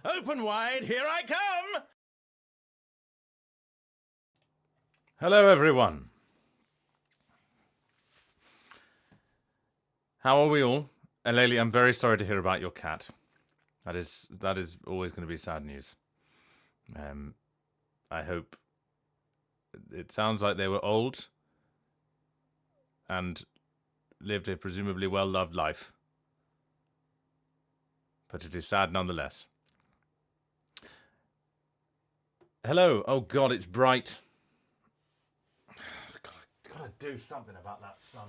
Open wide, here I come! Hello, everyone. How are we all? And Layli, I'm very sorry to hear about your cat. That is always going to be sad news. I hope... It sounds like they were old and lived a presumably well-loved life. But it is sad nonetheless. Hello. Oh, God, it's bright. Gotta do something about that sun.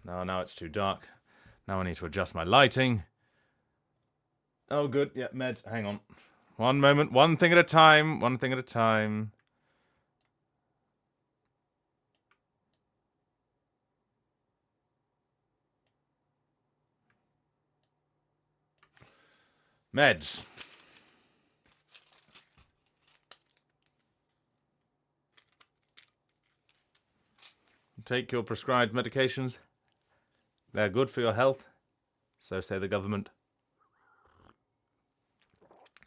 No, now it's too dark. Now I need to adjust my lighting. Oh, good. Yeah, meds. Hang on. One moment. One thing at a time. One thing at a time. Meds. Take your prescribed medications. They're good for your health. So say the government.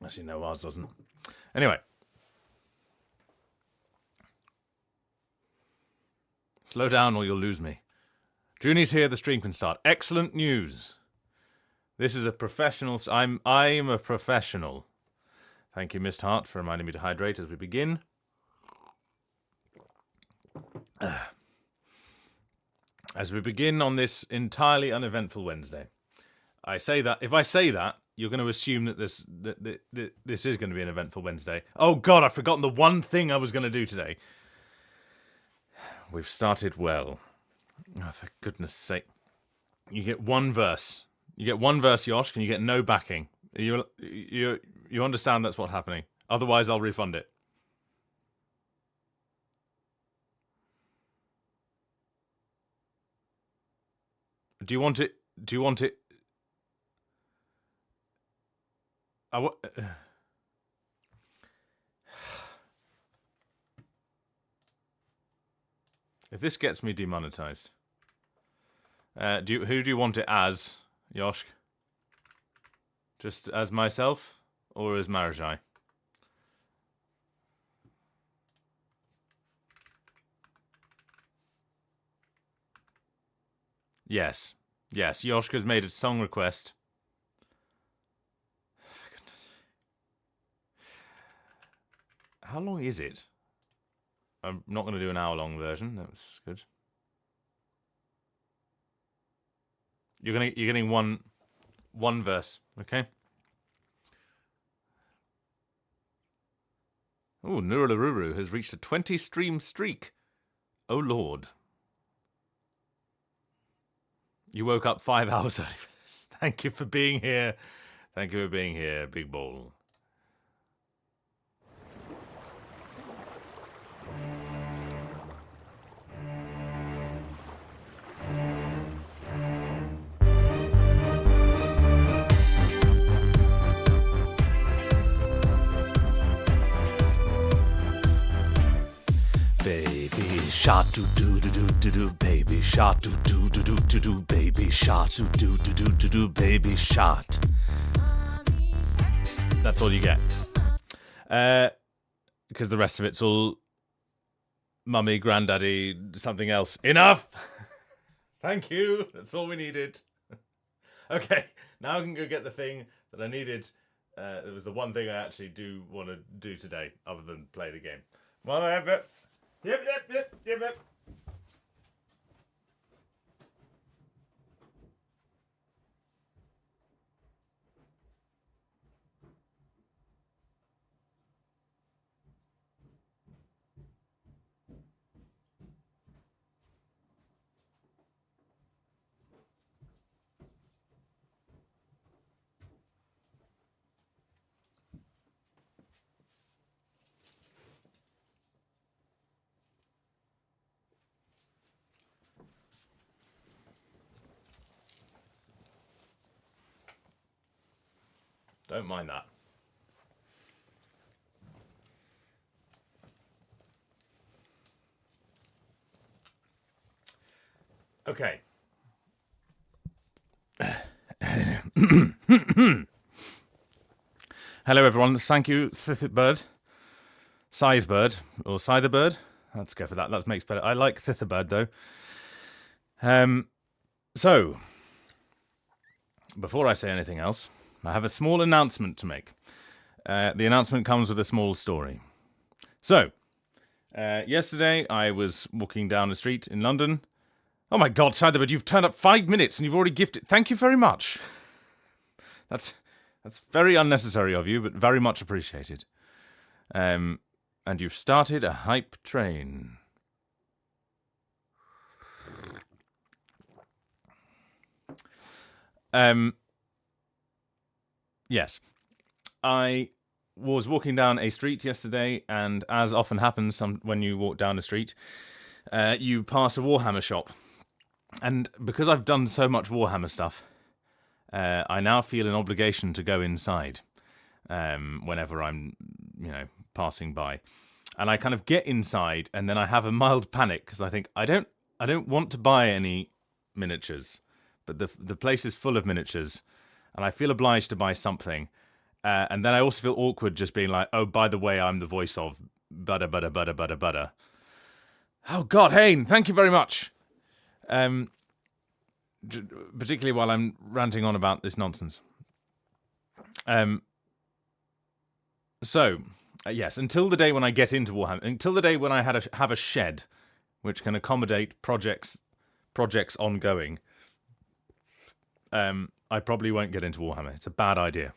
Actually, no, ours doesn't. Anyway. Slow down or you'll lose me. Junie's here, the stream can start. Excellent news. This is a professional... I'm a professional. Thank you, Mist Hart, for reminding me to hydrate as we begin. As we begin on this entirely uneventful Wednesday. I say that... If I say that, you're going to assume that this is going to be an eventful Wednesday. Oh, God, I've forgotten the one thing I was going to do today. We've started well. Oh, for goodness sake. You get one verse. You get one verse, Yosh, and you get no backing. You understand that's what's happening. Otherwise, I'll refund it. Do you want it? Do you want it? If this gets me demonetized, who do you want it as, Yoshk? Just as myself or as Marajai? Yes. Yes, Yoshka's made a song request. For goodness. How long is it? I'm not going to do an hour-long version. That was good. You're getting one verse, okay? Oh, Nuralaruru has reached a 20 stream streak. Oh Lord. You woke up 5 hours early for this. Thank you for being here. Thank you for being here, Big Ball. Baby shark do do do do do do baby shark do do do do do do baby shark do do do do do do baby shark. That's all you get. Because the rest of it's all mummy, granddaddy, something else. Enough! Thank you. That's all we needed. Okay, now I can go get the thing that I needed. It was the one thing I actually do want to do today, other than play the game. Well, I have it. Yep. Don't mind that. Okay. Hello, everyone. Thank you, Thitherbird. Scythebird, or Scytherbird. Let's go for that. That makes better. I like Thitherbird, though. So, before I say anything else, I have a small announcement to make. The announcement comes with a small story. So, yesterday I was walking down the street in London. Oh my God, Scytherbird, you've turned up 5 minutes and you've already gifted. Thank you very much. That's very unnecessary of you, but very much appreciated. And you've started a hype train. Yes. I was walking down a street yesterday, and as often happens when you walk down a street, you pass a Warhammer shop. And because I've done so much Warhammer stuff, I now feel an obligation to go inside whenever I'm, passing by. And I kind of get inside, and then I have a mild panic because I think I don't want to buy any miniatures, but the place is full of miniatures, and I feel obliged to buy something. And then I also feel awkward just being like, oh, by the way, I'm the voice of butter, butter, butter, butter, butter. Oh, God, Hayne, thank you very much. Particularly while I'm ranting on about this nonsense. Yes, until the day when I get into Warhammer, until the day when I have a shed which can accommodate projects ongoing, I probably won't get into Warhammer. It's a bad idea.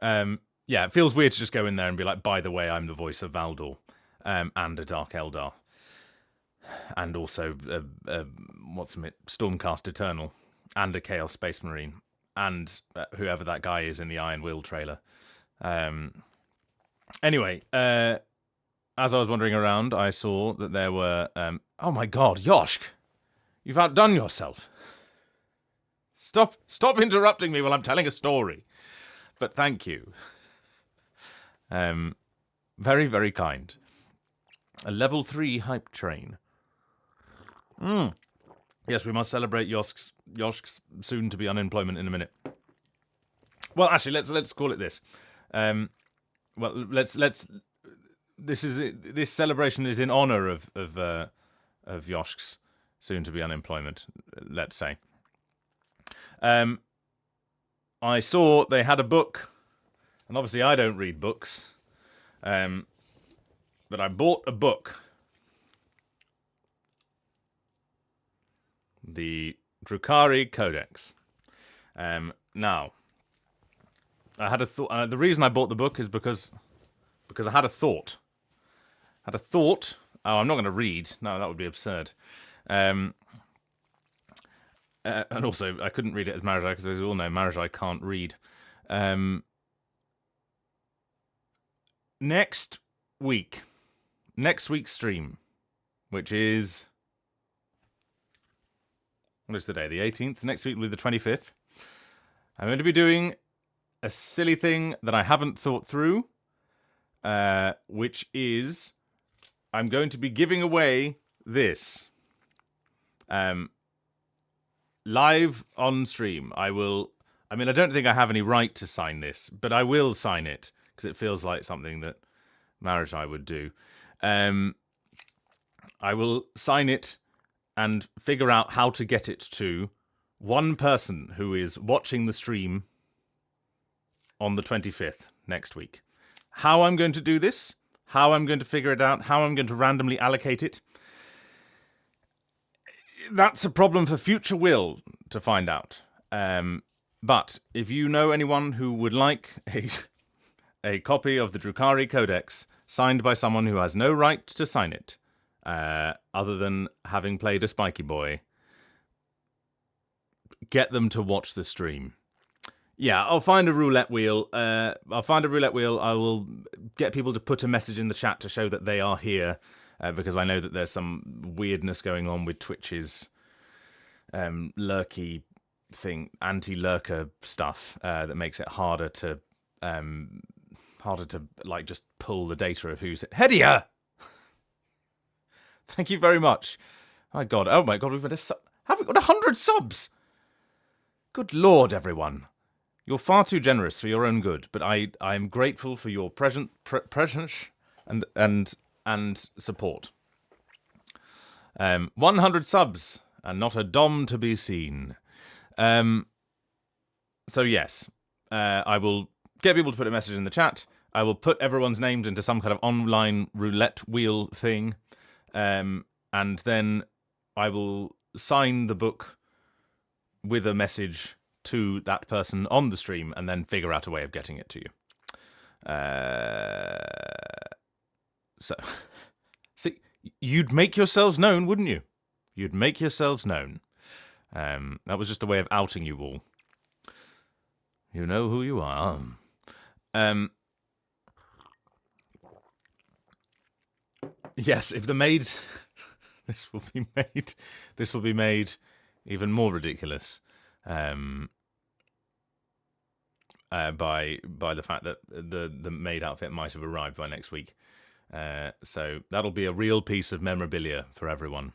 It feels weird to just go in there and be like, by the way, I'm the voice of Valdor, and a Dark Eldar. And also, Stormcast Eternal, and a Chaos Space Marine, and whoever that guy is in the Iron Will trailer. Anyway, as I was wandering around, I saw that there were... oh my God, Yoshk! You've outdone yourself. Stop interrupting me while I'm telling a story. But thank you. Very, very kind. A level 3 hype train. Yes, we must celebrate Yoshk's soon-to-be unemployment in a minute. Well, actually, let's call it this. This celebration is in honor of Yoshk's soon-to-be unemployment. Let's say. I saw they had a book, and obviously I don't read books, but I bought a book. The Drukhari Codex. Now, I had a thought. The reason I bought the book is because I had a thought. Oh, I'm not going to read. No, that would be absurd. And also, I couldn't read it as Marajai because, as we all know, Marajai can't read. Next week's stream, which is... What is the day? The 18th? Next week will be the 25th. I'm going to be doing a silly thing that I haven't thought through, which is I'm going to be giving away this. Live on stream. I don't think I have any right to sign this, but I will sign it because it feels like something that Marajai would do. I will sign it and figure out how to get it to one person who is watching the stream on the 25th next week. How I'm going to do this, how I'm going to figure it out, how I'm going to randomly allocate it, that's a problem for future Will to find out. But if you know anyone who would like a copy of the Drukhari Codex signed by someone who has no right to sign it, other than having played a spiky boy, get them to watch the stream. Yeah, I'll find a roulette wheel. I will get people to put a message in the chat to show that they are here, because I know that there's some weirdness going on with Twitch's lurky thing, anti-lurker stuff, that makes it harder to like just pull the data of who's Hedia. Thank you very much. Oh my god, we've got have we got 100 subs? Good Lord, everyone. You're far too generous for your own good, but I am grateful for your presence and support. 100 subs, and not a dom to be seen. So yes, I will get people to put a message in the chat. I will put everyone's names into some kind of online roulette wheel thing, and then I will sign the book with a message to that person on the stream, and then figure out a way of getting it to you. So, see, you'd make yourselves known, wouldn't you? You'd make yourselves known. That was just a way of outing you all. You know who you are. Yes, if the maids... this will be made even more ridiculous by the fact that the maid outfit might have arrived by next week. So that'll be a real piece of memorabilia for everyone.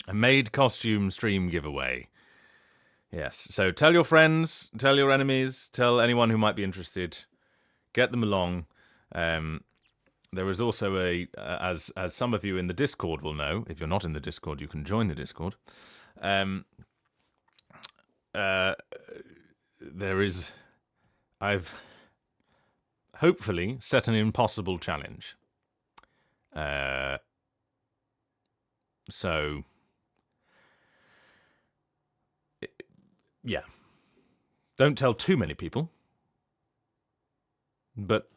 A maid costume stream giveaway. Yes, so tell your friends, tell your enemies, tell anyone who might be interested. Get them along. There is also as some of you in the Discord will know, if you're not in the Discord, you can join the Discord. I've hopefully set an impossible challenge. So, yeah. Don't tell too many people. But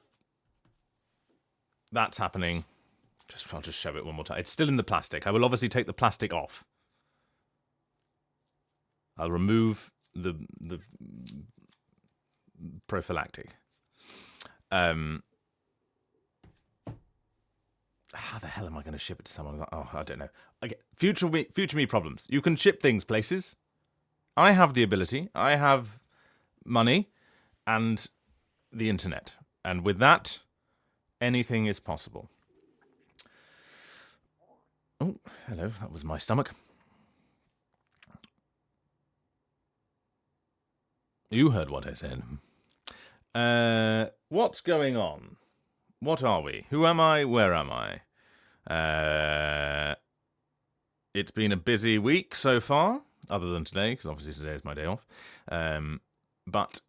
that's happening. I'll just show it one more time. It's still in the plastic. I will obviously take the plastic off. I'll remove the prophylactic. How the hell am I going to ship it to someone? Oh, I don't know. Okay, future me problems. You can ship things places. I have the ability. I have money and the internet. And with that, anything is possible. Oh, hello. That was my stomach. You heard what I said. What's going on? What are we? Who am I? Where am I? It's been a busy week so far, other than today, because obviously today is my day off. But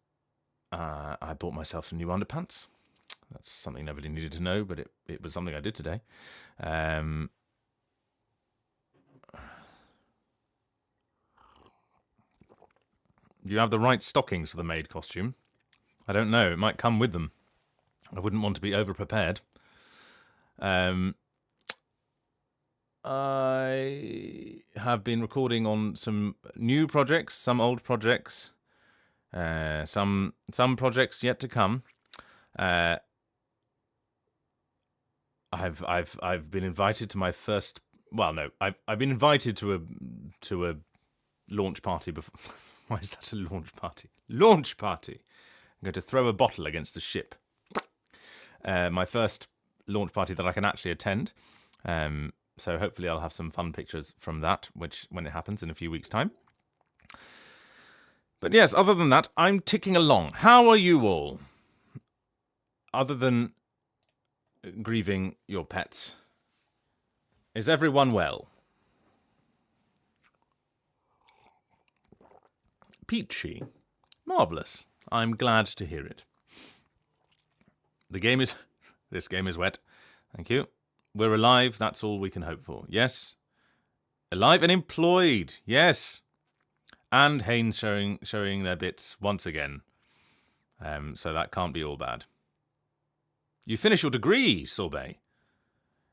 I bought myself some new underpants. That's something nobody needed to know, but it was something I did today. You have the right stockings for the maid costume. I don't know. It might come with them. I wouldn't want to be over-prepared. I have been recording on some new projects, some old projects, some projects yet to come. I've been invited to my first. Well, no, I've been invited to a launch party before. Why is that a launch party? Launch party. I'm going to throw a bottle against the ship. My first launch party that I can actually attend. So hopefully I'll have some fun pictures from that, when it happens in a few weeks' time. But yes, other than that, I'm ticking along. How are you all? Other than grieving your pets, is everyone well? Peachy. Marvellous. I'm glad to hear it. This game is wet. Thank you. We're alive, that's all we can hope for. Yes. Alive and employed. Yes. And Haynes showing their bits once again. So that can't be all bad. You finished your degree, Sorbet.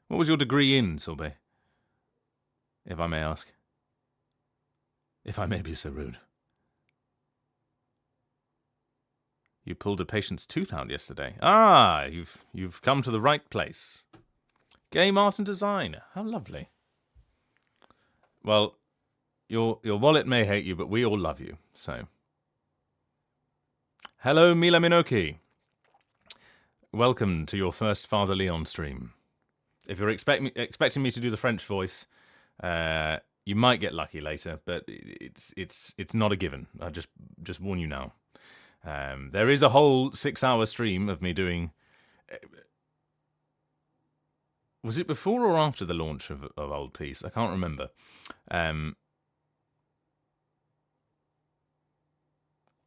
What was your degree in, Sorbet? If I may ask. If I may be so rude. You pulled a patient's tooth out yesterday. Ah, you've come to the right place. Game art and design. How lovely. Well, your wallet may hate you, but we all love you. So, hello, Mila Minoki. Welcome to your first Father Leon stream. If you're expecting me to do the French voice, You might get lucky later, but it's not a given. I just warn you now. There is a whole 6-hour stream of me doing. Was it before or after the launch of Old Peace? I can't remember. And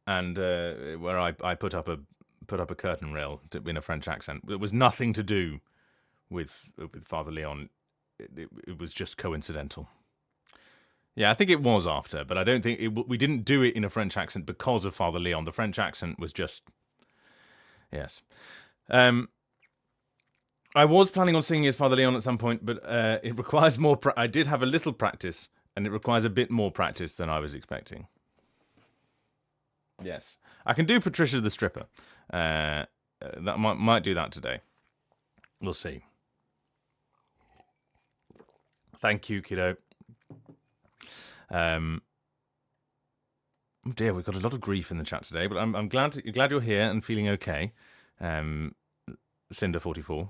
where I put up a curtain rail in a French accent. It was nothing to do with Father Leon. It was just coincidental. Yeah, I think it was after, but I don't think we didn't do it in a French accent because of Father Leon. The French accent was just yes. I was planning on singing as Father Leon at some point, but it requires more. I did have a little practice, and it requires a bit more practice than I was expecting. Yes, I can do Patricia the Stripper. That might do that today. We'll see. Thank you, kiddo. Oh dear, we've got a lot of grief in the chat today, but I'm glad you're here and feeling okay. Cinder44,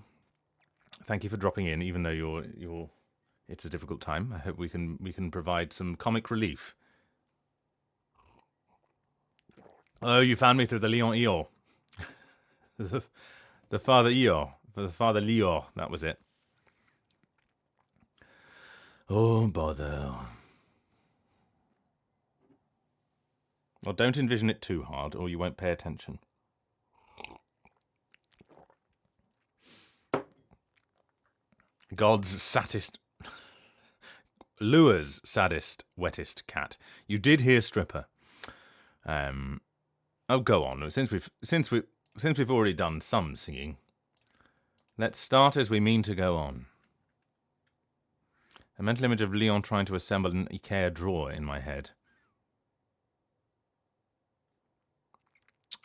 thank you for dropping in, even though it's a difficult time. I hope we can provide some comic relief. Oh, you found me through the Leon Eeyore. the Father Eeyore. The Father Leo, that was it. Oh, bother. Well, don't envision it too hard, or you won't pay attention. God's saddest... Lure's saddest, wettest cat. You did hear Stripper. Oh, go on. Since we've already done some singing, let's start as we mean to go on. A mental image of Leon trying to assemble an IKEA drawer in my head.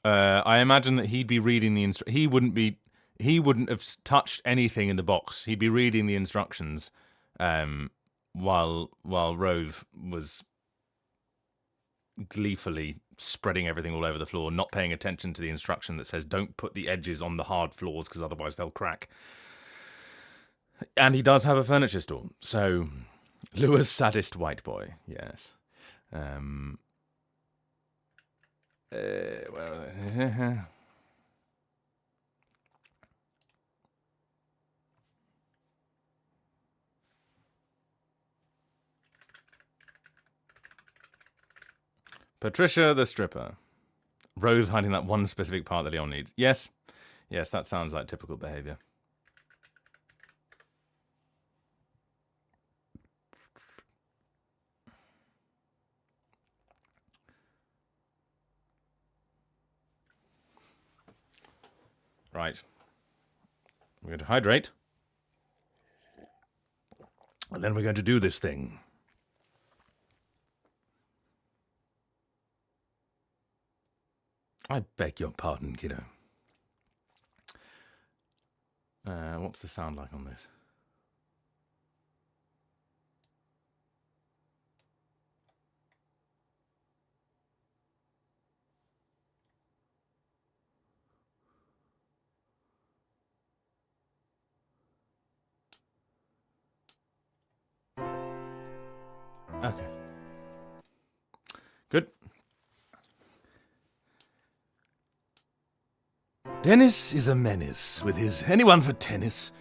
I imagine that he'd be reading the he wouldn't have touched anything in the box. He'd be reading the instructions while Rove was gleefully spreading everything all over the floor, not paying attention to the instruction that says don't put the edges on the hard floors because otherwise they'll crack. And he does have a furniture store. So, Lure's saddest white boy, yes. Where are they? Patricia the Stripper. Rose hiding that one specific part that Leon needs. Yes, that sounds like typical behaviour. Right. We're going to hydrate. And then we're going to do this thing. I beg your pardon, kiddo. What's the sound like on this? Okay. Good. Dennis is a menace with his anyone for tennis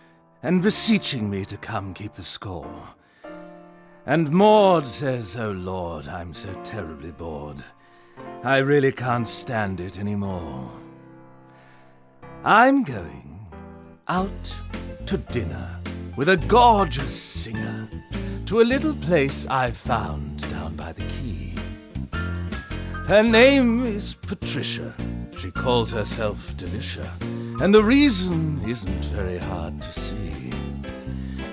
and beseeching me to come keep the score. And Maud says, oh Lord, I'm so terribly bored. I really can't stand it anymore. I'm going out to dinner with a gorgeous singer to a little place I found down by the quay. Her name is Patricia. She calls herself Delicia, and the reason isn't very hard to see.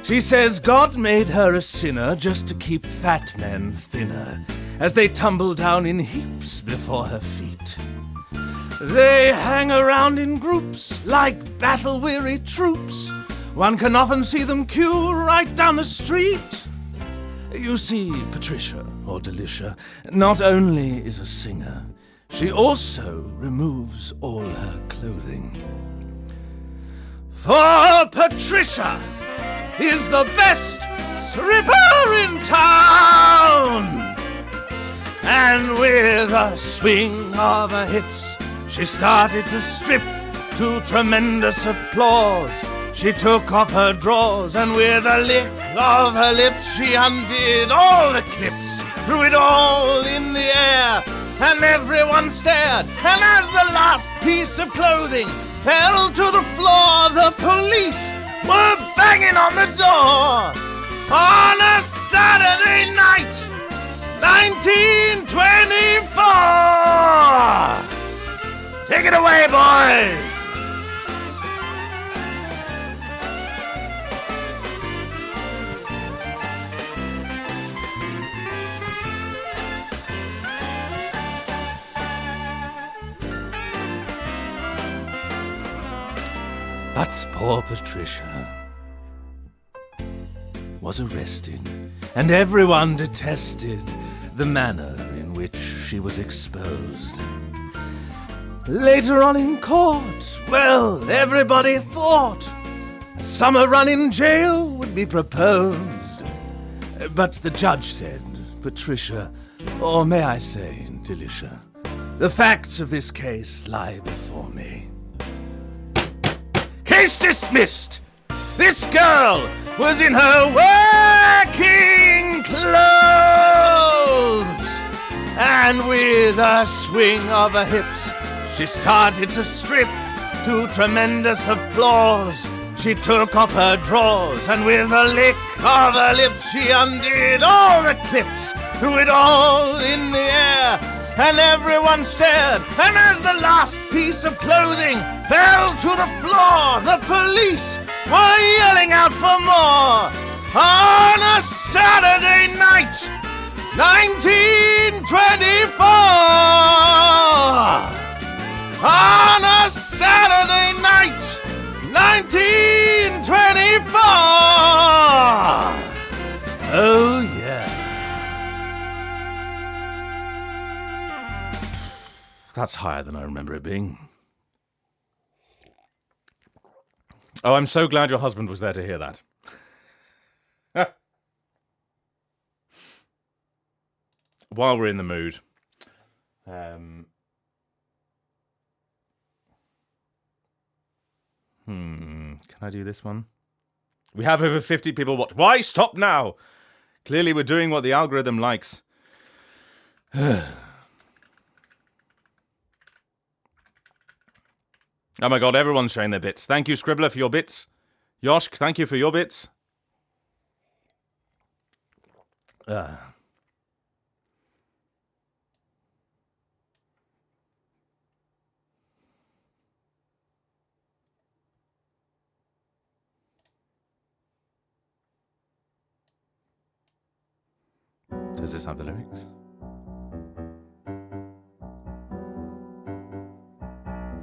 She says God made her a sinner just to keep fat men thinner as they tumble down in heaps before her feet. They hang around in groups like battle-weary troops. One can often see them queue right down the street. You see, Patricia, or Delicia, not only is a singer, she also removes all her clothing. For Patricia is the best stripper in town. And with a swing of her hips, she started to strip to tremendous applause. She took off her drawers, and with a lick of her lips, she undid all the clips, threw it all in the air, and everyone stared. And as the last piece of clothing fell to the floor, the police were banging on the door. On a Saturday night, 1924! Take it away, boys! But poor Patricia was arrested, and everyone detested the manner in which she was exposed. Later on in court, well, everybody thought a summer run in jail would be proposed. But the judge said, Patricia, or may I say, Delicia, the facts of this case lie before me. Case dismissed! This girl was in her working clothes, and with a swing of her hips, she started to strip to tremendous applause. She took off her drawers, and with a lick of her lips, she undid all the clips, threw it all in the air, and everyone stared. And as the last piece of clothing fell to the floor, the police were yelling out for more. On a Saturday night, 1924! On a Saturday night, 1924! Oh, yeah. That's higher than I remember it being. Oh, I'm so glad your husband was there to hear that. While we're in the mood, can I do this one? We have over 50 people watch. Why stop now? Clearly we're doing what the algorithm likes. Oh my god, everyone's sharing their bits. Thank you, Scribbler, for your bits. Yoshk, thank you for your bits. Does this have the lyrics?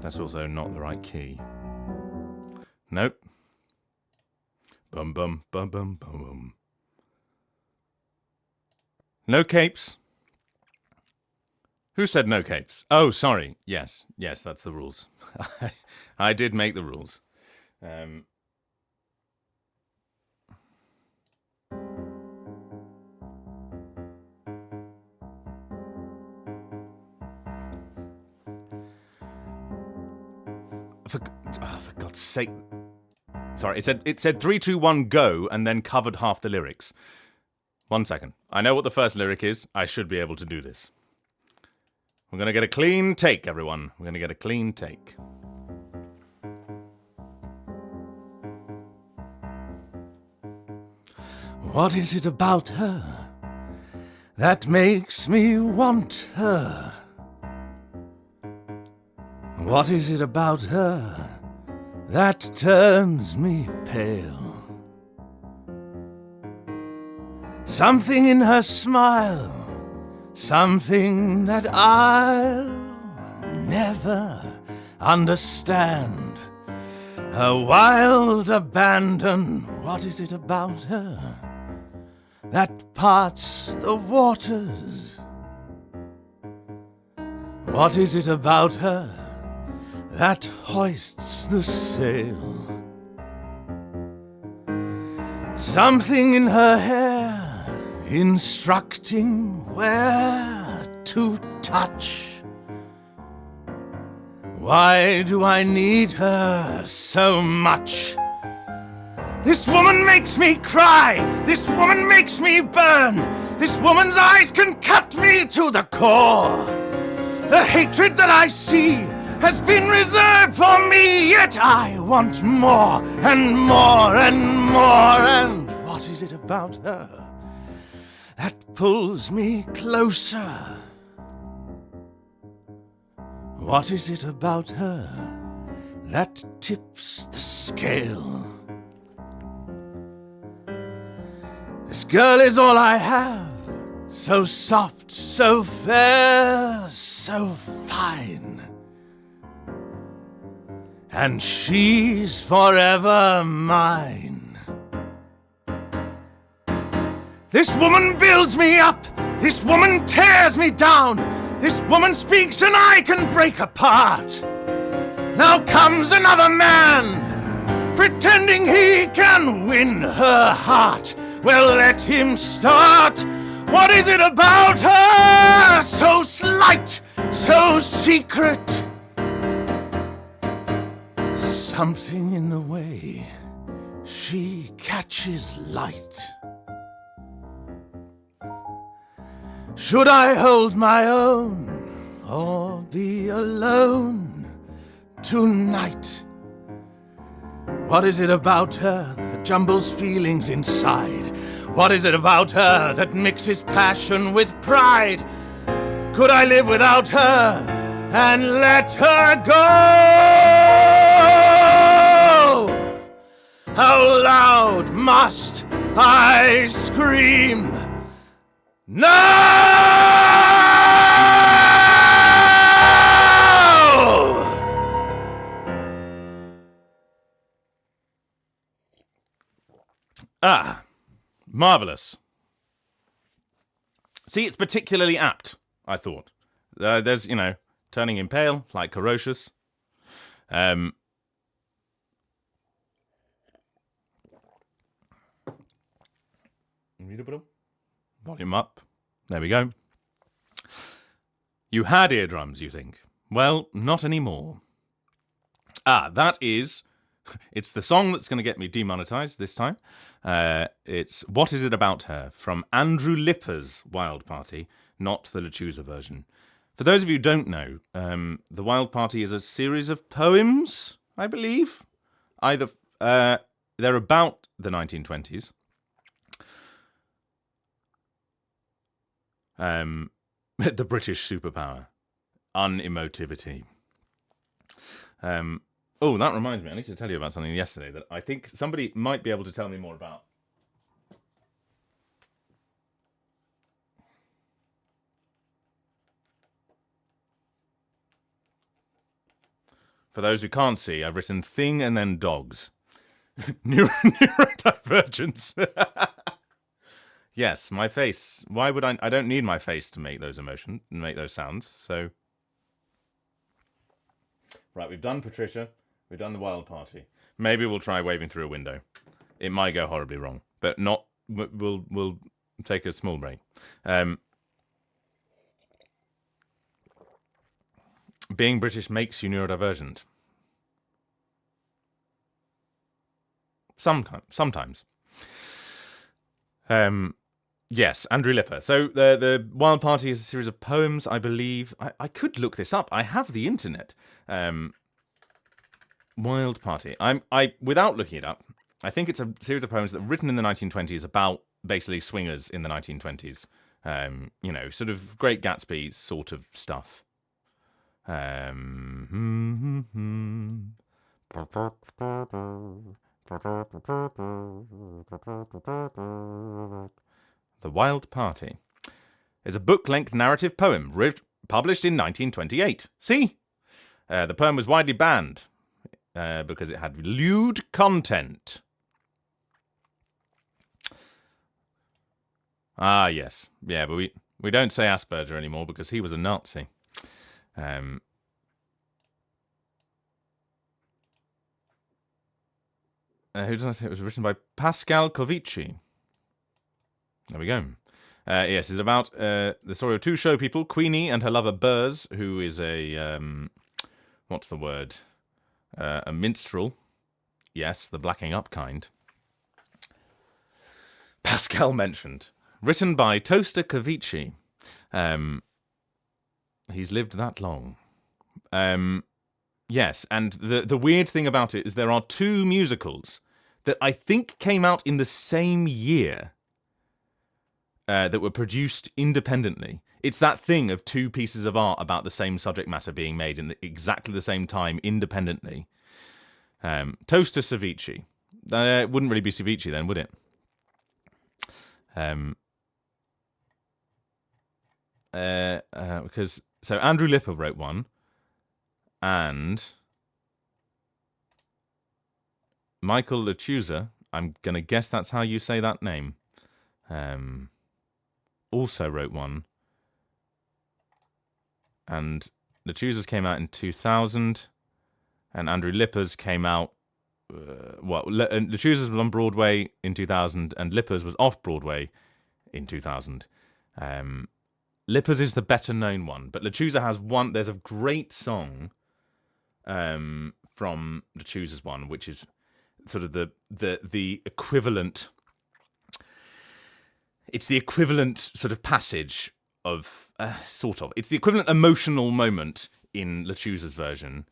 That's also not the right key. Nope. Bum bum bum bum bum bum. No capes. Who said no capes? Oh, sorry. Yes, that's the rules. I did make the rules. For God's sake. Sorry, it said 3, 2, 1, go, and then covered half the lyrics. 1 second. I know what the first lyric is. I should be able to do this. We're going to get a clean take, everyone. We're going to get a clean take. What is it about her that makes me want her? What is it about her that turns me pale? Something in her smile, something that I'll never understand. Her wild abandon, what is it about her that parts the waters? What is it about her that hoists the sail? Something in her hair, instructing where to touch. Why do I need her so much? This woman makes me cry. This woman makes me burn. This woman's eyes can cut me to the core. The hatred that I see has been reserved for me, yet I want more and more and more. And what is it about her that pulls me closer? What is it about her that tips the scale? This girl is all I have, so soft, so fair, so fine. And she's forever mine. This woman builds me up, this woman tears me down. This woman speaks and I can break apart. Now comes another man, pretending he can win her heart. Well, let him start. What is it about her? So slight, so secret. Something in the way she catches light. Should I hold my own or be alone tonight? What is it about her that jumbles feelings inside? What is it about her that mixes passion with pride? Could I live without her and let her go? How loud must I scream? No! Ah, marvellous. See, it's particularly apt, I thought. There's, turning him pale, like Corocious. Volume up. There we go. You had eardrums, you think? Well, not anymore. That is... It's the song that's going to get me demonetized this time. It's What Is It About Her from Andrew Lipper's Wild Party, not the Lechuza version. For those of you who don't know, the Wild Party is a series of poems, I believe. They're about the 1920s. The British superpower. Unemotivity. Oh, that reminds me. I need to tell you about something yesterday that I think somebody might be able to tell me more about. For those who can't see, I've written thing and then dogs. Neurodivergence. Yes, my face. Why would I don't need my face to make those emotions, make those sounds, so... Right, we've done Patricia. We've done the Wild Party. Maybe we'll try waving through a window. It might go horribly wrong, but not. We'll take a small break. Being British makes you neurodivergent. Sometimes. Yes, Andrew Lipper. So the Wild Party is a series of poems, I believe. I could look this up. I have the internet. Wild Party. I without looking it up, I think it's a series of poems that were written in the 1920s about basically swingers in the 1920s. Sort of Great Gatsby sort of stuff. The Wild Party is a book-length narrative poem published in 1928. See? The poem was widely banned because it had lewd content. Ah, yes. Yeah, but we don't say Asperger anymore because he was a Nazi. Who did I say it was written by? Pascal Covici. There we go. Yes, it's about the story of two show people, Queenie and her lover Burrs, who is a what's the word? A minstrel. Yes, the blacking up kind. Pascal mentioned. Written by Toaster Covici. He's lived that long. Yes, and the weird thing about it is there are two musicals that I think came out in the same year that were produced independently. It's that thing of two pieces of art about the same subject matter being made in exactly the same time independently. Toaster Ceviche. It wouldn't really be Ceviche then, would it? Because so Andrew Lipper wrote one, and Michael Lechuza, I'm gonna guess that's how you say that name, also wrote one, and Lechuza's came out in 2000, and Andrew Lipper's came out. Lechuza's was on Broadway in 2000, and Lipper's was off Broadway in 2000. Lipper's is the better known one, but Lechuza has one. There's a great song from Lechuza's one, which is sort of the equivalent. It's the equivalent sort of passage of It's the equivalent emotional moment in Lechuza's version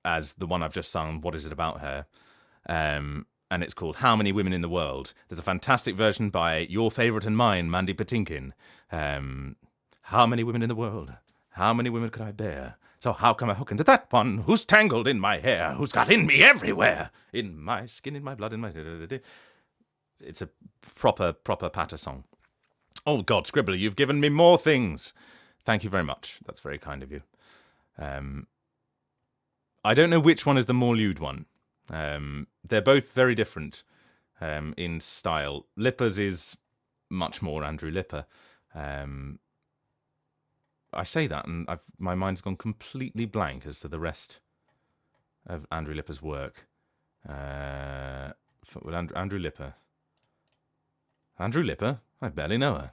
as the one I've just sung. What is it about her? And it's called How Many Women in the World. There's a fantastic version by your favourite and mine, Mandy Patinkin. How many women in the world? How many women could I bear? So how come I hook into that one who's tangled in my hair, who's got in me everywhere, in my skin, in my blood, in my... It's a proper patter song. Oh, God, Scribbler, you've given me more things. Thank you very much. That's very kind of you. I don't know which one is the more lewd one. They're both very different in style. Lipper's is much more Andrew Lipper. I say that, and my mind's gone completely blank as to the rest of Andrew Lipper's work. Andrew Lipper. Andrew Lipper? I barely know her.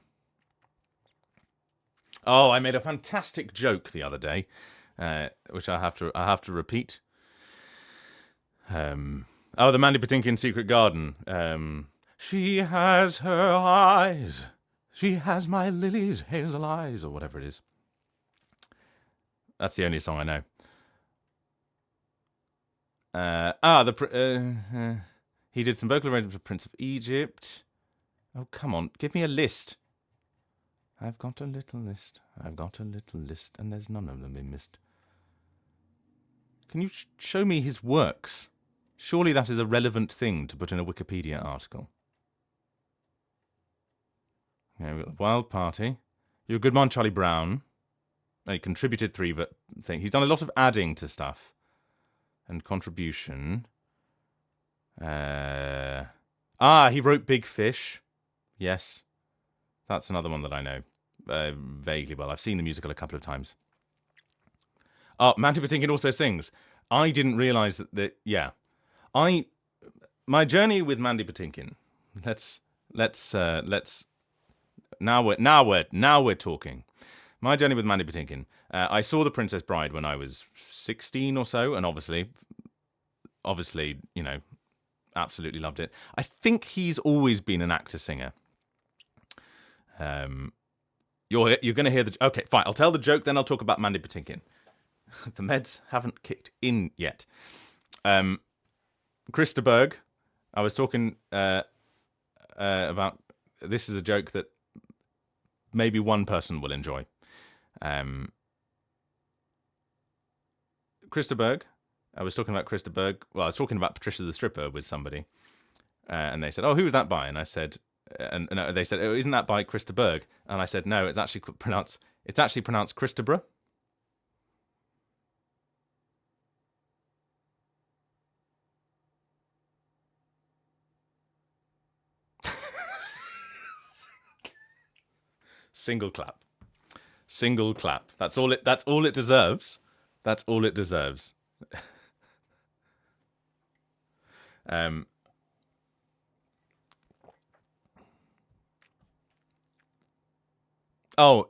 Oh, I made a fantastic joke the other day, which I have to repeat. The Mandy Patinkin Secret Garden. She has her eyes. She has my lily's hazel eyes, or whatever it is. That's the only song I know. He did some vocal arrangements for Prince of Egypt. Oh, come on, give me a list. I've got a little list. I've got a little list, and there's none of them been missed. Can you show me his works? Surely that is a relevant thing to put in a Wikipedia article. Yeah, we've got the Wild Party. You're a Good Man, Charlie Brown. He contributed 3 things. He's done a lot of adding to stuff. And contribution. He wrote Big Fish. Yes. That's another one that I know vaguely well. I've seen the musical a couple of times. Mandy Patinkin also sings. I didn't realise that yeah. My journey with Mandy Patinkin. Let's now we're talking. My journey with Mandy Patinkin. I saw The Princess Bride when I was 16 or so, and obviously, you know, absolutely loved it. I think he's always been an actor-singer. You're going to hear the... Okay, fine, I'll tell the joke, then I'll talk about Mandy Patinkin. The meds haven't kicked in yet. Krista Berg, I was talking about... This is a joke that maybe one person will enjoy. Krista Berg, I was talking about Krista Berg. Well, I was talking about Patricia the Stripper with somebody. And they said, oh, who was that by? And I said... And they said, oh, isn't that by Krista Berg? And I said, no, it's actually pronounced Christabra. Single clap. That's all it deserves. That's all it deserves. Oh,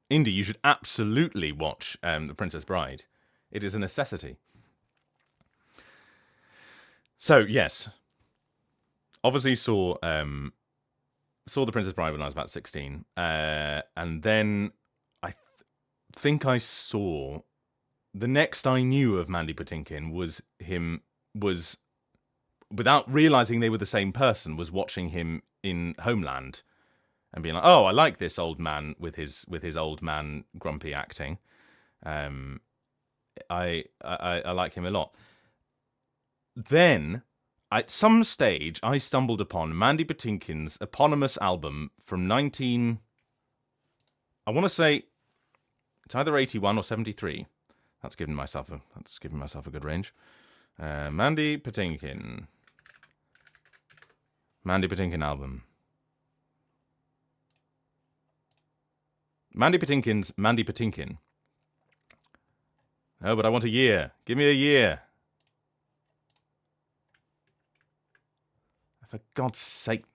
Indy, you should absolutely watch The Princess Bride. It is a necessity. So yes, obviously saw The Princess Bride when I was about 16, and then I think I saw the next I knew of Mandy Patinkin was without realizing they were the same person, was watching him in Homeland and being like, oh, I like this old man with his old man grumpy acting. I like him a lot. Then, at some stage, I stumbled upon Mandy Patinkin's eponymous album from I want to say it's either 81 or 73. That's giving myself a good range. Mandy Patinkin album. Mandy Patinkin's Mandy Patinkin. Oh, but I want a year. Give me a year. For God's sake.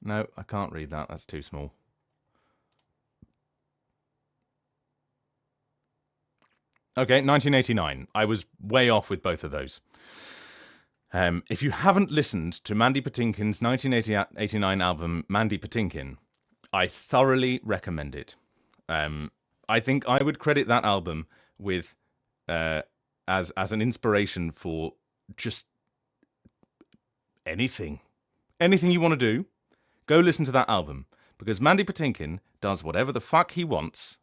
No, I can't read that. That's too small. Okay, 1989. I was way off with both of those. If you haven't listened to Mandy Patinkin's 1989 album, Mandy Patinkin, I thoroughly recommend it. I think I would credit that album with as an inspiration for just anything you want to do. Go listen to that album, because Mandy Patinkin does whatever the fuck he wants.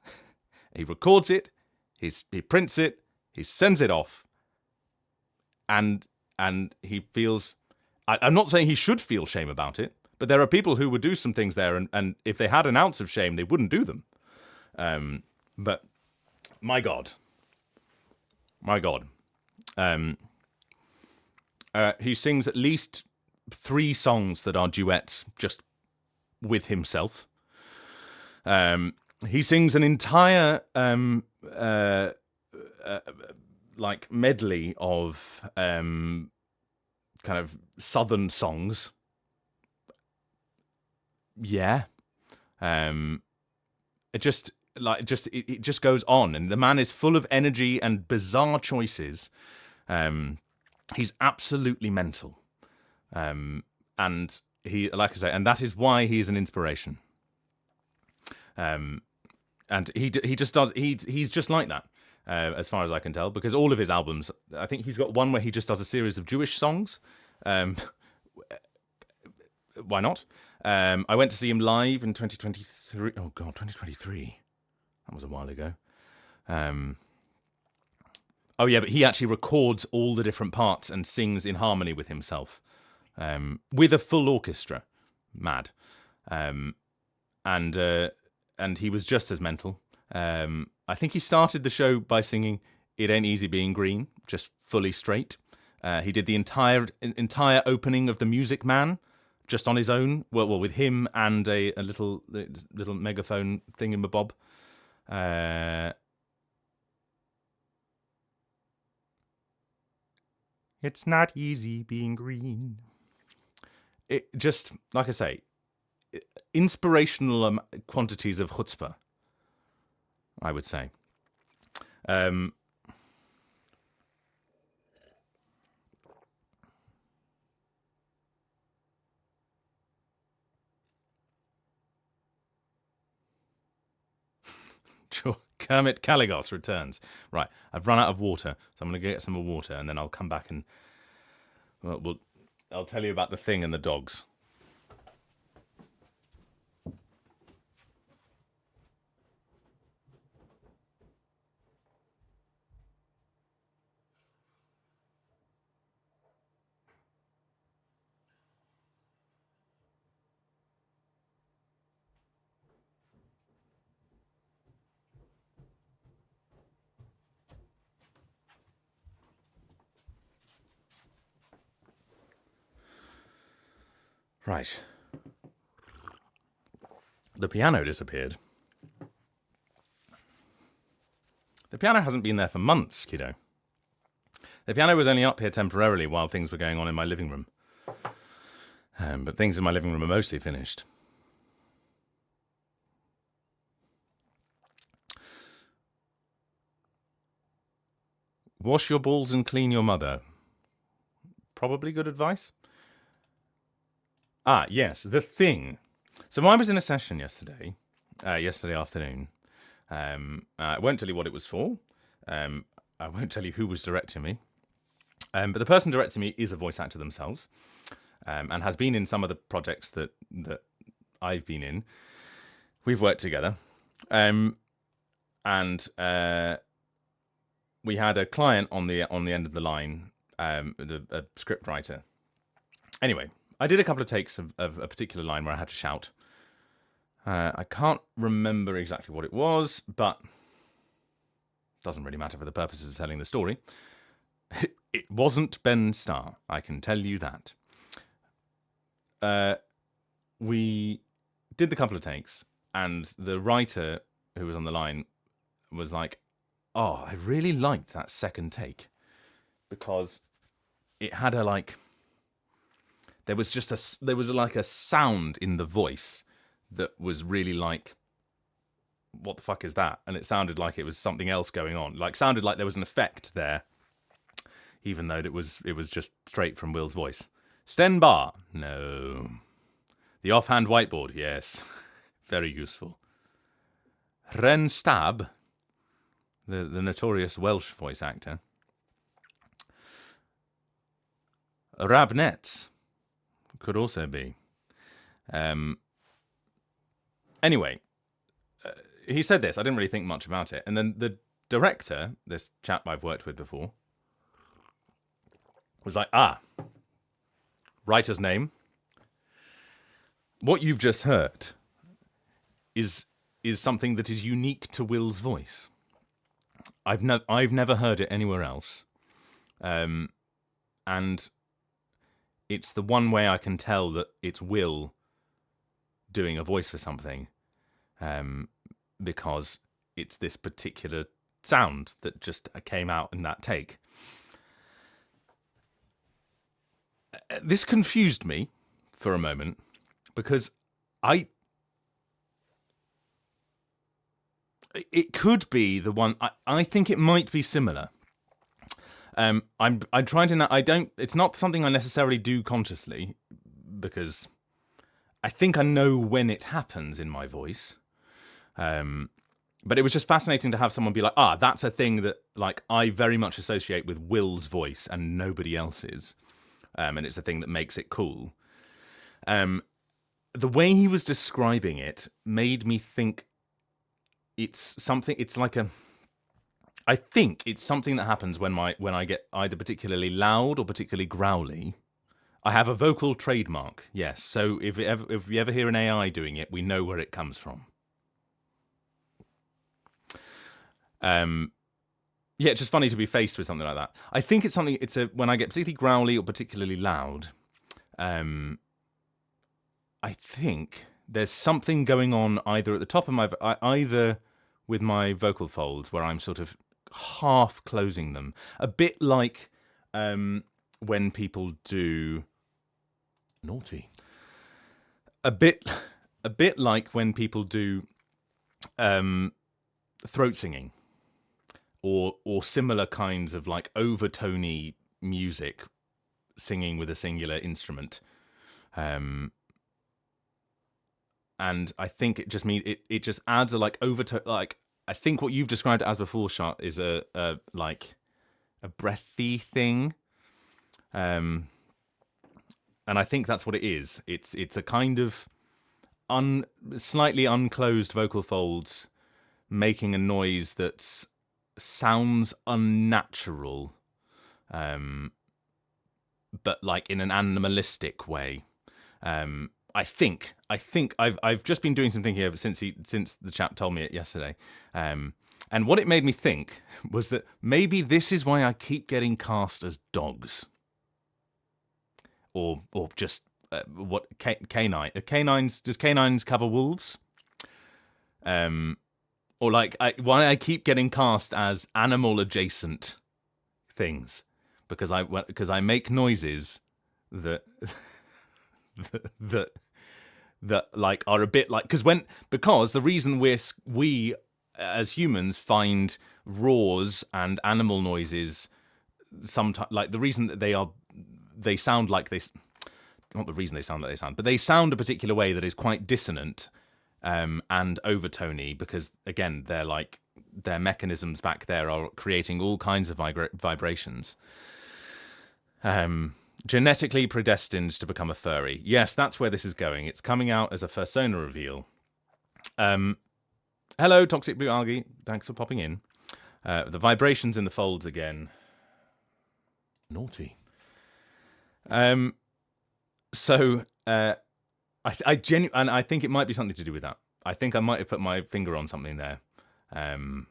He records it, he prints it, he sends it off, and he feels... I'm not saying he should feel shame about it, but there are people who would do some things there, and if they had an ounce of shame, they wouldn't do them. But my God. He sings at least 3 songs that are duets just with himself. He sings an entire like medley of kind of southern songs. Yeah. It just goes on, and the man is full of energy and bizarre choices. He's absolutely mental. And he, like I say, and that is why he's an inspiration. And he just does, he's just like that, as far as I can tell, because all of his albums, I think he's got one where he just does a series of Jewish songs. Why not? I went to see him live in 2023. Oh God, 2023. That was a while ago. Oh yeah, but he actually records all the different parts and sings in harmony with himself, with a full orchestra. Mad. And he was just as mental. I think he started the show by singing "It Ain't Easy Being Green," just fully straight. He did the entire opening of The Music Man just on his own. Well, with him and a little megaphone thingamabob. It's not easy being green. It just, like I say, inspirational quantities of chutzpah, I would say. Sure. Kermit Caligos returns. Right, I've run out of water, so I'm going to get some more water, and then I'll come back and I'll tell you about the thing and the dogs. Right. The piano disappeared. The piano hasn't been there for months, kiddo. The piano was only up here temporarily while things were going on in my living room. But things in my living room are mostly finished. Wash your balls and clean your mother. Probably good advice. Ah, yes, the thing. So I was in a session yesterday afternoon. I won't tell you what it was for. I won't tell you who was directing me. But the person directing me is a voice actor themselves, and has been in some of the projects that I've been in. We've worked together. And we had a client on the end of the line, a script writer. Anyway, I did a couple of takes of a particular line where I had to shout. I can't remember exactly what it was, but doesn't really matter for the purposes of telling the story. It wasn't Ben Starr, I can tell you that. We did the couple of takes, and the writer who was on the line was like, "Oh, I really liked that second take because it had there was a sound in the voice that was really like, what the fuck is that?" And it sounded like it was something else going on. Like, sounded like there was an effect there, even though it was just straight from Will's voice. Sten bar? No. The offhand whiteboard? Yes. Very useful. Ren Stab, the notorious Welsh voice actor. Rabnets could also be. Anyway, he said this. I didn't really think much about it. And then the director, this chap I've worked with before, was like, writer's name. What you've just heard is something that is unique to Will's voice. I've never heard it anywhere else. And it's the one way I can tell that it's Will doing a voice for something, because it's this particular sound that just came out in that take. This confused me for a moment because it could be the one. I think it might be similar. I'm trying to. It's not something I necessarily do consciously, because I think I know when it happens in my voice. But it was just fascinating to have someone be like, that's a thing that like I very much associate with Will's voice and nobody else's. And it's a thing that makes it cool. The way he was describing it made me think it's something. It's like I think it's something that happens when I get either particularly loud or particularly growly. I have a vocal trademark, yes. So if you ever hear an AI doing it, we know where it comes from. Yeah, it's just funny to be faced with something like that. I think it's something. When I get particularly growly or particularly loud. I think there's something going on either at the top of either with my vocal folds where I'm sort of half closing them, a bit like when people do naughty. A bit like when people do throat singing. Or similar kinds of like overtony music, singing with a singular instrument, and I think it just means it just adds a like overtone. Like I think what you've described it as before, Shot, is a like a breathy thing, and I think that's what it is. It's a kind of slightly unclosed vocal folds making a noise that's sounds unnatural, but like in an animalistic way. I think I've just been doing some thinking over since the chap told me it yesterday, and what it made me think was that maybe this is why I keep getting cast as dogs, or just what canine? Canines? Does canines cover wolves? Or like why I keep getting cast as animal adjacent things, because I make noises that that like are a bit like because the reason we as humans find roars and animal noises sometimes, like the reason that they sound like they, not the reason they sound like they sound, but they sound a particular way that is quite dissonant and overtony, because again their mechanisms back there are creating all kinds of vibrations. Genetically predestined to become a furry. Yes, that's where this is going. It's coming out as a Fursona reveal. Hello, Toxic Blue Algae. Thanks for popping in. The vibrations in the folds again. Naughty. So I genuinely, and I think it might be something to do with that. I think I might have put my finger on something there. That's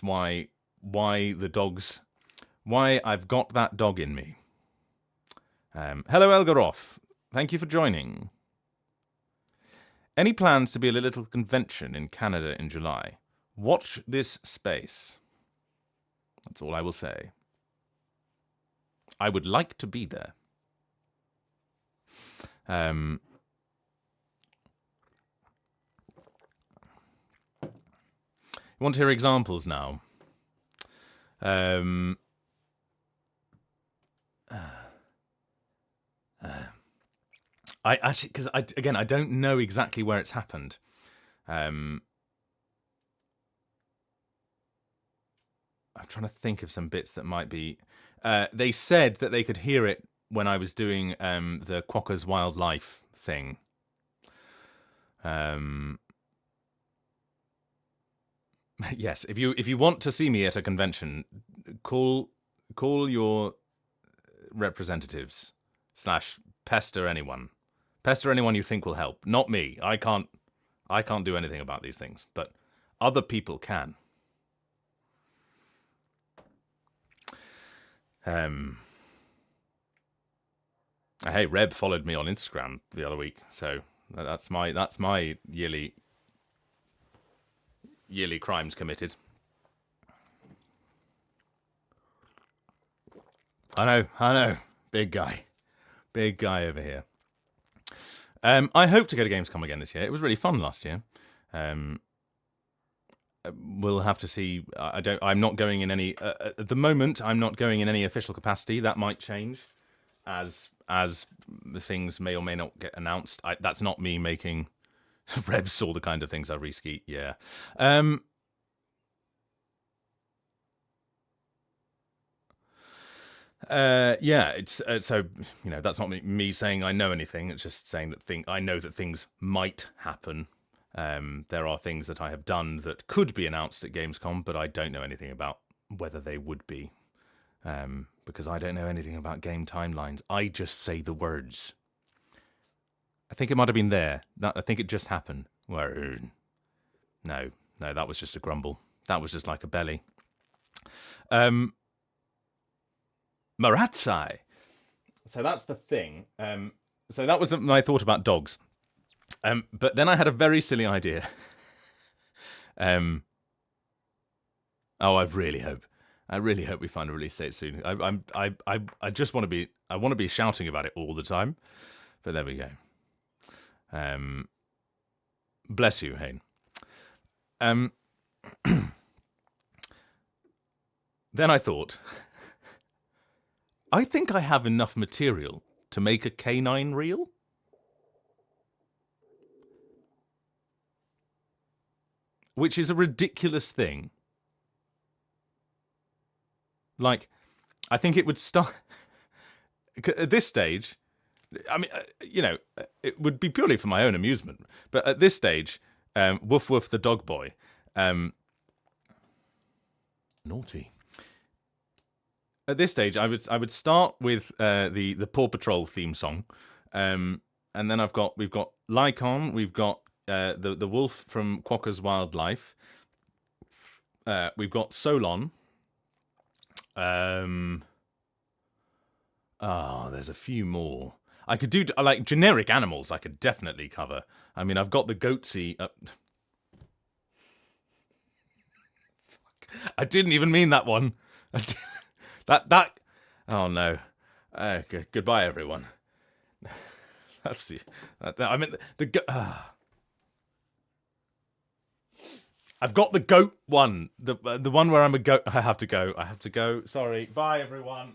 why the dogs, why I've got that dog in me. Hello, Elgaroth. Thank you for joining. Any plans to be at a little convention in Canada in July? Watch this space. That's all I will say. I would like to be there. You want to hear examples now? I actually, because I don't know exactly where it's happened. I'm trying to think of some bits that might be. They said that they could hear it when I was doing the Quokka's Wildlife thing. Yes, if you want to see me at a convention, call your representatives / pester anyone. Pester anyone you think will help. Not me. I can't do anything about these things, but other people can. Hey, Reb followed me on Instagram the other week, so that's my yearly crimes committed. I know, big guy over here. I hope to go to Gamescom again this year. It was really fun last year. We'll have to see. I'm not going in any at the moment. I'm not going in any official capacity. That might change as the things may or may not get announced. That's not me making Rebs all the kind of things I reskeet. Yeah. It's so that's not me saying I know anything. It's just saying that I know that things might happen. There are things that I have done that could be announced at Gamescom, but I don't know anything about whether they would be, because I don't know anything about game timelines. I just say the words. I think it might have been there. I think it just happened. No, that was just a grumble. That was just like a belly. Maratsai. So that's the thing. So that was my thought about dogs. But then I had a very silly idea. I really hope we find a release date soon. I just want to be. I want to be shouting about it all the time. But there we go. Bless you, Hayne. Then I thought, I think I have enough material to make a canine reel. Which is a ridiculous thing. Like, I think it would start at this stage. I mean, it would be purely for my own amusement. But at this stage, Woof Woof the dog boy, naughty. At this stage, I would start with the Paw Patrol theme song, and then we've got Lycon, we've got the wolf from Quokka's Wildlife, we've got Solon. There's a few more. I could do like generic animals. I could definitely cover. I mean, I've got the Goatsy. I didn't even mean that one. That. Oh no. Goodbye, everyone. That's the. I mean the. I've got the goat one. The one where I'm a goat. I have to go. I have to go. Sorry. Bye, everyone.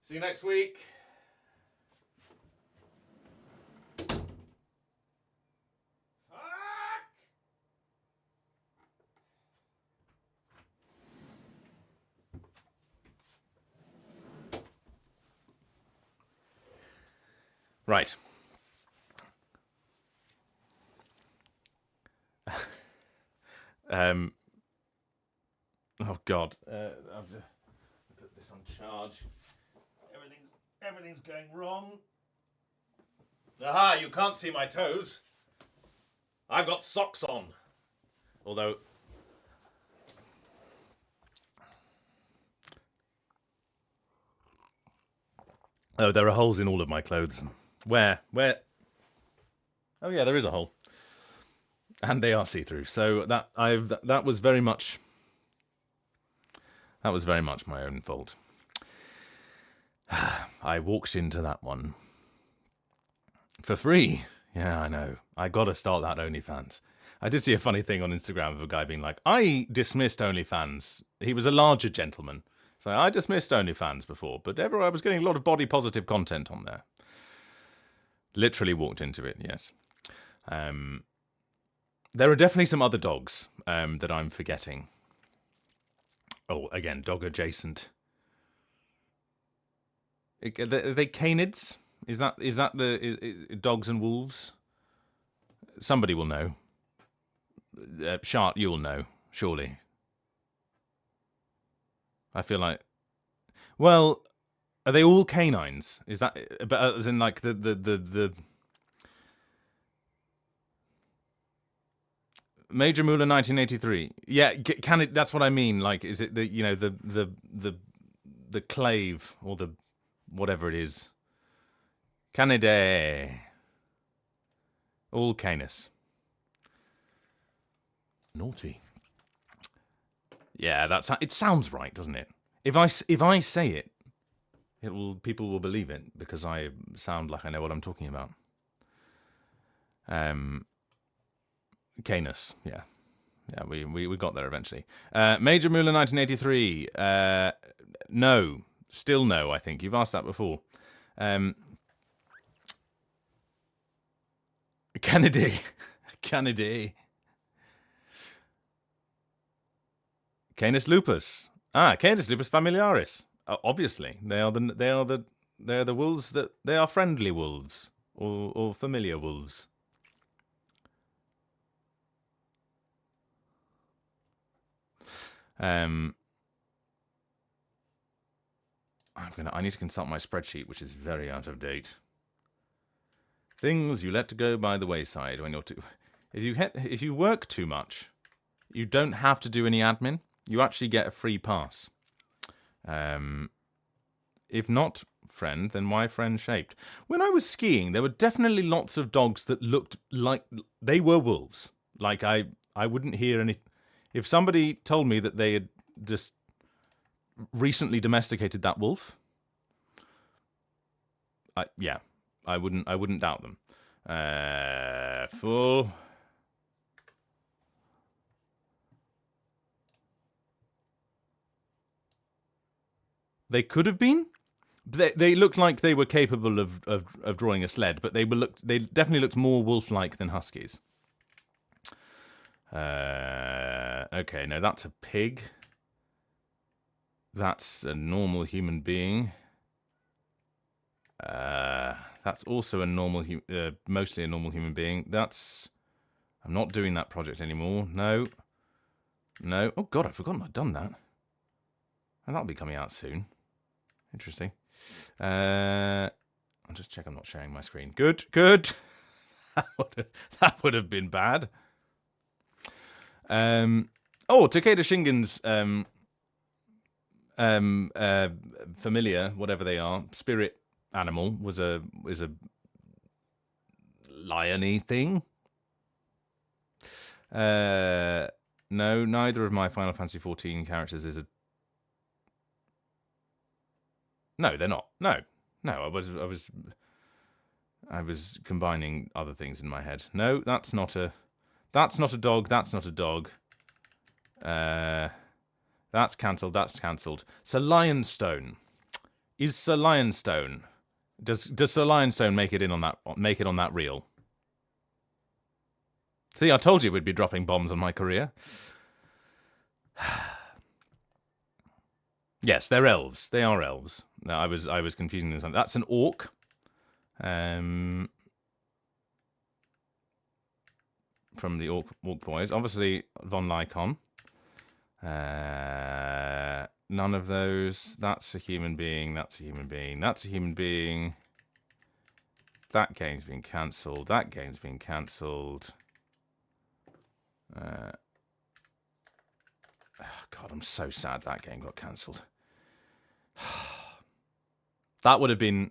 See you next week. Right. Oh God. I'll put this on charge. Everything's going wrong. Aha! You can't see my toes. I've got socks on. Although. Oh, there are holes in all of my clothes. Where? Oh yeah, there is a hole. And they are see-through. So that was very much my own fault. I walked into that one for free. Yeah, I know. I gotta start that OnlyFans. I did see a funny thing on Instagram of a guy being like, I dismissed OnlyFans. He was a larger gentleman. So I dismissed OnlyFans before, but I was getting a lot of body positive content on there. Literally walked into it, yes. There are definitely some other dogs that I'm forgetting. Oh, again, dog adjacent. Are they canids? Is that the dogs and wolves? Somebody will know. Shart, you'll know, surely. I feel like. Well, are they all canines? Is that, but as in like the Major Moolah 1983? Yeah, can it? That's what I mean. Like, is it the clave or the whatever it is? Canidae. All canis. Naughty. Yeah, it sounds right, doesn't it? If I say it, people will believe it because I sound like I know what I'm talking about. Canis, yeah, we got there eventually. Major Moolah 1983. No, still no. I think you've asked that before. Kennedy. Canis lupus. Canis lupus familiaris. Obviously, they are the wolves they are friendly wolves or familiar wolves. I need to consult my spreadsheet, which is very out of date. Things you let go by the wayside when you're if you work too much, you don't have to do any admin. You actually get a free pass. If not friend, then why friend shaped? When I was skiing, there were definitely lots of dogs that looked like they were wolves. Like I wouldn't hear any. If somebody told me that they had just recently domesticated that wolf, I wouldn't doubt them. Full. They could have been. They looked like they were capable of drawing a sled, but they definitely looked more wolf-like than huskies. Okay, no, that's a pig. That's a normal human being. That's also a normal, mostly a normal human being. I'm not doing that project anymore. No. Oh God, I've forgotten I'd done that. And that'll be coming out soon. Interesting. I'll just check I'm not sharing my screen. Good. That would have been bad. Takeda Shingen's familiar, whatever they are, spirit animal is a lion-y thing. No, No, neither of my Final Fantasy XIV characters is a... No, they're not. No. I was combining other things in my head. No, that's not a dog. That's not a dog. That's cancelled. Sir Lionstone. Is Sir Lionstone? Does Sir Lionstone make it on that reel? See, I told you we'd be dropping bombs on my career. Yes, they're elves. They are elves. No, I was confusing this one. That's an orc. From the orc boys. Obviously, Von Lycon. None of those. That's a human being. That's a human being. That's a human being. That game's been cancelled. That game's been cancelled. Oh God, I'm so sad that game got cancelled. That would have been.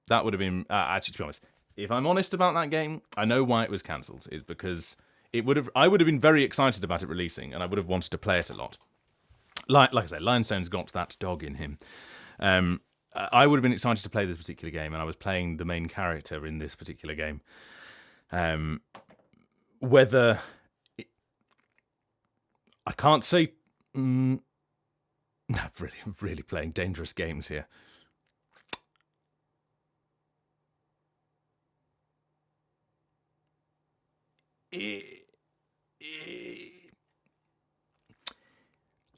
Actually, to be honest, if I'm honest about that game, I know why it was cancelled. It's because I would have been very excited about it releasing, and I would have wanted to play it a lot. Like I say, Lionstone's got that dog in him. I would have been excited to play this particular game, and I was playing the main character in this particular game. Whether I can't say. I'm really playing dangerous games here.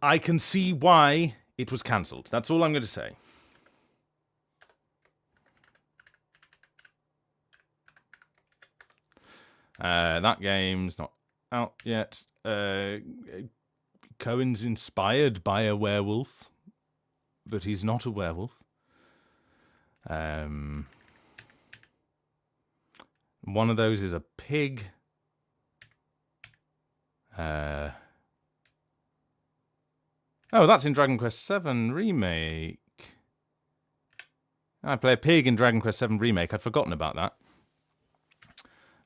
I can see why it was cancelled. That's all I'm going to say. That game's not out yet. Cohen's inspired by a werewolf, but he's not a werewolf. One of those is a pig. Oh, that's in Dragon Quest VII Remake. I play a pig in Dragon Quest VII Remake. I'd forgotten about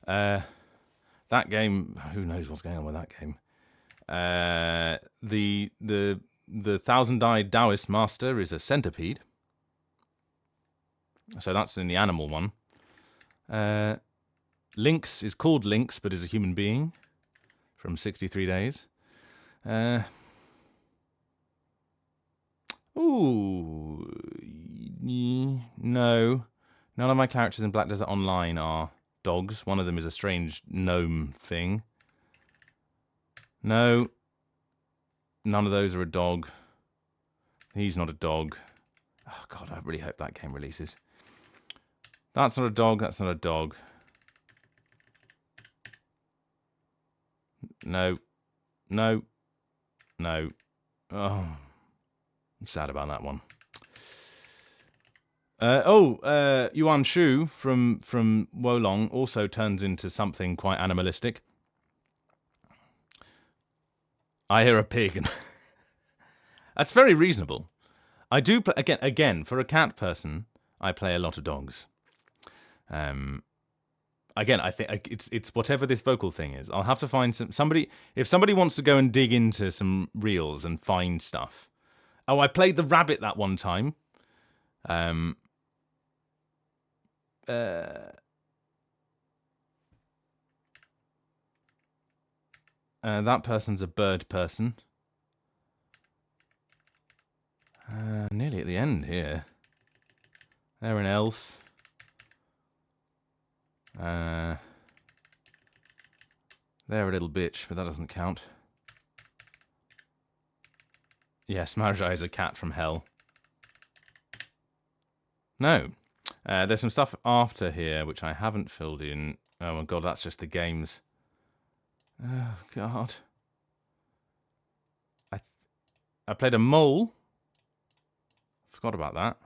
that. That game, who knows what's going on with that game? The Thousand-Eyed Taoist Master is a centipede. So that's in the animal one. Lynx is called Lynx, but is a human being from 63 Days. Ooh, no. None of my characters in Black Desert Online are dogs. One of them is a strange gnome thing. No. None of those are a dog. He's not a dog. Oh, God, I really hope that game releases. That's not a dog. That's not a dog. No. No. No. Oh. I'm sad about that one. Yuan Shu from Wolong also turns into something quite animalistic. I hear a pig, and that's very reasonable. I do again for a cat person. I play a lot of dogs. Again, I think it's whatever this vocal thing is. I'll have to find somebody. If somebody wants to go and dig into some reels and find stuff. Oh, I played the rabbit that one time. That person's a bird person. Nearly at the end here. They're an elf. They're a little bitch, but that doesn't count. Yes, Marjai is a cat from hell. No. There's some stuff after here which I haven't filled in. Oh my God, that's just the games. Oh God. I played a mole. Forgot about that.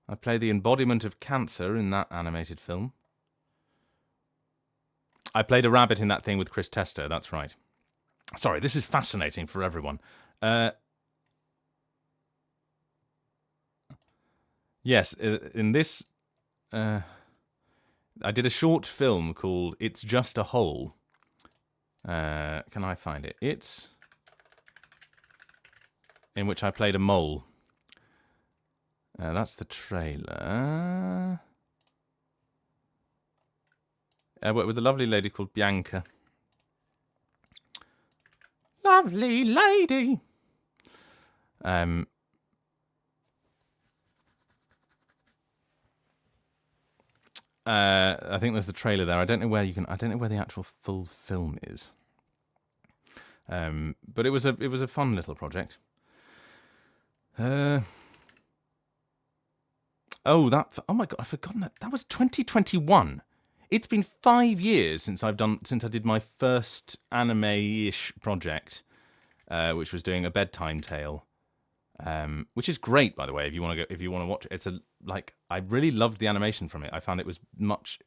I played the embodiment of cancer in that animated film. I played a rabbit in that thing with Chris Testo, that's right. Sorry, this is fascinating for everyone. Yes, in this... I did a short film called It's Just a Hole, Can I find it? It's in which I played a mole. That's the trailer. With a lovely lady called Bianca. Lovely lady. I think there's the trailer there. I don't know where you can. I don't know where the actual full film is. But it was a fun little project. Oh my god! I've forgotten that. That was 2021. It's been 5 years since I did my first anime-ish project, which was doing a bedtime tale. Which is great, by the way. If you want to watch it, I really loved the animation from it. I found it was much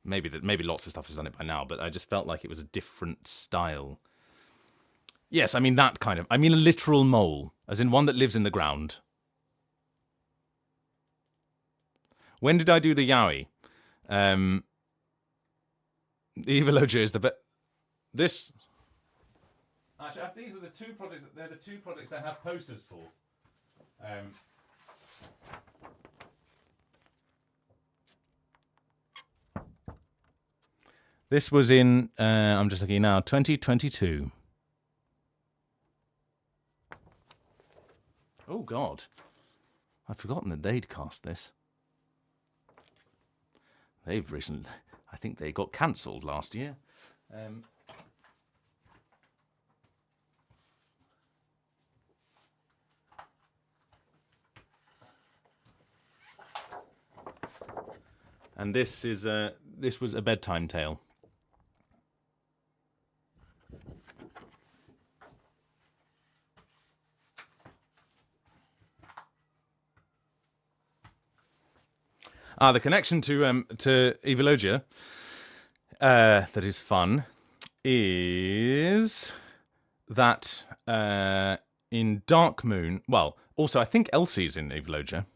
maybe lots of stuff has done it by now, but I just felt like it was a different style. Yes, I mean that kind of. I mean a literal mole, as in one that lives in the ground. When did I do the yaoi? The Evilogia is the best. This. Actually, these are the two projects. They're the two projects I have posters for. This was in, I'm just looking now, 2022. Oh, God. I'd forgotten that they'd cast this. They've recently, I think they got cancelled last year. And this was a bedtime tale. The connection to Evilogia that is fun is that in Dark Moon, well, also I think Elsie's in Evilogia.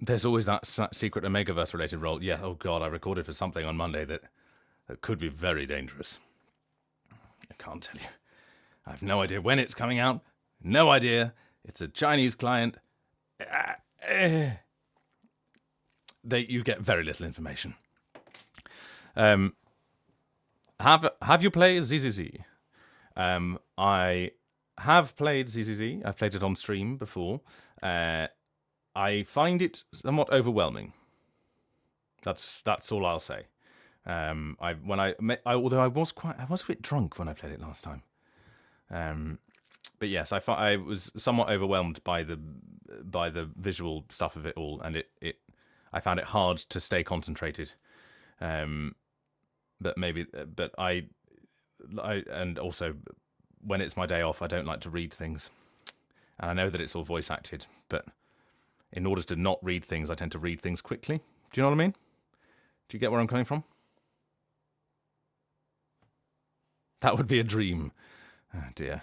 There's always that secret Omegaverse related role. Yeah, oh god, I recorded for something on Monday that could be very dangerous. I can't tell you. I have no idea when it's coming out. No idea. It's a Chinese client. You get very little information. Have you played ZZZ? I have played ZZZ. I've played it on stream before. I find it somewhat overwhelming. That's all I'll say. Although I was a bit drunk when I played it last time. But yes, I was somewhat overwhelmed by the visual stuff of it all, and I found it hard to stay concentrated. But and also when it's my day off, I don't like to read things, and I know that it's all voice acted, but in order to not read things, I tend to read things quickly. Do you know what I mean? Do you get where I'm coming from? That would be a dream. Oh dear.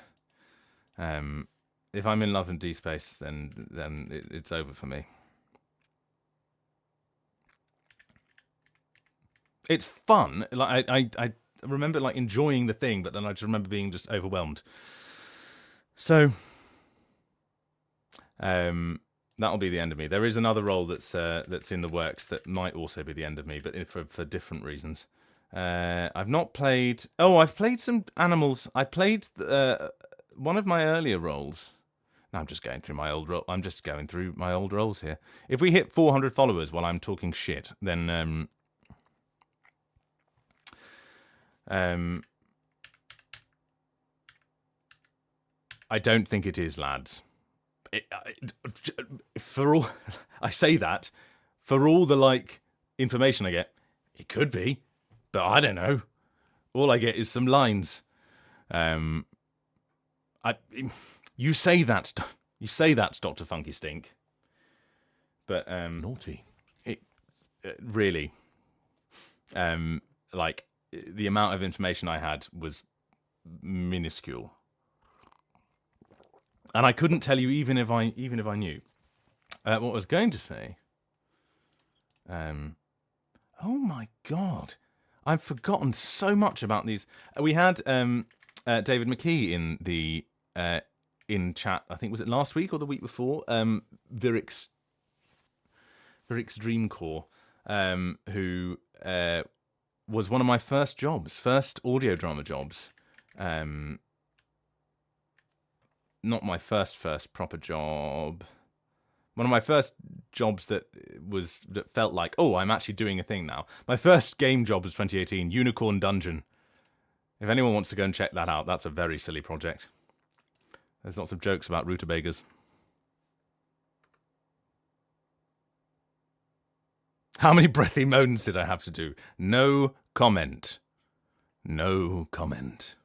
If I'm in Love and D Space, then it's over for me. It's fun. Like I remember like enjoying the thing, but then I just remember being just overwhelmed. So, that'll be the end of me. There is another role that's in the works that might also be the end of me, but for different reasons. I've not played. Oh, I've played some animals. I played one of my earlier roles. No, I'm just going through my old roles here. If we hit 400 followers while I'm talking shit, then I don't think it is, lads. For all I say that, for all the information I get, it could be, but I don't know. All I get is some lines. You say that, Dr. Funky Stink. But naughty. It really, the amount of information I had was minuscule, and I couldn't tell you even if I knew. What I was going to say Oh my god, I've forgotten so much about these. We had David McKee in the in chat. I think was it last week or the week before? Virix Dreamcore, who was one of my first audio drama jobs. Not my first proper job. One of my first jobs that felt like, oh, I'm actually doing a thing now. My first game job was 2018, Unicorn Dungeon. If anyone wants to go and check that out, that's a very silly project. There's lots of jokes about rutabagas. How many breathy moans did I have to do? No comment. No comment.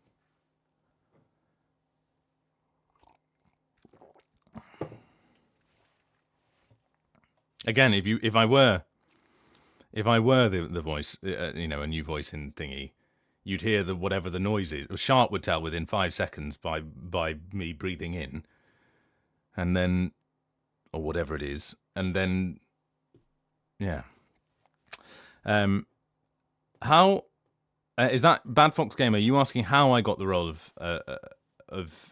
Again, if I were the voice, a new voice in thingy, you'd hear whatever the noise is. Sharp would tell within 5 seconds by me breathing in, and then, or whatever it is, and then, yeah. How is that Bad Fox Gamer? Are you asking how I got the role of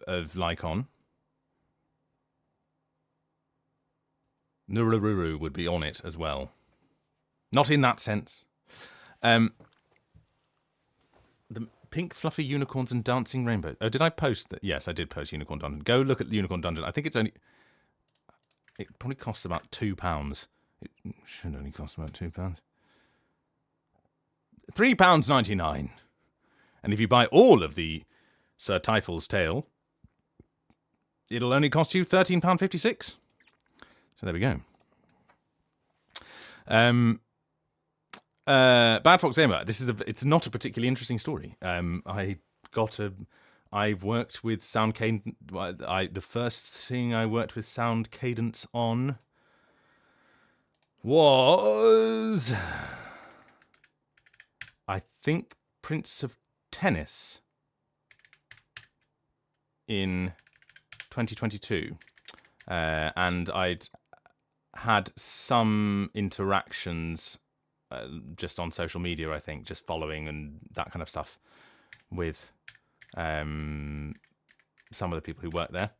Lycon? Nurururu would be on it as well. Not in that sense. The pink fluffy unicorns and dancing rainbows. Oh, did I post that? Yes, I did post Unicorn Dungeon. Go look at Unicorn Dungeon. I think it probably costs about £2. It should only cost about £2. £3.99. And if you buy all of the Sir Typhal's Tale, it'll only cost you £13.56. So there we go. Bad Fox Gamer. It's not a particularly interesting story. I've worked with sound cadence. The first thing I worked with sound cadence on was, I think, Prince of Tennis in 2022, and I'd had some interactions just on social media, I think, just following and that kind of stuff with some of the people who work there.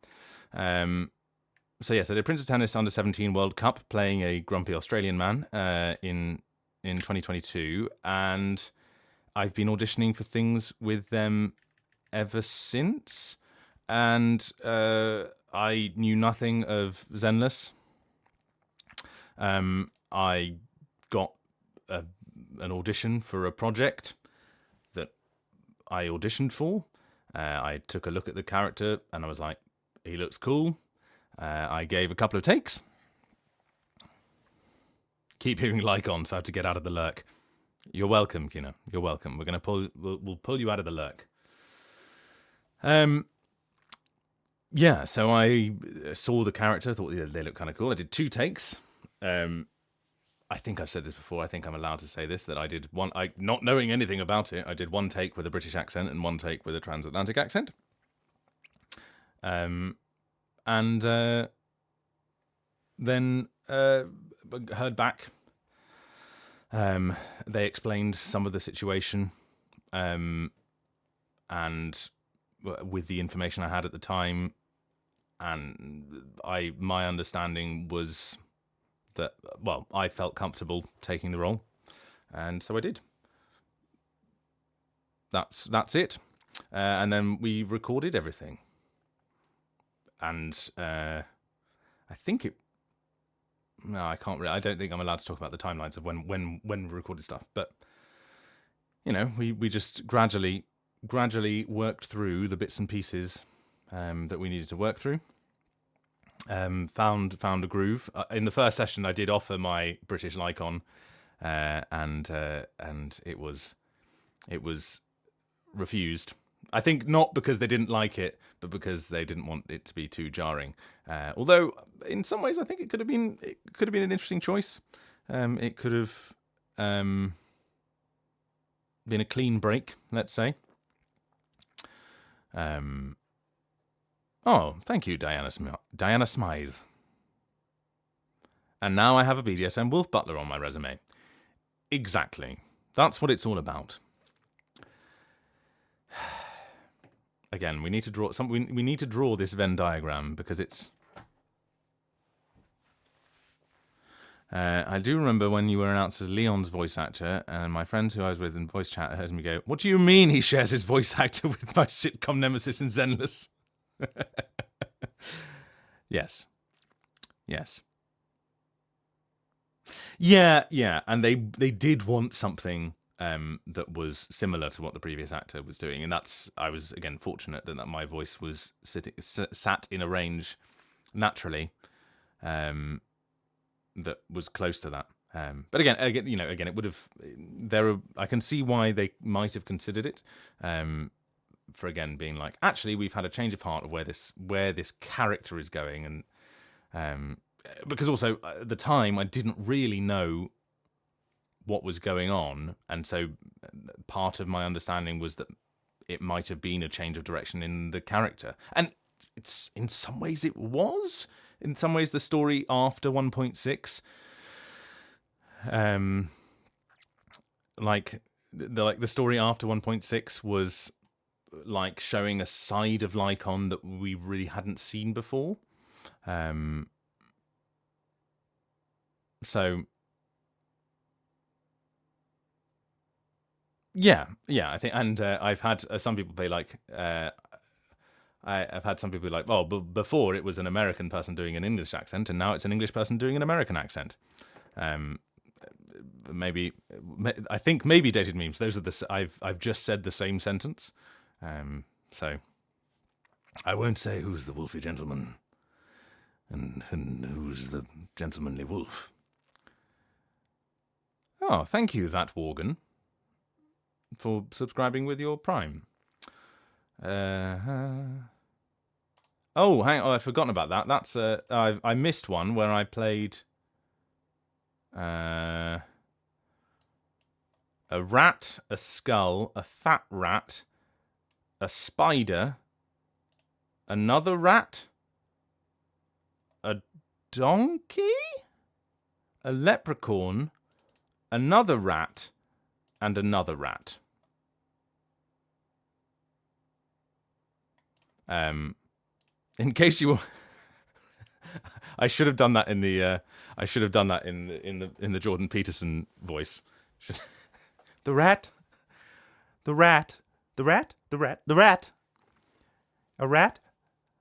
So yes, I did Prince of Tennis Under-17 World Cup, playing a grumpy Australian man in 2022, and I've been auditioning for things with them ever since. And I knew nothing of Zenless. I got an audition for a project that I auditioned for. I took a look at the character and I was like, he looks cool. I gave a couple of takes. Keep hearing Lycon, so I have to get out of the lurk. You're welcome, Kina. You're welcome. We'll pull you out of the lurk. Yeah, so I saw the character, thought they looked kind of cool. I did 2 takes. I think I've said this before. I think I'm allowed to say this, that I did one, not knowing anything about it, I did 1 take with a British accent and 1 take with a transatlantic accent. And then heard back. They explained some of the situation, and with the information I had at the time, and my understanding was that, well, I felt comfortable taking the role, and so I did. That's it. And then we recorded everything, and I think it. No, I can't really. I don't think I'm allowed to talk about the timelines of when we recorded stuff, but we just gradually worked through the bits and pieces that we needed to work through. Found a groove. In the first session, I did offer my British Lycon, and it was refused. I think not because they didn't like it, but because they didn't want it to be too jarring. Although in some ways, I think it could have been an interesting choice. It could have been a clean break, let's say. Oh, thank you, Diana Smythe. And now I have a BDSM wolf butler on my resume. Exactly. That's what it's all about. Again, we need to draw we need to draw this Venn diagram because it's. I do remember when you were announced as Leon's voice actor, and my friends who I was with in voice chat heard me go, "What do you mean he shares his voice actor with my sitcom nemesis in Zenless?" Yes. Yeah, and they did want something that was similar to what the previous actor was doing, and I was again fortunate that my voice was sat in a range naturally that was close to that. But again, it would have. I can see why they might have considered it. For again being like, actually, we've had a change of heart of where this character is going, and because also at the time I didn't really know what was going on, and so part of my understanding was that it might have been a change of direction in the character, and it's in some ways it was. In some ways, the story after 1.6, the story after 1.6 was like showing a side of Lycon that we really hadn't seen before. So yeah, I think, and I've had some people play like. I've had some people be like, "Oh, but before it was an American person doing an English accent, and now it's an English person doing an American accent." Maybe dated memes. Those are I've just said the same sentence, so I won't say who's the wolfy gentleman, and who's the gentlemanly wolf. Oh, thank you, that Worgen, for subscribing with your Prime. Oh, I'd forgotten about that. That's I missed one where I played a rat, a skull, a fat rat, a spider, another rat, a donkey, a leprechaun, another rat, and another rat. In case you, I should have done that in the. I should have done that in the Jordan Peterson voice. The rat, the rat, the rat, the rat, the rat. A rat,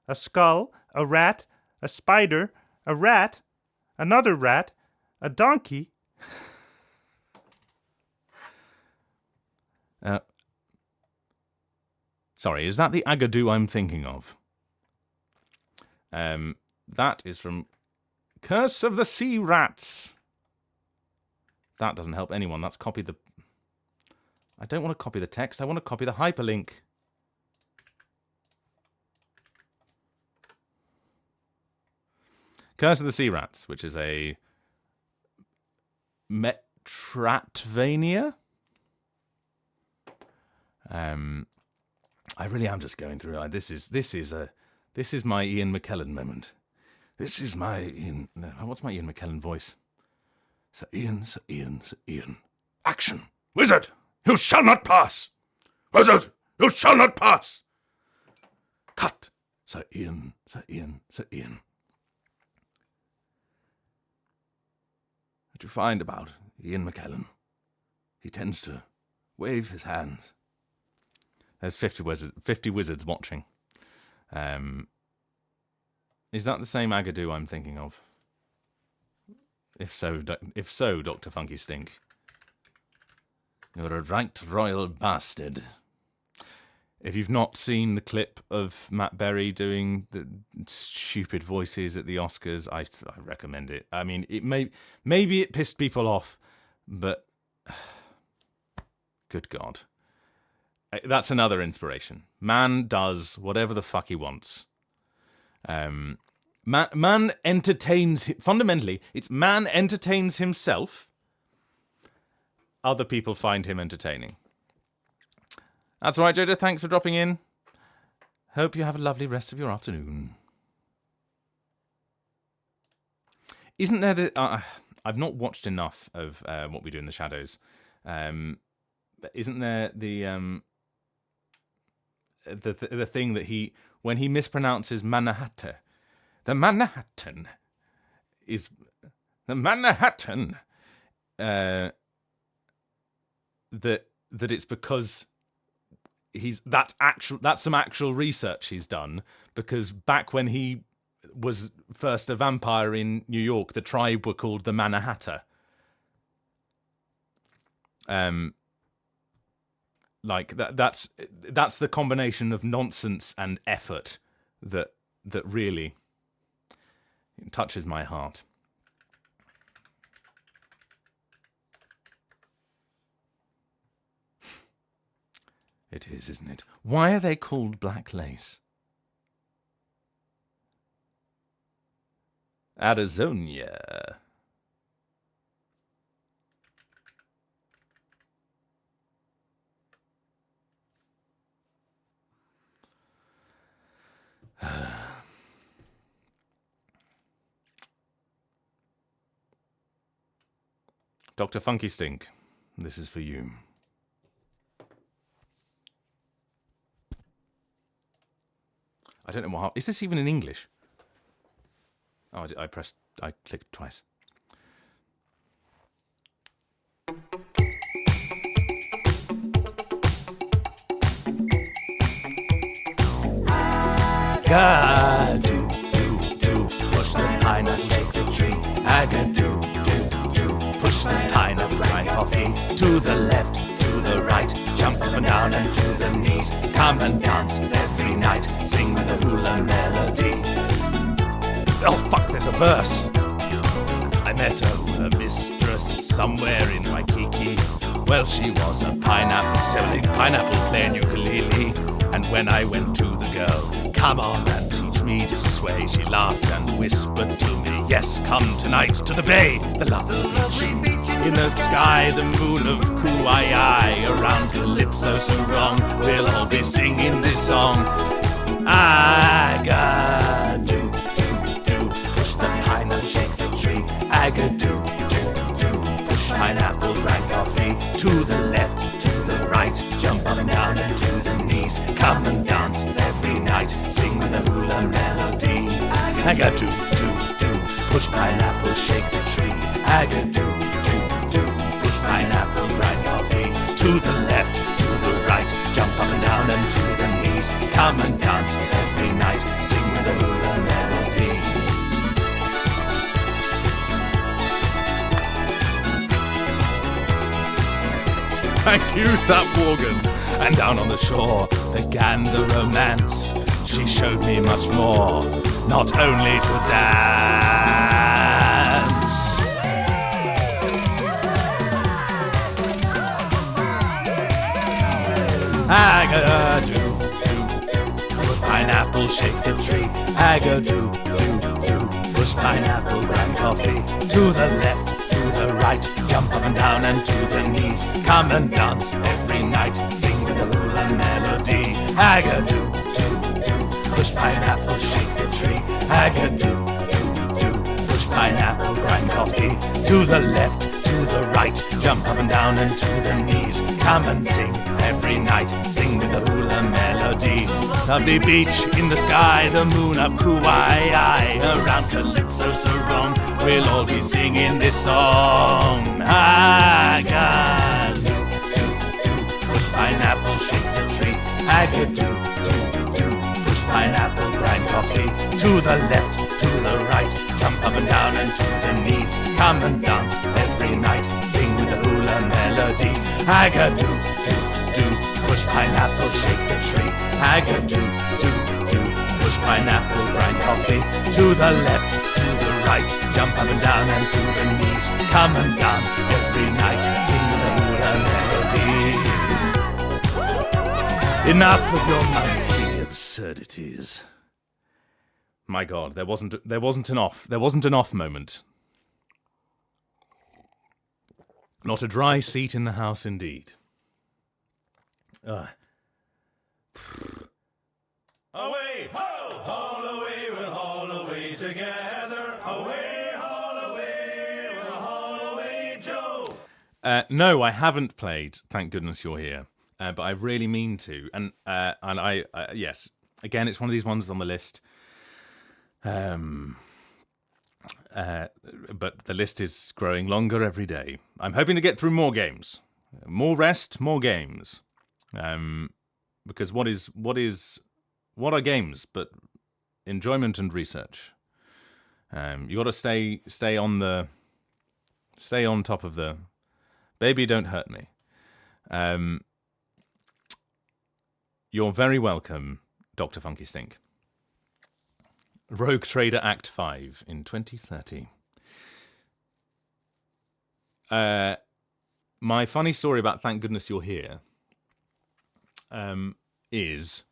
a skull, a rat, a spider, a rat, another rat, a donkey. Sorry, is that the Agadoo I'm thinking of? That is from Curse of the Sea Rats. That doesn't help anyone. That's copied the... I don't want to copy the text. I want to copy the hyperlink. Curse of the Sea Rats, which is a Metroidvania. I really am just going through. This is my Ian McKellen moment. This is my Ian. No, what's my Ian McKellen voice? Sir Ian, Sir Ian, Sir Ian. Action! Wizard, you shall not pass! Wizard, you shall not pass! Cut! Sir Ian, Sir Ian, Sir Ian. What do you find about Ian McKellen? He tends to wave his hands. There's 50 wizards watching. Is that the same Agadoo I'm thinking of? If so, Dr. Funky Stink, you're a right royal bastard. If you've not seen the clip of Matt Berry doing the stupid voices at the Oscars, I recommend it. I mean, maybe it pissed people off, but good God. That's another inspiration. Man does whatever the fuck he wants. Man entertains... Fundamentally, it's man entertains himself. Other people find him entertaining. That's right, Jojo. Thanks for dropping in. Hope you have a lovely rest of your afternoon. isn't there the? I've not watched enough of What We Do in the Shadows, but isn't there the thing that when he mispronounces Manhattan, the Manhattan is the Manhattan. That it's because that's some actual research he's done, because back when he was first a vampire in New York, the tribe were called the Mannahatta. Like that's the combination of nonsense and effort that really touches my heart. It is, isn't it? Why are they called black lace? Arizona. Dr. Funky Stink, this is for you. I don't know what... Is this even in English? Oh, I clicked twice. Ga-do, do, push the pine up, shake the tree. Aga-do, do, push the pine up, grind coffee. To the left, to the right, jump up and down and to the knees. Come and dance every night, sing the hula melody. Oh fuck, there's a verse. I met a hula mistress somewhere in Waikiki. Well, she was a pineapple selling, pineapple playing ukulele. And when I went to the girl, come on and teach me to sway, she laughed and whispered to me, yes, come tonight to the bay, the lovely beach. In the sky, the moon of Kauai, around Calypso so wrong, we'll all be singing this song. Aga-do, push the pine and shake the tree. Aga-do, push pineapple, grind coffee. To the left, to the right, jump up and down and to the knees. Come and dance every night, sing the hula melody. Aga-do, push pineapple, shake the tree. Aga-do, push pineapple, grind coffee. To the left, to the right, jump up and down and to the knees. Come and dance every night, sing the hula melody. Thank you, that Morgan. And down on the shore began the romance. She showed me much more, not only to dance. Aga-do, push pineapple, shake the tree. Aga-do, push pineapple, grind coffee. To the left, to the right, jump up and down and to the knees. Come and dance every night, sing the hula melody. Aga-do, push pineapple, shake the tree. Aga-do, push pineapple, grind coffee. To the left, to the right, jump up and down and to the knees. Come and sing every night, sing the hula melody. Lovely beach in the sky, the moon of Kauai, around Calypso so wrong, we'll all be singing this song. Aga-do, push pineapple, shake the tree. Aga-do, push pineapple, grind coffee. To the left, to the right, jump up and down and to the knees. Come and dance every night, sing the hula melody. Aga-do, push pineapple, shake the tree. Aga-do, push pineapple, grind coffee. To the left, to the right, jump up and down and to the knees. Come and dance every night, sing the hula melody. Enough of your monkey absurdities. My God, there wasn't an off moment. Not a dry seat in the house, indeed. Away, ho, haul away, we'll haul away together. Away, haul No, I haven't played. Thank goodness you're here. But I really mean to. And I yes, again, it's one of these ones on the list. But the list is growing longer every day. I'm hoping to get through more games, more rest, more games. Because what are games but enjoyment and research? You got to stay on top of the baby. Don't hurt me. You're very welcome, Dr. Funky Stink. Rogue Trader Act 5 in 2030. My funny story about Thank Goodness You're Here is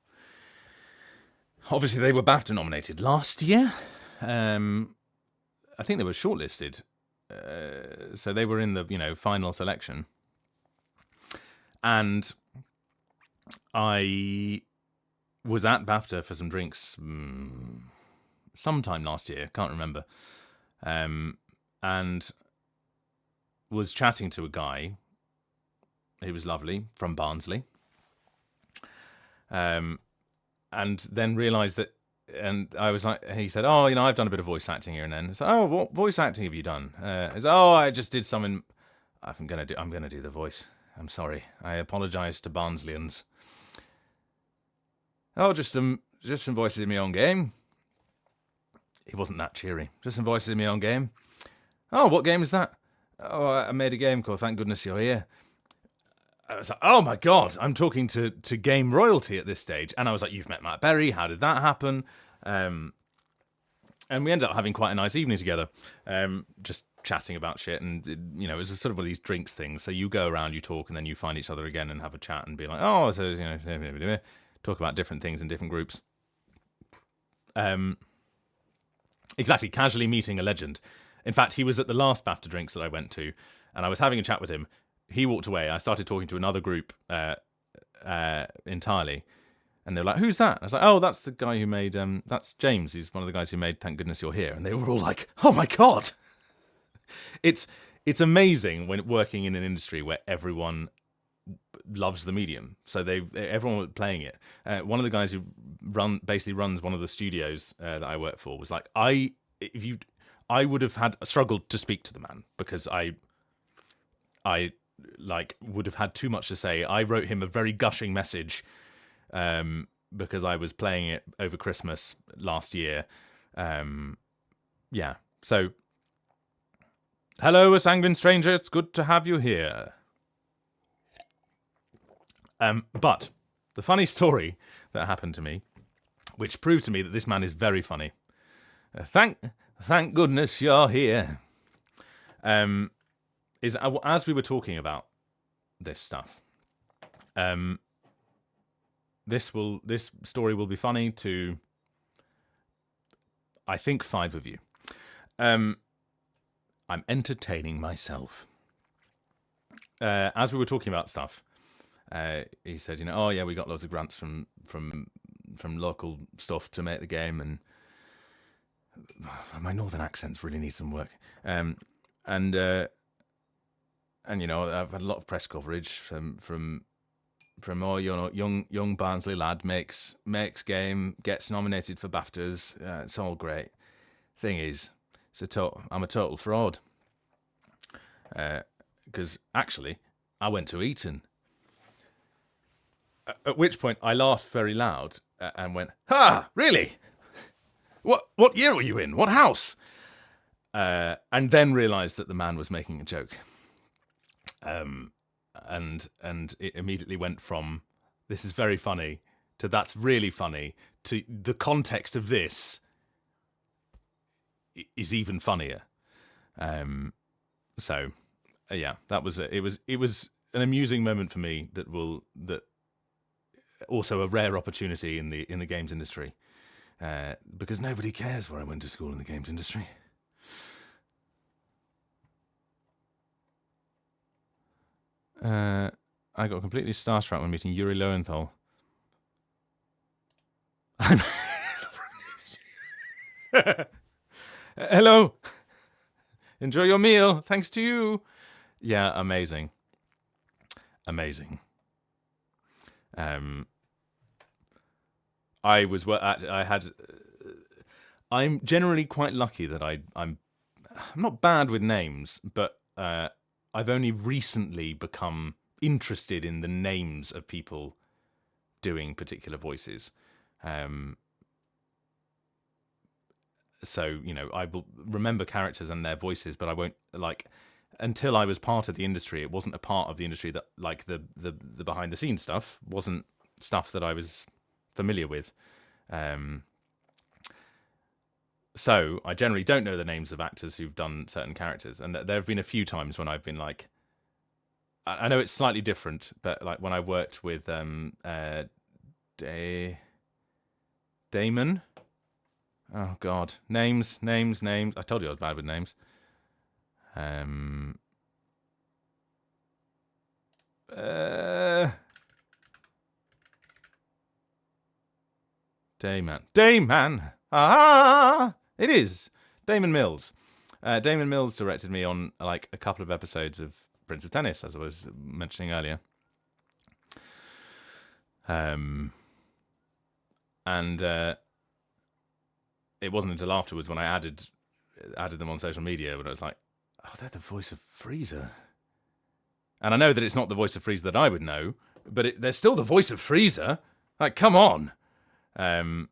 obviously they were BAFTA nominated last year. I think they were shortlisted. So they were in the final selection. And I was at BAFTA for some drinks sometime last year, can't remember, and was chatting to a guy who was lovely from Barnsley, and then realised that, and I was like, he said, "Oh, I've done a bit of voice acting here and then." So, "Oh, what voice acting have you done?" I said, "Oh, I just did something. I'm gonna do the voice. I'm sorry. I apologise to Barnsleyans. Oh, just some voices in my own game." He wasn't that cheery. "Just some voices in my own game." "Oh, what game is that?" "Oh, I made a game called Thank Goodness You're Here." I was like, "Oh my God, I'm talking to game royalty at this stage." And I was like, "You've met Matt Berry. How did that happen?" And we ended up having quite a nice evening together, just chatting about shit. And, it was sort of one of these drinks things. So you go around, you talk, and then you find each other again and have a chat and be like, "Oh, so, talk about different things in different groups." Exactly, casually meeting a legend. In fact, he was at the last BAFTA drinks that I went to, and I was having a chat with him. He walked away. I started talking to another group entirely, and they were like, "Who's that?" I was like, "Oh, that's the guy who made, that's James. He's one of the guys who made Thank Goodness You're Here." And they were all like, "Oh my God." It's amazing when working in an industry where everyone loves the medium. So everyone was playing it. One of the guys who basically runs one of the studios that I work for was like, I would have struggled to speak to the man because I would have had too much to say. I wrote him a very gushing message because I was playing it over Christmas last year. Yeah. So, hello, a sanguine stranger. It's good to have you here. But the funny story that happened to me, which proved to me that this man is very funny. Thank goodness you're here. Is as we were talking about this stuff, this story will be funny to, I think, 5 of you. I'm entertaining myself. As we were talking about stuff, he said, "Oh yeah, we got loads of grants from local stuff to make the game," and my northern accents really need some work. And I've had a lot of press coverage from young Barnsley lad makes game, gets nominated for BAFTAs. It's all great. Thing is, I'm a total fraud. Because actually, I went to Eton. At which point I laughed very loud and went, "Ha! Really? What year were you in? What house?" And then realised that the man was making a joke. And it immediately went from, "This is very funny," to "That's really funny," to the context of this is even funnier. So, yeah, that was it. It was an amusing moment for me that also a rare opportunity in the games industry, because nobody cares where I went to school in the games industry. I got completely starstruck when meeting Yuri Lowenthal. Hello. Enjoy your meal. Thanks to you. Yeah, amazing. Amazing. I was I had. I'm generally quite lucky that I'm not bad with names, but I've only recently become interested in the names of people doing particular voices. So, you know, I will remember characters and their voices, but I won't like until I was part of the industry. It wasn't a part of the industry that like the behind the scenes stuff wasn't stuff that I was familiar with. So I generally don't know the names of actors who've done certain characters, and there have been a few times when I've been like, I know it's slightly different, but like when I worked with Damon. Oh God, names. I told you I was bad with names. Dayman. Ah, it is Damon Mills. Damon Mills directed me on like a couple of episodes of Prince of Tennis, as I was mentioning earlier. And it wasn't until afterwards when I added them on social media when I was like, oh, they're the voice of Frieza. And I know that it's not the voice of Frieza that I would know, but they're still the voice of Frieza. Like, come on. And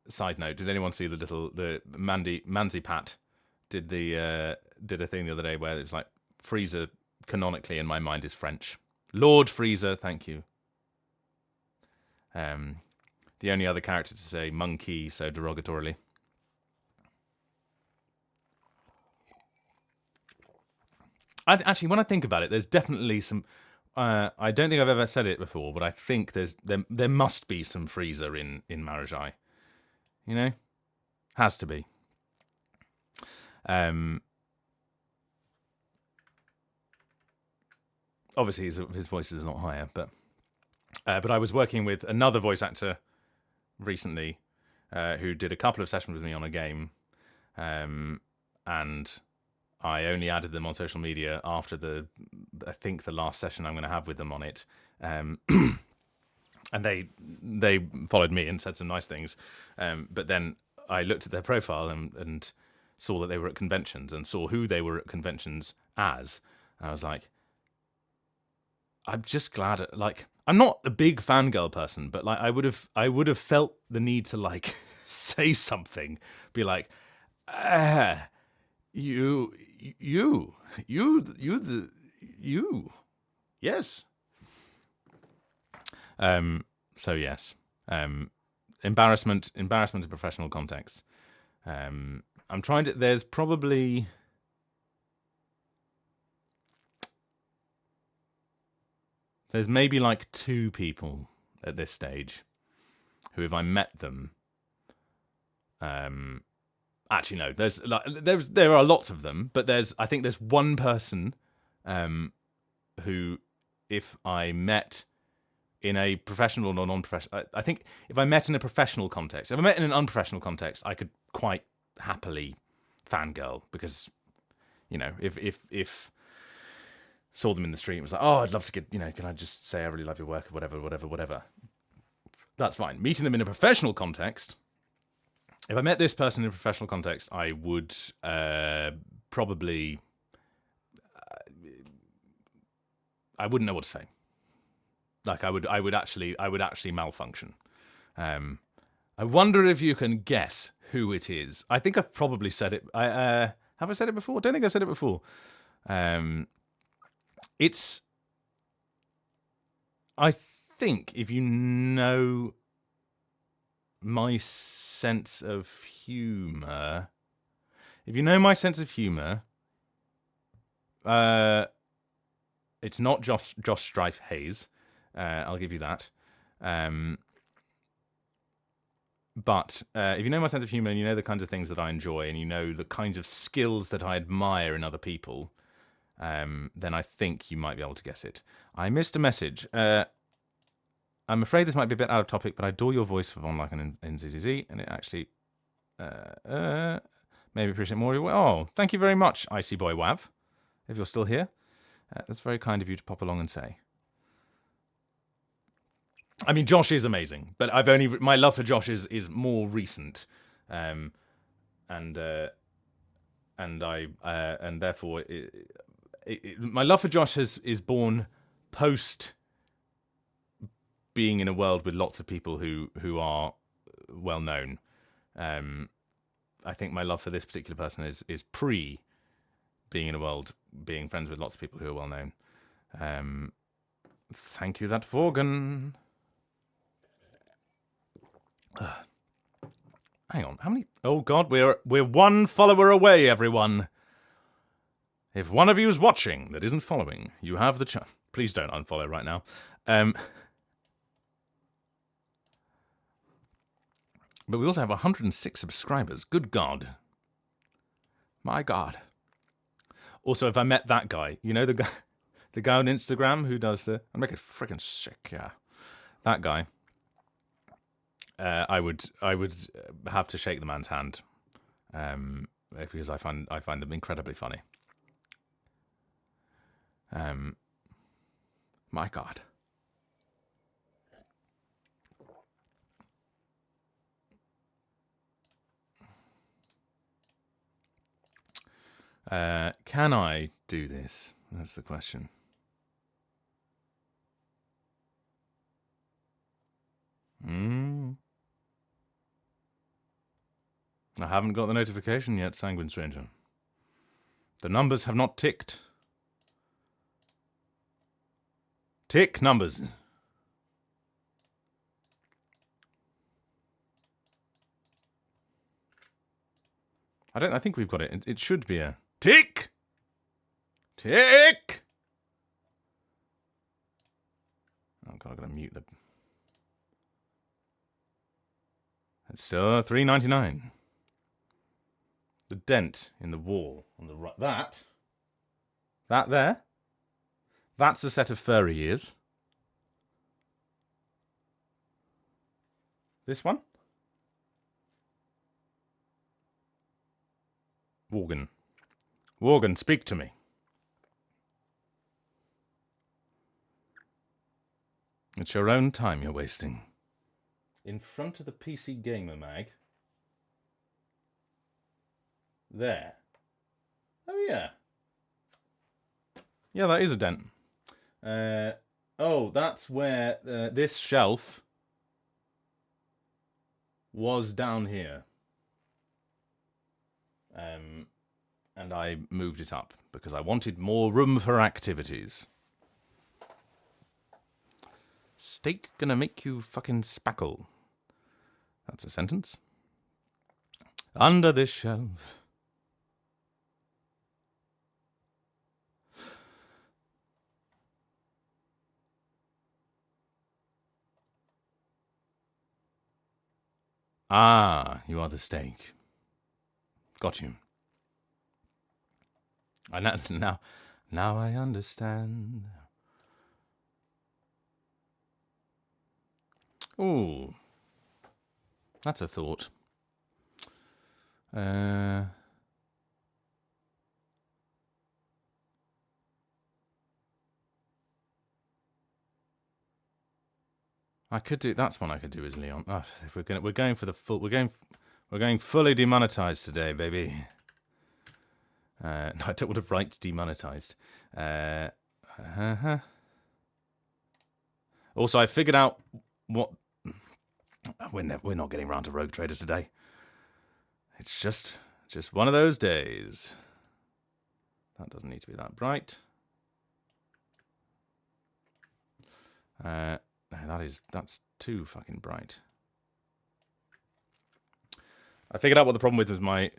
side note, did anyone see the Manzi Pat did a thing the other day where it was like Frieza canonically in my mind is French. Lord Frieza, thank you. The only other character to say monkey so derogatorily. Actually, when I think about it, there's definitely some. I don't think I've ever said it before, but I think there must be some Frieza in Marajai. You know, has to be. Obviously, his voice is a lot higher, but I was working with another voice actor recently who did a couple of sessions with me on a game, and I only added them on social media after I think the last session I'm going to have with them on it. And they followed me and said some nice things. But then I looked at their profile and saw that they were at conventions and saw who they were at conventions as. And I was like, I'm just glad. Like, I'm not a big fangirl person, but like I would have felt the need to like say something, be like, you, yes. So yes, embarrassment in professional context. I'm trying to. There's maybe like 2 people at this stage who, if I met them, actually no, there are lots of them, but I think there's one person, who, if I met in a professional or non-professional, I think if I met in a professional context, if I met in an unprofessional context, I could quite happily fangirl because, you know, if saw them in the street and was like, oh, I'd love to get, you know, can I just say I really love your work or whatever. That's fine. Meeting them in a professional context, if I met this person in a professional context, I would probably, I wouldn't know what to say. Like I would actually malfunction. I wonder if you can guess who it is. I think I've probably said it. Have I said it before? I don't think I've said it before. It's. I think if you know my sense of humor, it's not Josh Strife Hayes. I'll give you that. But if you know my sense of humor and you know the kinds of things that I enjoy and you know the kinds of skills that I admire in other people, then I think you might be able to guess it. I missed a message. I'm afraid this might be a bit out of topic, but I adore your voice for Von Lachen in ZZZ, and it actually Maybe appreciate more. Oh, thank you very much, Icy Boy Wav, if you're still here. That's very kind of you to pop along and say. I mean, Josh is amazing, but my love for Josh is more recent, and therefore my love for Josh is born post being in a world with lots of people who are well known. I think my love for this particular person is pre being in a world being friends with lots of people who are well known. Thank you, that Vorgan. Hang on, how many? Oh God, we're 1 follower away, everyone. If one of you is watching that isn't following, you have the chance. Please don't unfollow right now. But we also have 106 subscribers. Good God. My God. Also, if I met that guy, you know the guy on Instagram who does the... I'd make it freaking sick, yeah. That guy. I would have to shake the man's hand, because I find them incredibly funny. My God. Can I do this? That's the question. I haven't got the notification yet, Sanguine Stranger. The numbers have not ticked. Tick numbers. I think we've got it. It should be a tick. Tick. Oh God, I've got to mute the... It's still $3.99. The dent in the wall on the right. That there. That's a set of furry ears. This one. Worgen, speak to me. It's your own time you're wasting. In front of the PC Gamer mag. There. Oh, yeah. Yeah, that is a dent. Oh, that's where this shelf was down here. And I moved it up because I wanted more room for activities. Steak gonna make you fucking spackle. That's a sentence. Under this shelf. Ah, you are the steak. Got you. Now I understand. Ooh. That's a thought. I could do. That's one I could do as Leon. Oh, if we're going for the full. We're going fully demonetized today, baby. No, I don't want to write demonetized. Also, I figured out what. We're not getting around to Rogue Trader today. It's just one of those days. That doesn't need to be that bright. That's too fucking bright. I figured out what the problem with my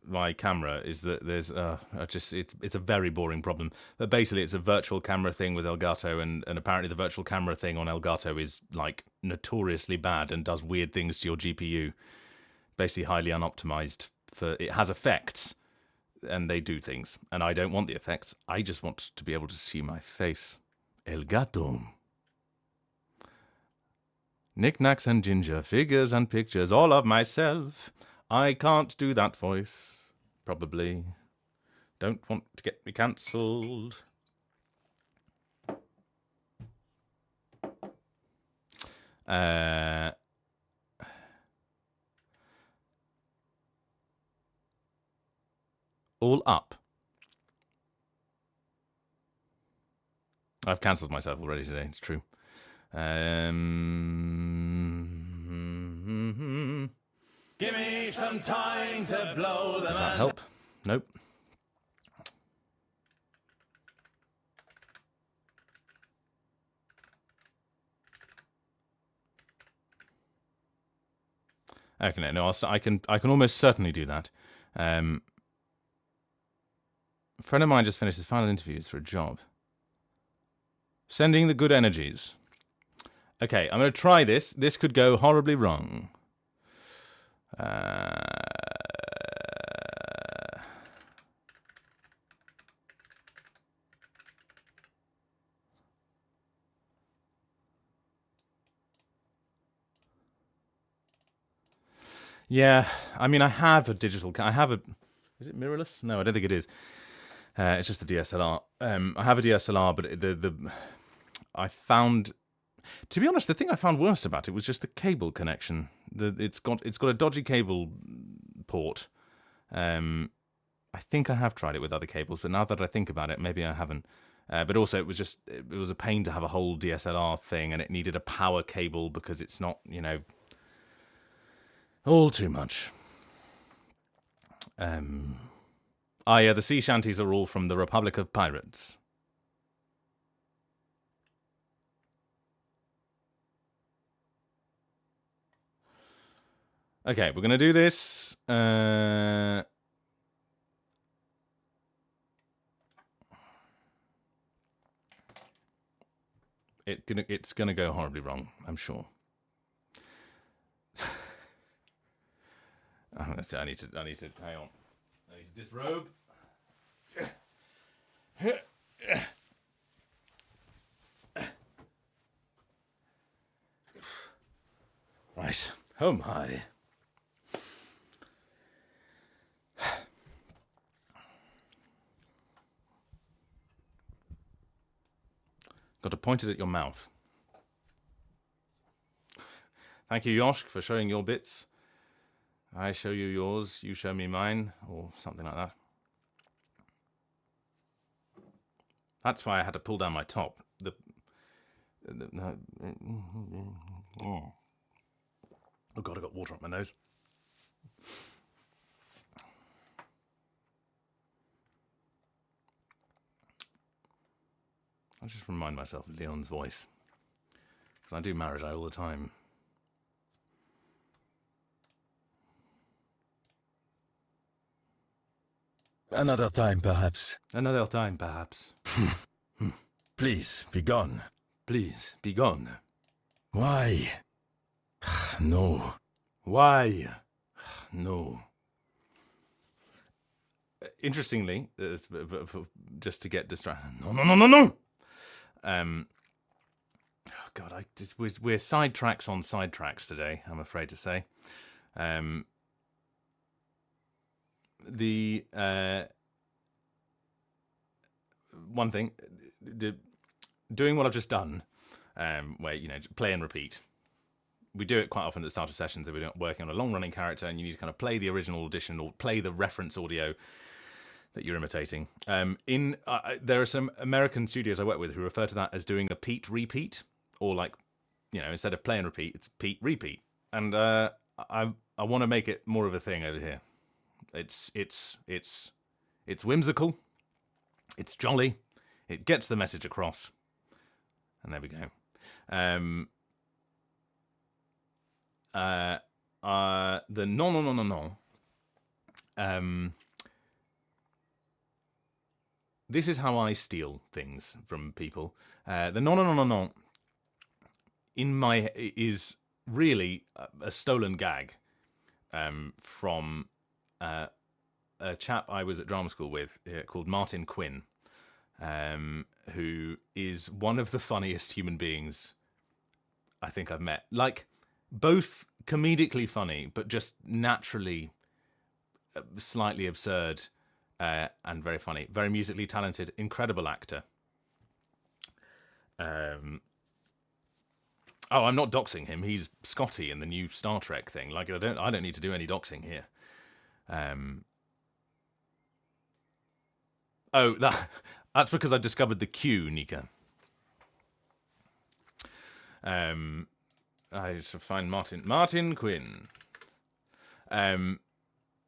my camera is that there's it's a very boring problem. But basically, it's a virtual camera thing with Elgato, and apparently the virtual camera thing on Elgato is like notoriously bad and does weird things to your GPU. Basically, highly unoptimized. It has effects, and they do things. And I don't want the effects. I just want to be able to see my face. Elgato. Knickknacks and ginger, figures and pictures, all of myself. I can't do that voice, probably. Don't want to get me cancelled. All up. I've cancelled myself already today, it's true. Give me some time to blow them. Does that help? Nope. Okay, no, I can almost certainly do that. A friend of mine just finished his final interviews for a job. Sending the good energies. Okay, I'm going to try this. This could go horribly wrong. Yeah, I mean, I have a digital. I have a. Is it mirrorless? No, I don't think it is. It's just the DSLR. I have a DSLR, but I found, to be honest, the thing I found worst about it was just the cable connection. It's got a dodgy cable port. I think I have tried it with other cables, but now that I think about it, maybe I haven't. But also, it was a pain to have a whole DSLR thing, and it needed a power cable because it's not, all too much. Yeah, the sea shanties are all from the Republic of Pirates. Okay, we're gonna do this. It's gonna go horribly wrong, I'm sure. I need to hang on. I need to disrobe. Right. Oh my. Got to point it at your mouth. Thank you, Yoshk, for showing your bits. I show you yours, you show me mine, or something like that. That's why I had to pull down my top. Oh God, I got water up my nose. I'll just remind myself of Leon's voice, because I do marriage all the time. Another time, perhaps. Another time, perhaps. Please, be gone. Please, be gone. Why? No. Why? No. Interestingly, just to get distracted. No. Oh God, we're sidetracks on sidetracks today, I'm afraid to say. The one thing, doing what I've just done, where play and repeat. We do it quite often at the start of sessions if we're working on a long-running character, and you need to kind of play the original audition or play the reference audio that you're imitating. There are some American studios I work with who refer to that as doing a Pete repeat, or instead of play and repeat, it's Pete repeat. And I want to make it more of a thing over here. It's whimsical, it's jolly, it gets the message across, and there we go. The no. This is how I steal things from people. The no is really a stolen gag from a chap I was at drama school with called Martin Quinn, who is one of the funniest human beings I think I've met. Like, both comedically funny, but just naturally slightly absurd and very funny. Very musically talented, incredible actor. Oh, I'm not doxing him. He's Scotty in the new Star Trek thing. Like, I don't need to do any doxing here. Oh, that's because I discovered the Q, Nika. I should find Martin Quinn.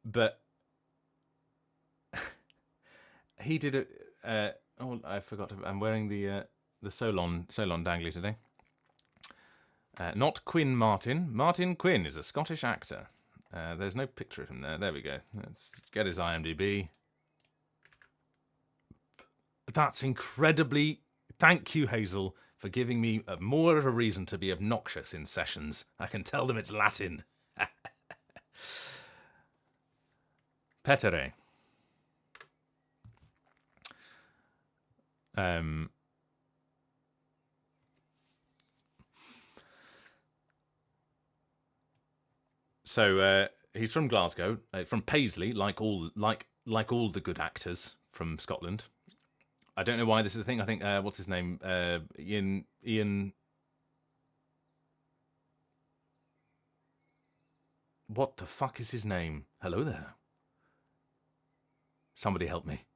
But he did it. Oh, I forgot. I'm wearing the Solon dangly today. Not Quinn Martin. Martin Quinn is a Scottish actor. There's no picture of him there. There we go. Let's get his IMDb. That's incredibly... Thank you, Hazel, for giving me more of a reason to be obnoxious in sessions. I can tell them it's Latin. Petere. So he's from Glasgow, from Paisley, like all the good actors from Scotland. I don't know why this is a thing. I think what's his name? Ian. What the fuck is his name? Hello there. Somebody help me.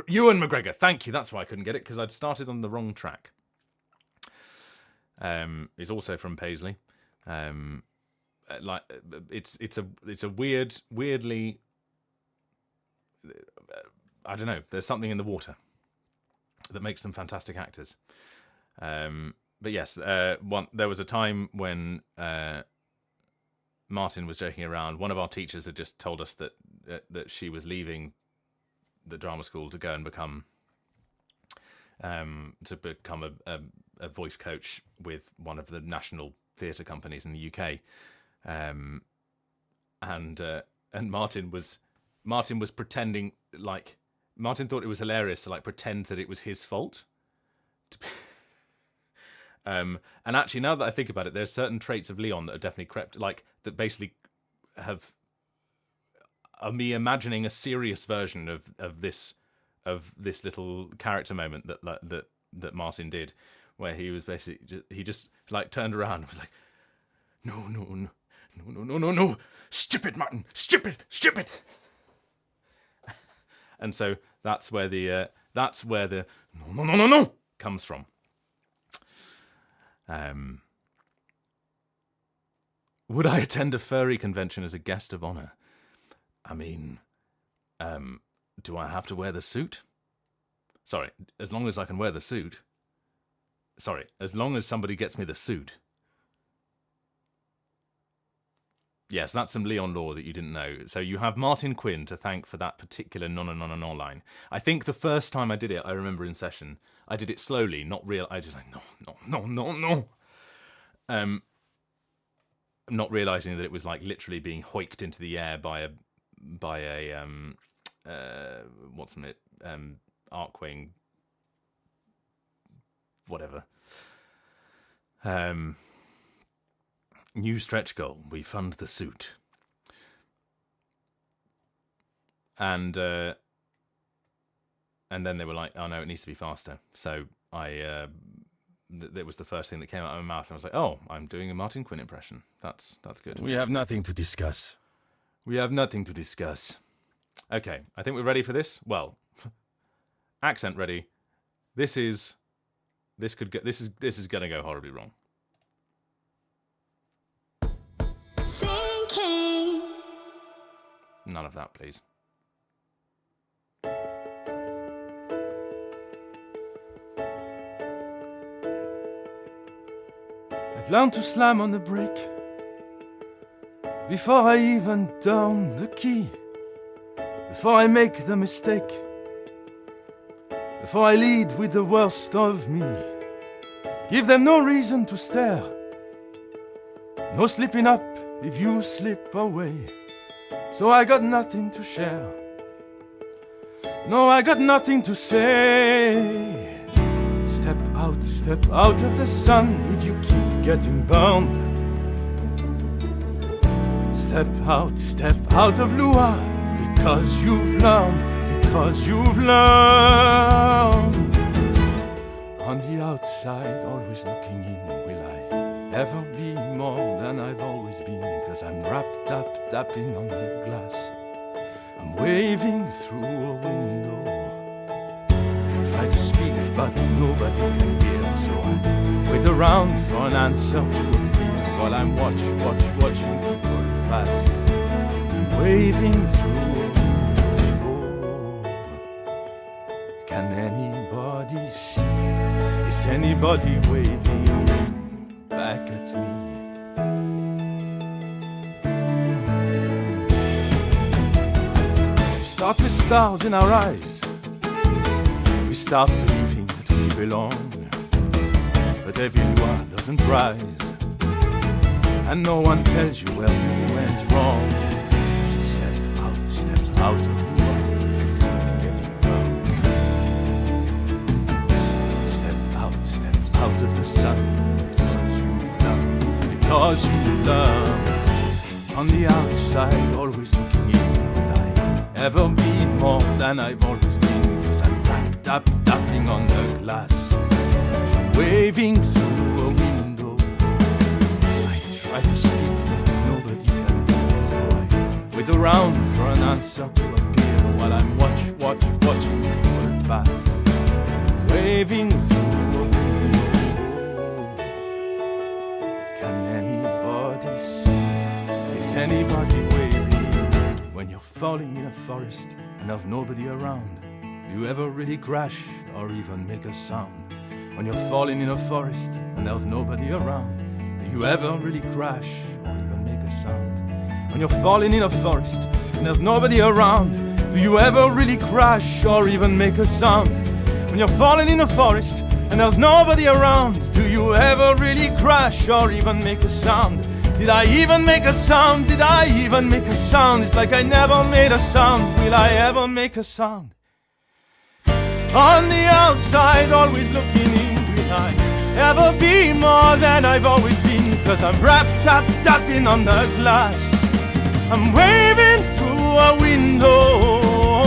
Ewan McGregor. Thank you. That's why I couldn't get it, because I'd started on the wrong track. He's also from Paisley. Like it's a weirdly. I don't know. There's something in the water that makes them fantastic actors. But yes, there was a time when Martin was joking around. One of our teachers had just told us that she was leaving the drama school to go and become a voice coach with one of the national theatre companies in the UK. And Martin was pretending, like, Martin thought it was hilarious to, like, pretend that it was his fault. And actually, now that I think about it, there's certain traits of Leon that are definitely crept, like, that basically are me imagining a serious version of this little character moment that Martin did, where he was basically he just like turned around and was like, no, stupid Martin, stupid. And so that's where the no comes from. Would I attend a furry convention as a guest of honor? I mean, do I have to wear the suit? Sorry, as long as I can wear the suit. Sorry, as long as somebody gets me the suit. Yes, that's some Leon lore that you didn't know. So you have Martin Quinn to thank for that particular no line. I think the first time I did it, I remember in session, I did it slowly, not real. I just like, no. Not realizing that it was like literally being hoiked into the air by a Arcwing, whatever. New stretch goal. We fund the suit. And then they were like, oh no, it needs to be faster. So that was the first thing that came out of my mouth. And I was like, oh, I'm doing a Martin Quinn impression. That's good. We have nothing to discuss. Okay, I think we're ready for this. Well, accent ready. This is gonna go horribly wrong. Sinking. None of that, please. I've learned to slam on the brake before I even turn the key, before I make the mistake, before I lead with the worst of me. Give them no reason to stare, no slipping up if you slip away. So I got nothing to share. No, I got nothing to say. Step out of the sun if you keep getting burned. Step out of Lua, because you've learned. On the outside, always looking in, will I ever be more than I've always been? Because I'm wrapped up, tapping on the glass. I'm waving through a window. I try to speak, but nobody can hear, so I wait around for an answer to appear while I'm watching people pass. I'm waving through a window. Can anybody see? Is anybody waving back at me? We start with stars in our eyes. We start believing that we belong. But every loi doesn't rise, and no one tells you where you went wrong. Step out of loi if you keep getting down. Step out of the sun, because you've learned. On the outside, always looking in, will I ever be more than I've always been? Because I'm wrapped up, tapping on the glass. I'm waving through a window. I try to speak, but nobody can hear, so I wait around for an answer to appear while I'm watching people pass. Waving through a window. Can anybody see? Is anybody waving? When you're falling in a forest and there's nobody around, do you ever really crash or even make a sound? When you're falling in a forest and there's nobody around, do you ever really crash or even make a sound? When you're falling in a forest and there's nobody around, do you ever really crash or even make a sound? When you're falling in a forest and there's nobody around, do you ever really crash or even make a sound? Did I even make a sound? Did I even make a sound? It's like I never made a sound. Will I ever make a sound? On the outside, always looking in, will I ever be more than I've always been? Because I'm wrapped up, tapping on the glass. I'm waving through a window.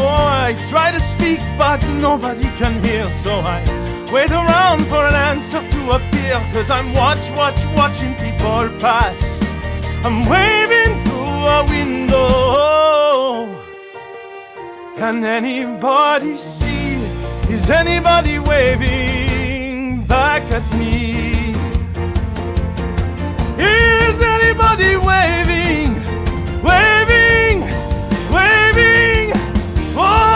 I try to speak, but nobody can hear, so I wait around for an answer to appear. Because I'm watching people pass. I'm waving through a window. Can anybody see? Is anybody waving back at me? Is anybody waving? Oh!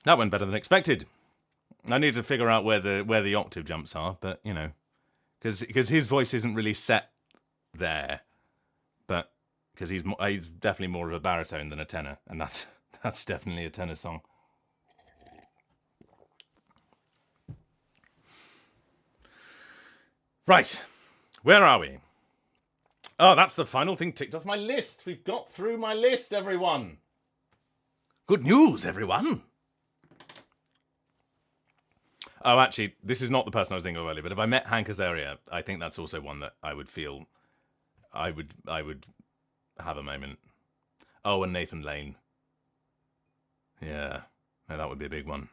That went better than expected. I need to figure out where the octave jumps are, but you know, because his voice isn't really set there, but because he's definitely more of a baritone than a tenor, and that's definitely a tenor song. Right, where are we? Oh, that's the final thing ticked off my list. We've got through my list, everyone. Good news, everyone. Oh, actually, this is not the person I was thinking of earlier, but if I met Hank Azaria, I think that's also one that I would feel I would have a moment. Oh, and Nathan Lane. Yeah, no, that would be a big one.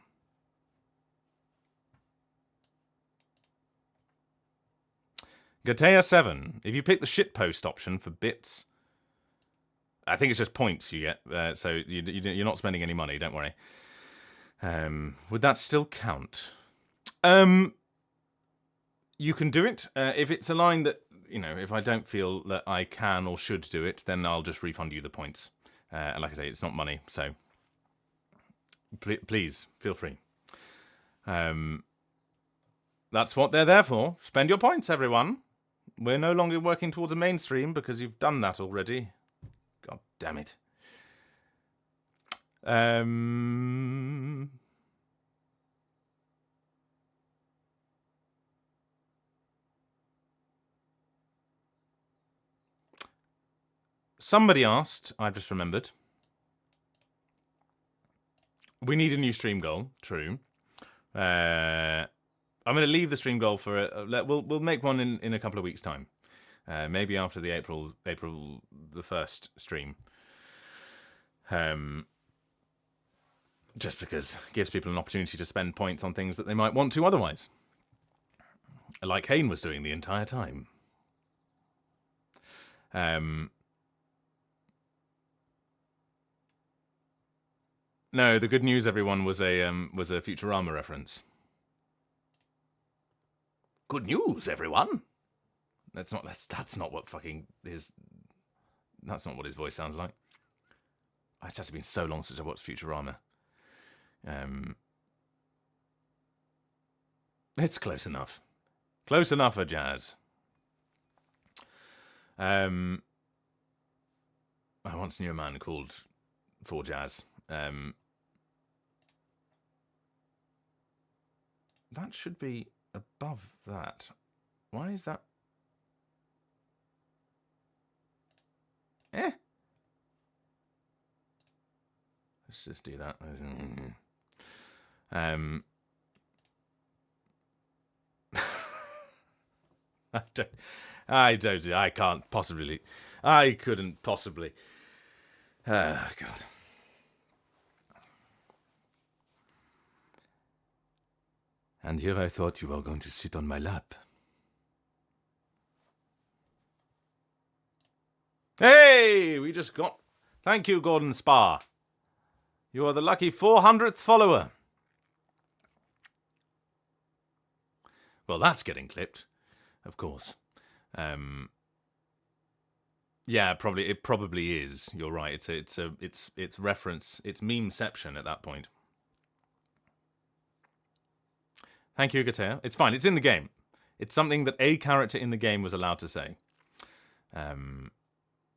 Gatea 7. If you pick the shitpost option for bits, I think it's just points you get, so you're not spending any money, don't worry. Would that still count? You can do it. If it's a line that, you know, if I don't feel that I can or should do it, then I'll just refund you the points. And like I say, it's not money, so please feel free. That's what they're there for. Spend your points, everyone. We're no longer working towards a mainstream because you've done that already. God damn it. Somebody asked, I've just remembered. We need a new stream goal. True. I'm going to leave the stream goal for we'll make one in a couple of weeks' time. Maybe after the April the 1st stream. Just because it gives people an opportunity to spend points on things that they might want to otherwise. Like Hayne was doing the entire time. No, the good news, everyone, was a Futurama reference. Good news, everyone. That's not what fucking his. That's not what his voice sounds like. It's actually been so long since I watched Futurama. It's close enough. Close enough for jazz. I once knew a man called For Jazz. That should be above that. Why is that? Let's just do that. I can't possibly. I couldn't possibly. God. And here I thought you were going to sit on my lap. Hey, we just got... Thank you, Gordon Spa. You are the lucky 400th follower. Well, that's getting clipped, of course. Yeah, probably it probably is. You're right. It's reference. It's memeception at that point. Thank you, Gatea. It's fine. It's in the game. It's something that a character in the game was allowed to say.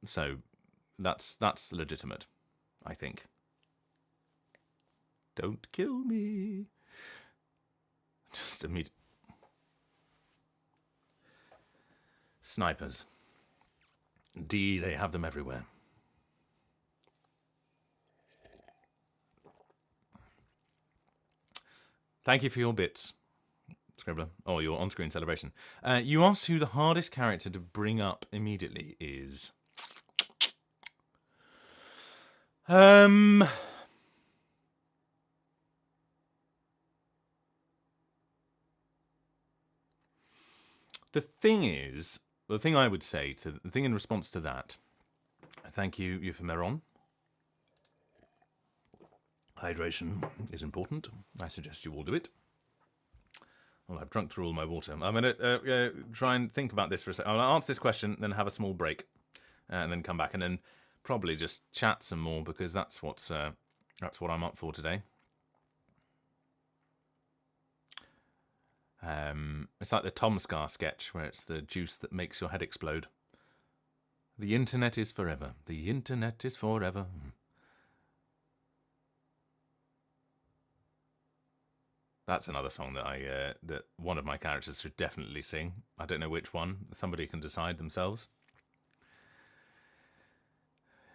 So that's legitimate, I think. Don't kill me. Just immediate. Snipers. Indeed, they have them everywhere. Thank you for your bits, Scribbler. Oh, your on-screen celebration. You asked who the hardest character to bring up immediately is. The thing is, the thing I would say, the thing in response to that, thank you, Euphemeron. Hydration is important. I suggest you all do it. Well, I've drunk through all my water. I'm going to try and think about this for a second. I'll answer this question, then have a small break, and then come back, and then probably just chat some more, because that's what I'm up for today. It's like the Tom Scar sketch where it's the juice that makes your head explode. The internet is forever. The internet is forever. That's another song that that one of my characters should definitely sing. I don't know which one. Somebody can decide themselves.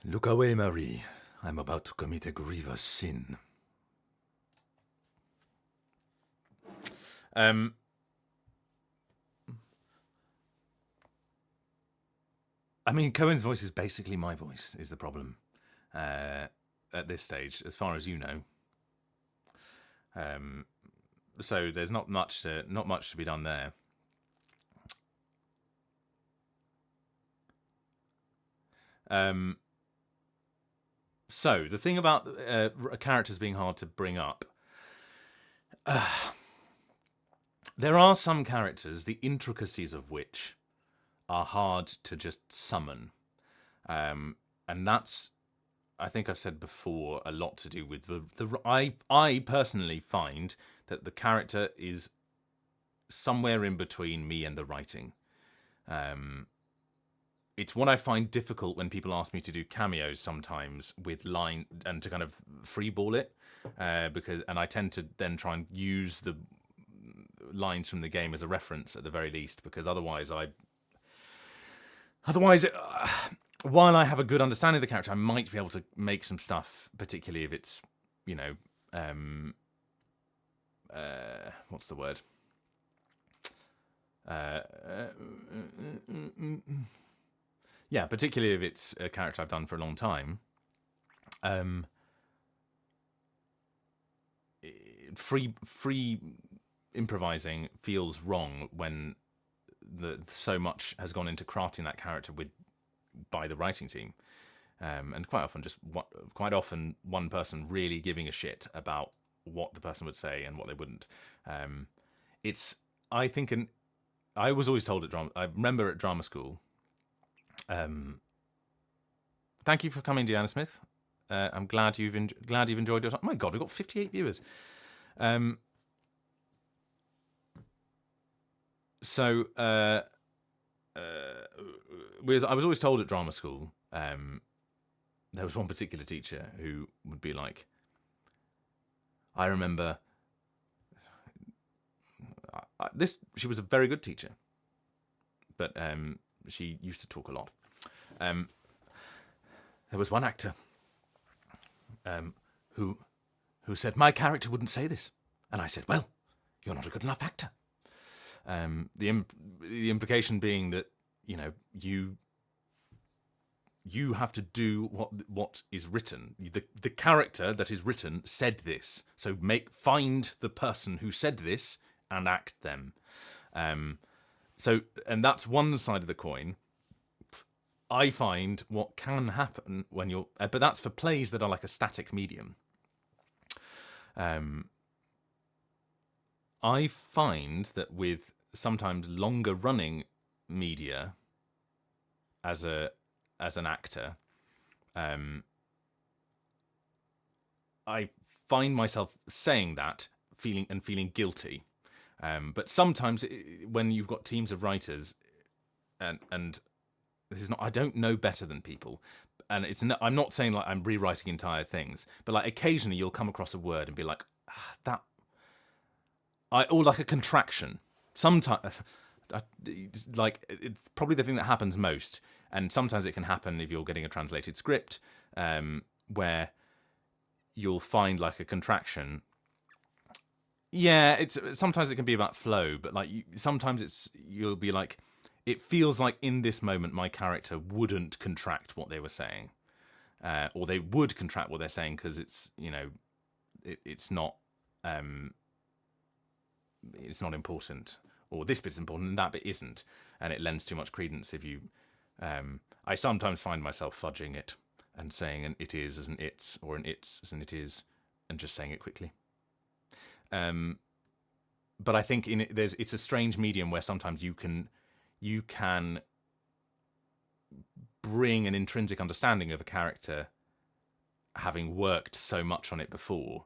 Look away, Marie. I'm about to commit a grievous sin. I mean, Cohen's voice is basically my voice, is the problem at this stage, as far as you know. So there's not much to be done there. So the thing about characters being hard to bring up, there are some characters, the intricacies of which are hard to just summon, and that's, I think I've said before, a lot to do with I personally find that the character is somewhere in between me and the writing. It's what I find difficult when people ask me to do cameos sometimes with line and to kind of freeball it, and I tend to then try and use the lines from the game as a reference at the very least, because otherwise while I have a good understanding of the character, I might be able to make some stuff, particularly if it's, you know, what's the word? Yeah, particularly if it's a character I've done for a long time. Free improvising feels wrong when so much has gone into crafting that character by the writing team, and quite often one person really giving a shit about what the person would say and what they wouldn't. I think I was always told I remember at drama school. Thank you for coming, Deanna Smith. I'm glad you've enjoyed your time. Oh my God, we've got 58 viewers. I was always told at drama school, there was one particular teacher who would be like, I remember she was a very good teacher, but she used to talk a lot. There was one actor who said, my character wouldn't say this. And I said, well, you're not a good enough actor. The implication being that, you know, you have to do what is written. The character that is written said this. So find the person who said this and act them. And that's one side of the coin. I find what can happen when you're, but that's for plays that are like a static medium. I find that with sometimes longer running media as an actor, I find myself saying that, feeling guilty. But sometimes when you've got teams of writers, and this is not, I don't know better than people, and I'm not saying like I'm rewriting entire things, but like occasionally you'll come across a word and be like, or like a contraction. Sometimes, like, it's probably the thing that happens most, and sometimes it can happen if you're getting a translated script, where you'll find like a contraction. Yeah, sometimes it can be about flow, but like sometimes you'll be like, it feels like in this moment my character wouldn't contract what they were saying, or they would contract what they're saying because it's, you know, it's not important, or this bit's important and that bit isn't, and it lends too much credence if you. I sometimes find myself fudging it and saying an it is as an it's, or an it's as an it is, and just saying it quickly. But I think it's a strange medium where sometimes you can bring an intrinsic understanding of a character having worked so much on it before,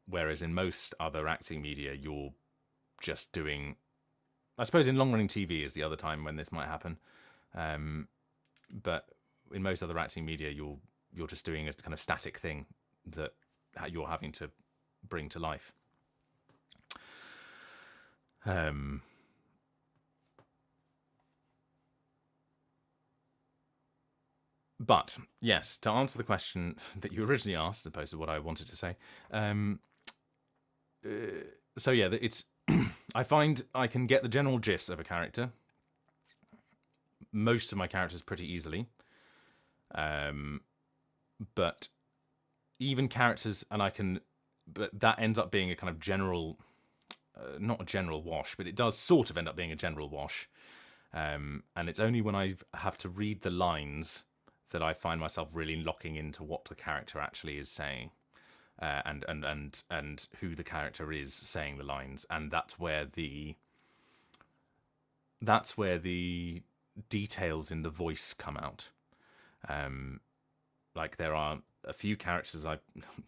whereas in most other acting media you're just doing, I suppose in long-running TV is the other time when this might happen, but in most other acting media you're just doing a kind of static thing that you're having to bring to life. But yes, to answer the question that you originally asked, as opposed to what I wanted to say. So yeah, it's I find I can get the general gist of a character, most of my characters pretty easily. But even characters, but that ends up being a kind of general, not a general wash, but it does sort of end up being a general wash. And it's only when I have to read the lines that I find myself really locking into what the character actually is saying, and who the character is saying the lines, and that's where the details in the voice come out. Like there are a few characters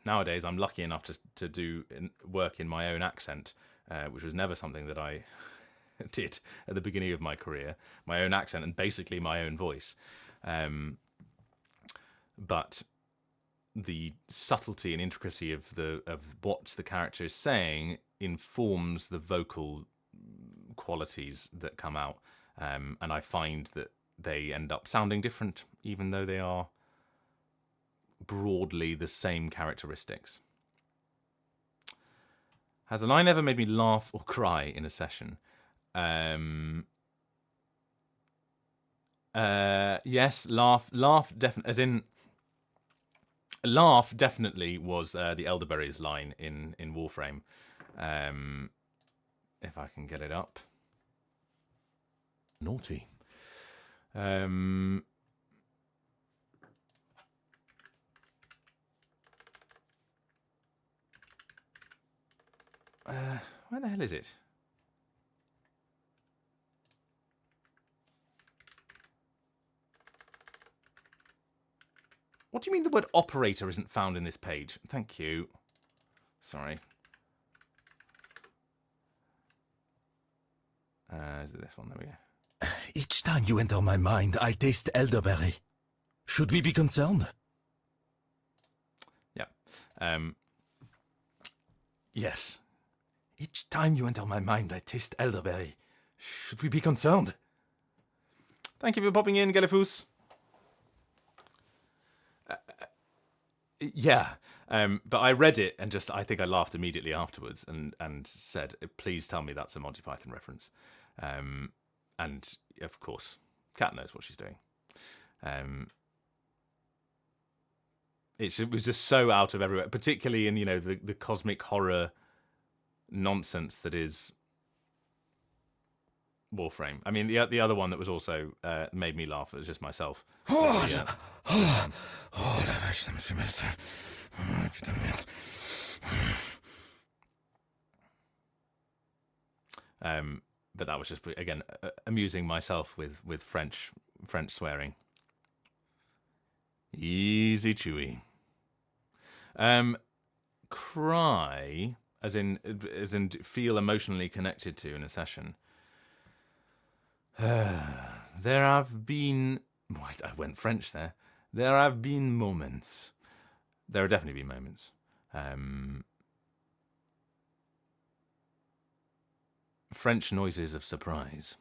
nowadays I'm lucky enough to do work in my own accent, which was never something that I did at the beginning of my career. My own accent and basically my own voice. But the subtlety and intricacy of what the character is saying informs the vocal qualities that come out, and I find that they end up sounding different, even though they are broadly the same characteristics. Has a line ever made me laugh or cry in a session? Yes, laugh, definitely. As in, laugh definitely was the elderberries line in Warframe. If I can get it up. Naughty. Where the hell is it? What do you mean the word operator isn't found in this page? Thank you. Sorry. Is it this one? There we go. Each time you enter my mind, I taste elderberry. Should we be concerned? Yeah. Yes. Each time you enter my mind, I taste elderberry. Should we be concerned? Thank you for popping in, Gelifus. Yeah, but I read it and I think I laughed immediately afterwards and said, please tell me that's a Monty Python reference. And of course, Kat knows what she's doing. It was just so out of everywhere, particularly in, the cosmic horror nonsense that is Warframe. I mean, the other one that was also made me laugh was just myself. But that was just, again, amusing myself with French swearing. Easy chewy. Cry, as in feel emotionally connected to in a session. There have been... I went French there. There have been moments. There have definitely been moments. French noises of surprise.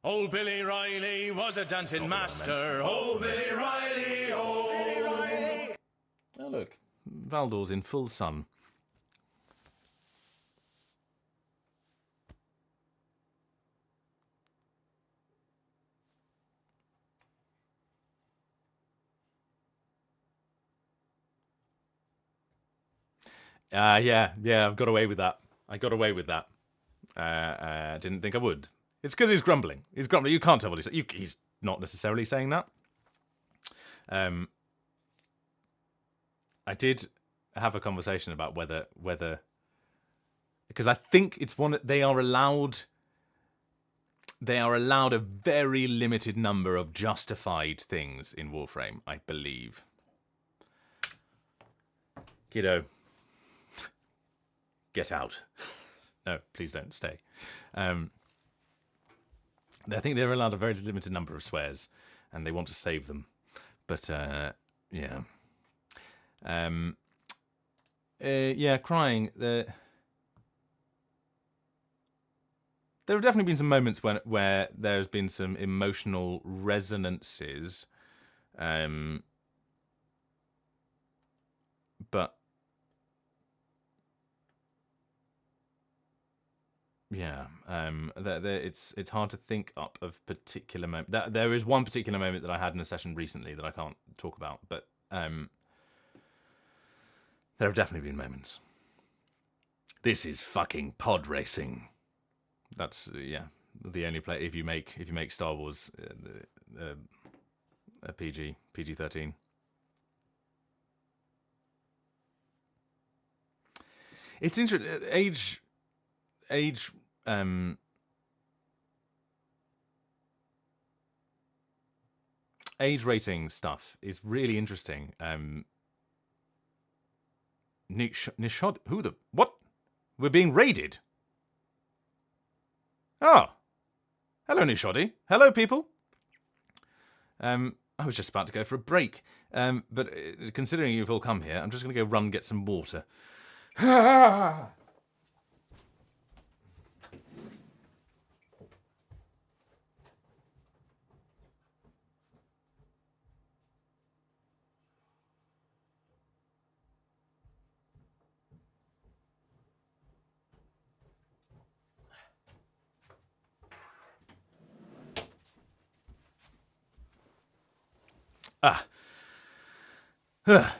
Old Billy Riley was a dancing master. Old Billy Riley, old Billy Riley. Oh, look. Valdor's in full sun. Yeah, I've got away with that. I got away with that. Didn't think I would. It's because he's grumbling. He's grumbling. You can't tell what he's saying. He's not necessarily saying that. I did have a conversation about whether because I think it's one they are allowed a very limited number of justified things in Warframe, I believe. Kiddo. Get out. No, please don't stay. I think they're allowed a very limited number of swears, and they want to save them. But, yeah. Yeah, crying. There have definitely been some moments where there's been some emotional resonances. But yeah, it's hard to think up of particular moment. There is one particular moment that I had in a session recently that I can't talk about, but there have definitely been moments. This is fucking pod racing. That's the only play if you make Star Wars a PG-13. It's interesting. Age rating stuff is really interesting. Nishod, who the what? We're being raided. Oh, hello Nishodi. Hello people. I was just about to go for a break, but considering you've all come here, I'm just going to go run and get some water.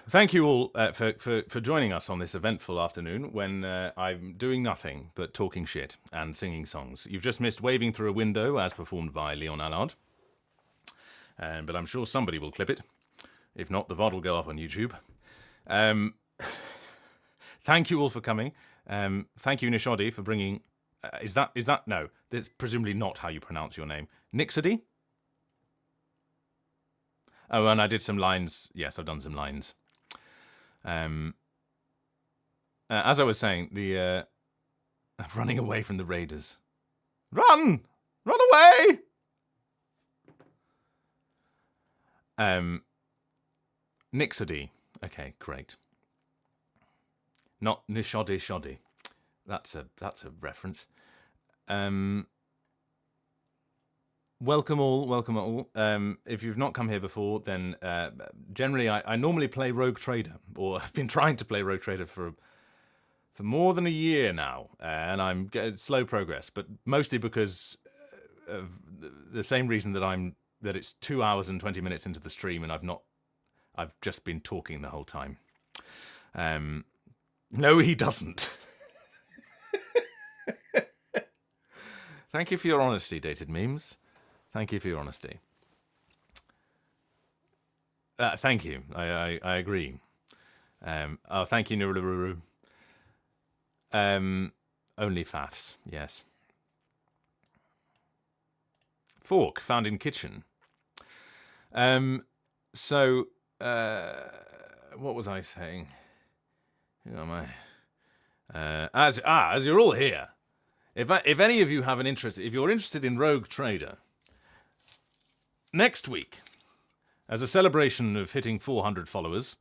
Thank you all for joining us on this eventful afternoon when I'm doing nothing but talking shit and singing songs. You've just missed Waving Through a Window as performed by Leon Allard. But I'm sure somebody will clip it. If not, the VOD will go up on YouTube. Thank you all for coming. Thank you, Nishodi, for bringing... Is that... No, that's presumably not how you pronounce your name. Nixody? Oh, and I did some lines. Yes, I've done some lines. As I was saying, the running away from the raiders. Run! Run away! Nixody. Okay, great. Not Nishodi Shoddy. That's a reference. Welcome all. If you've not come here before, then generally I normally play Rogue Trader, or I've been trying to play Rogue Trader for more than a year now, and I'm getting slow progress, but mostly because of the same reason that it's 2 hours and 20 minutes into the stream, and I've just been talking the whole time. No, he doesn't. Thank you for your honesty, Dated Memes. Thank you for your honesty. Thank you. I agree. Oh, thank you, Nurururu. Only faffs, yes. Fork found in kitchen. So, what was I saying? Who am I? As you're all here, if any of you have an interest, if you're interested in Rogue Trader, next week, as a celebration of hitting 400 followers,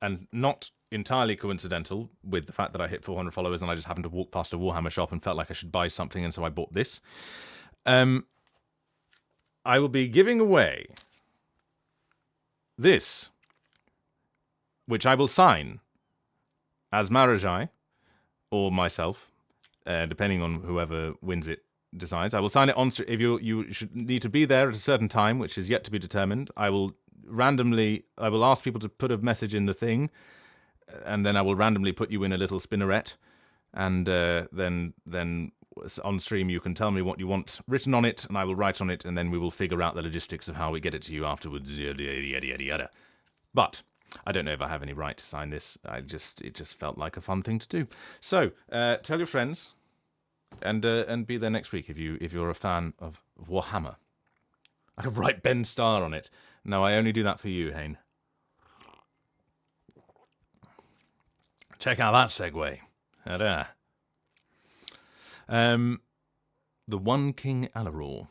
and not entirely coincidental with the fact that I hit 400 followers and I just happened to walk past a Warhammer shop and felt like I should buy something, and so I bought this. I will be giving away this, which I will sign as Marajai or myself, depending on whoever wins it decides. I will sign it on. If you should need to be there at a certain time, which is yet to be determined. I will ask people to put a message in the thing, and then I will randomly put you in a little spinneret, and then on stream you can tell me what you want written on it, and I will write on it, and then we will figure out the logistics of how we get it to you afterwards. Yada yada yada yada. But I don't know if I have any right to sign this. It just felt like a fun thing to do. So tell your friends, and be there next week if you're a fan of Warhammer. I could write Ben Starr on it. No, I only do that for you, Hayne. Check out that segue. Ta-da. The One King Alaror.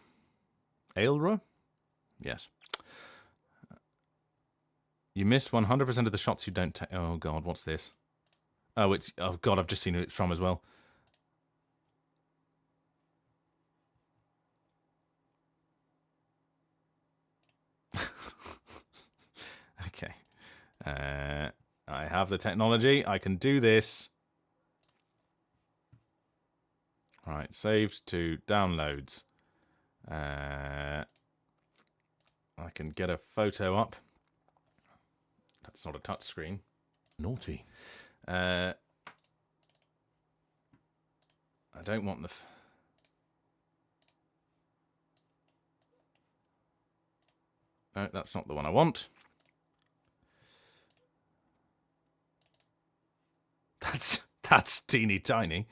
Aelra? Yes. You miss 100% of the shots you don't take. Oh, God, what's this? Oh, God, I've just seen who it's from as well. Okay. I have the technology. I can do this. Right, saved to downloads. I can get a photo up. That's not a touch screen. Naughty. I don't want the... No, that's not the one I want. That's teeny tiny.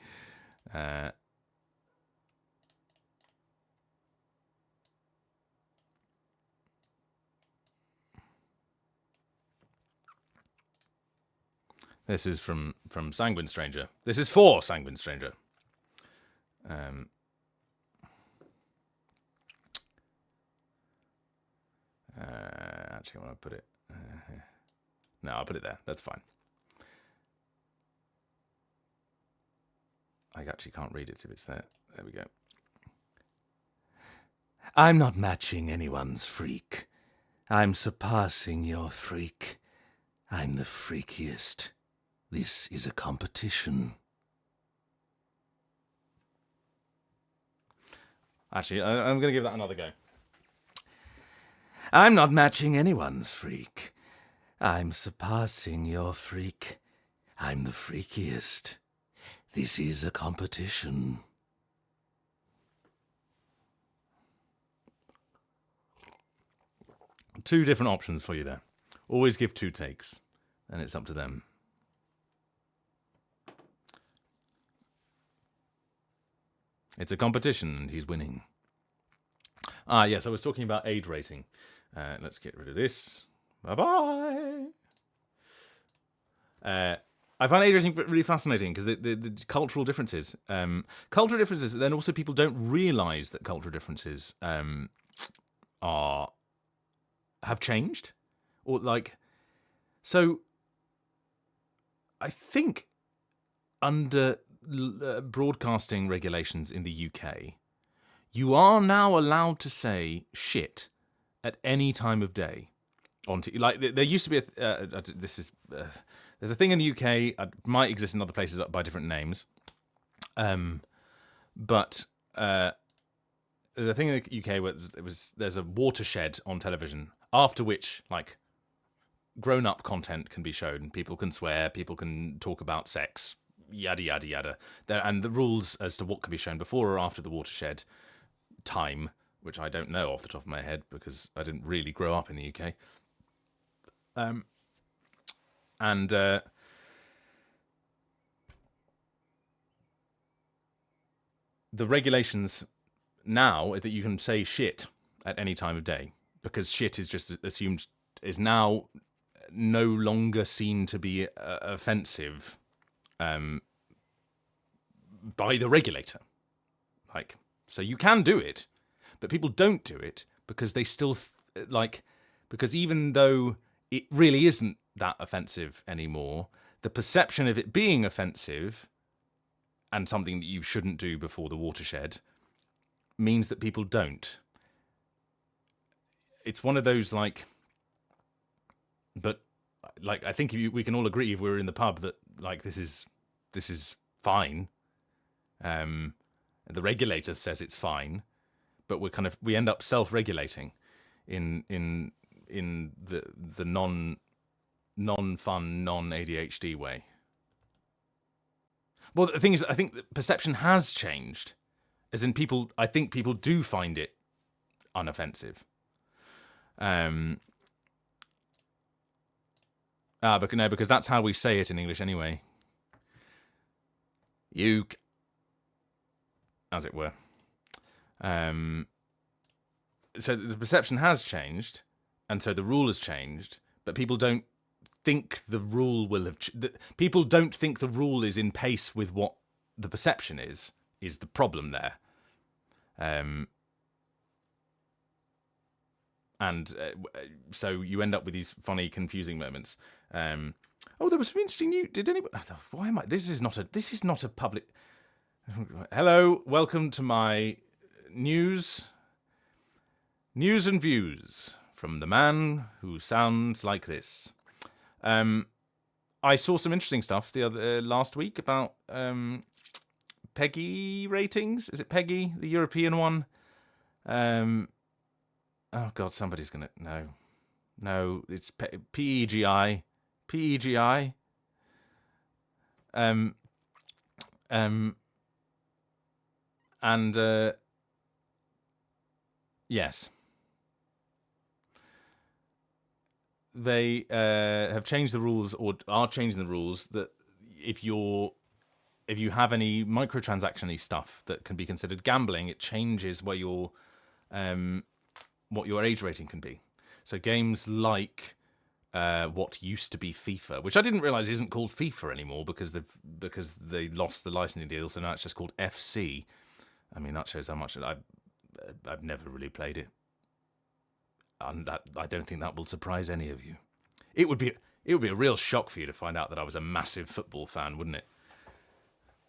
This is from Sanguine Stranger. This is for Sanguine Stranger. Actually, I want to put it... no, I'll put it there. That's fine. I actually can't read it if it's there. There we go. I'm not matching anyone's freak. I'm surpassing your freak. I'm the freakiest. This is a competition. Actually, I'm going to give that another go. I'm not matching anyone's freak. I'm surpassing your freak. I'm the freakiest. This is a competition. Two different options for you there. Always give 2 takes, and it's up to them. It's a competition, and he's winning. Yes, I was talking about age rating. Let's get rid of this. Bye-bye. I find age rating really fascinating because the cultural differences. Cultural differences, then also people don't realise that cultural differences have changed. Or so I think under broadcasting regulations in the UK, you are now allowed to say shit at any time of day. There used to be there's a thing in the UK. It might exist in other places by different names, but there's a thing in the UK where there's a watershed on television after which grown-up content can be shown. People can swear, people can talk about sex, yada yada yada. And the rules as to what can be shown before or after the watershed time, which I don't know off the top of my head because I didn't really grow up in the UK. The regulations now that you can say shit at any time of day, because shit is just assumed, is now no longer seen to be offensive by the regulator. So you can do it, but people don't do it because they still because even though it really isn't that offensive anymore, the perception of it being offensive and something that you shouldn't do before the watershed means that people don't. It's one of those but I think we can all agree if we were in the pub that this is fine. The regulator says it's fine, but we end up self-regulating in the non-fun, non-ADHD way. Well, the thing is, I think the perception has changed, as in I think people do find it unoffensive. Because that's how we say it in English anyway. As it were. So the perception has changed, and so the rule has changed, but people don't think the rule will have... people don't think the rule is in pace with what the perception is the problem there. So you end up with these funny, confusing moments. There was some interesting news. Did anybody... Why am I... This is not a public... Hello, welcome to my news and views from the man who sounds like this. I saw some interesting stuff last week about PEGI ratings. Is it PEGI, the European one? Oh God, somebody's gonna no. It's PEGI. PEGI. Yes. They have changed the rules, or are changing the rules, that if you have any microtransaction-y stuff that can be considered gambling, it changes what your age rating can be. So games like what used to be FIFA, which I didn't realise isn't called FIFA anymore because they lost the licensing deal, so now it's just called FC. I mean, that shows how much I've never really played it. And that, I don't think that will surprise any of you. It would be a real shock for you to find out that I was a massive football fan, wouldn't it?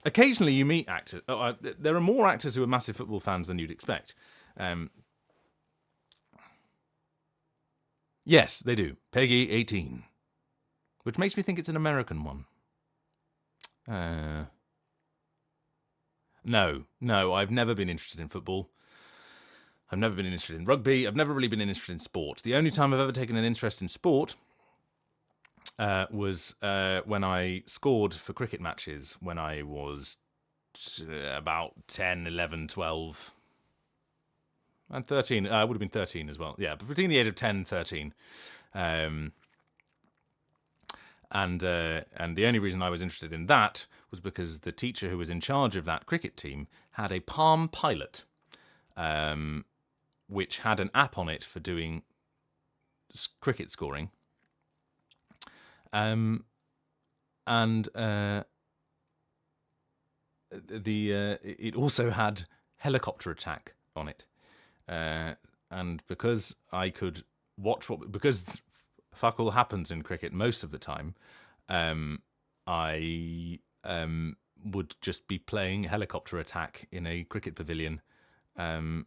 Occasionally you meet actors. There are more actors who are massive football fans than you'd expect. Yes, they do. PEGI 18. Which makes me think it's an American one. No, I've never been interested in football. I've never been interested in rugby. I've never really been interested in sport. The only time I've ever taken an interest in sport was when I scored for cricket matches when I was about 10, 11, 12, and 13. I would have been 13 as well. Yeah, but between the age of 10 and 13. And the only reason I was interested in that was because the teacher who was in charge of that cricket team had a Palm Pilot, which had an app on it for doing cricket scoring. It also had helicopter attack on it, and because I could watch because fuck all happens in cricket most of the time, I would just be playing helicopter attack in a cricket pavilion, and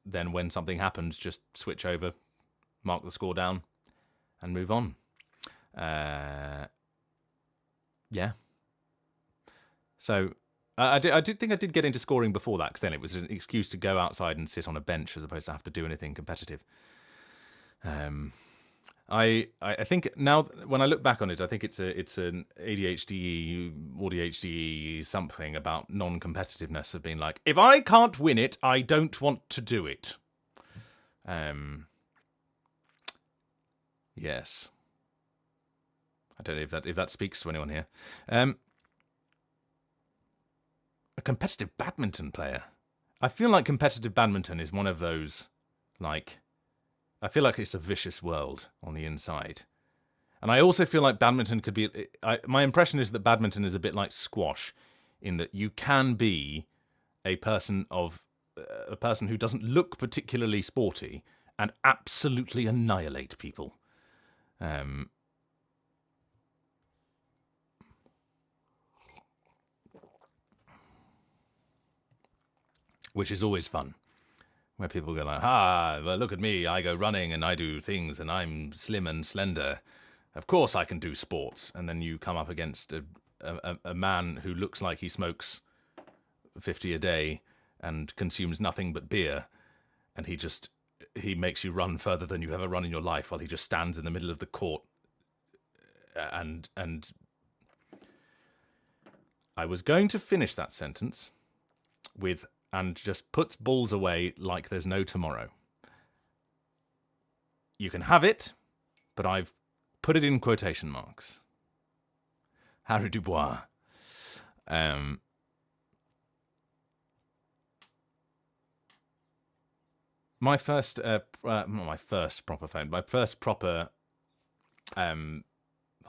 then when something happens, just switch over, mark the score down, and move on. Yeah. So I did think I did get into scoring before that, because then it was an excuse to go outside and sit on a bench as opposed to have to do anything competitive. I think now when I look back on it, I think it's an ADHD or ADHD something about non-competitiveness of being like, if I can't win it, I don't want to do it. Yes. I don't know if that speaks to anyone here. A competitive badminton player. I feel like competitive badminton is one of those, like, I feel like it's a vicious world on the inside. And I also feel like badminton could be, my impression is that badminton is a bit like squash, in that you can be a person who doesn't look particularly sporty and absolutely annihilate people. Which is always fun, where people go like, well, look at me, I go running and I do things and I'm slim and slender. Of course I can do sports. And then you come up against a man who looks like he smokes 50 a day and consumes nothing but beer, and he makes you run further than you've ever run in your life while he just stands in the middle of the court. And I was going to finish that sentence with, and just puts balls away like there's no tomorrow. You can have it, but I've put it in quotation marks. Harry Dubois. My first proper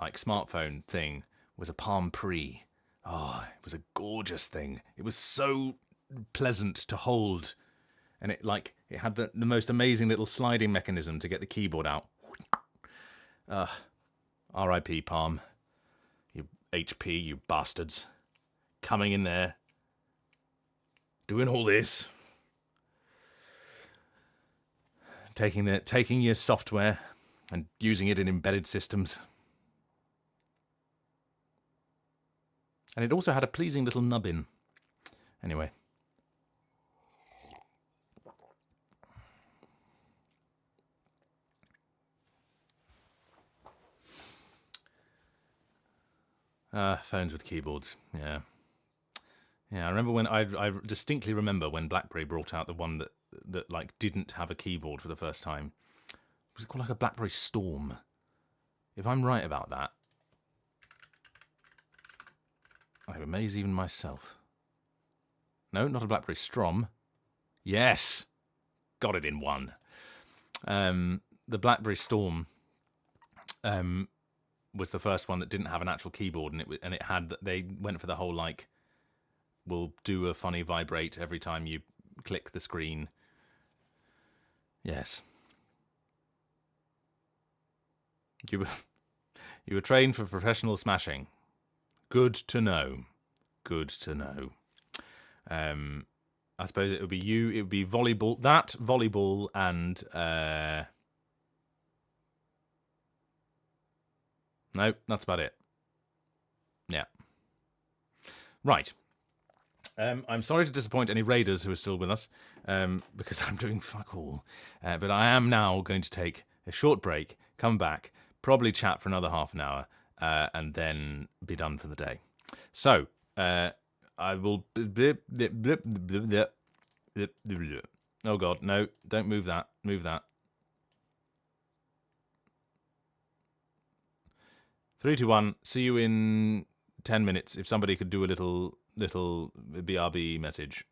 like smartphone thing was a Palm Pre. Oh, it was a gorgeous thing. It was so pleasant to hold, and it had the most amazing little sliding mechanism to get the keyboard out. R.I.P. Palm, you HP, you bastards, coming in there, doing all this, taking your software and using it in embedded systems. And it also had a pleasing little nubbin. Anyway. Phones with keyboards, yeah. Yeah, I remember when I distinctly remember when BlackBerry brought out the one that like didn't have a keyboard for the first time. Was it called like a BlackBerry Storm? If I'm right about that, I amaze even myself. No, not a BlackBerry Strom. Yes, got it in one. The BlackBerry Storm was the first one that didn't have an actual keyboard, and it had, they went for the whole like, we'll do a funny vibrate every time you click the screen. Yes. You were trained for professional smashing. Good to know. Good to know. I suppose it would be you. It would be volleyball. That volleyball and no, that's about it. Yeah. Right. I'm sorry to disappoint any raiders who are still with us, because I'm doing fuck all. But I am now going to take a short break, come back, probably chat for another half an hour, and then be done for the day. So, I will... Oh god, no, don't move that. Move that. 3, 2, 1. See you in 10 minutes. If somebody could do a little BRB message.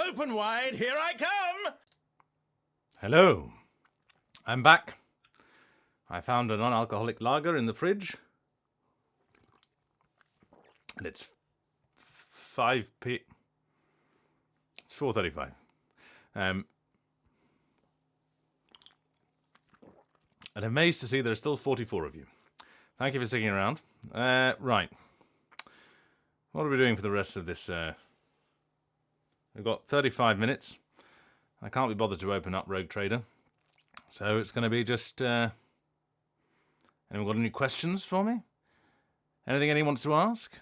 Open wide, here I come! Hello. I'm back. I found a non-alcoholic lager in the fridge. And it's 5p. It's 4:35. And I'm amazed to see there are still 44 of you. Thank you for sticking around. Right. What are we doing for the rest of this? We've got 35 minutes. I can't be bothered to open up Rogue Trader. So it's going to be just... anyone got any questions for me? Anything anyone wants to ask?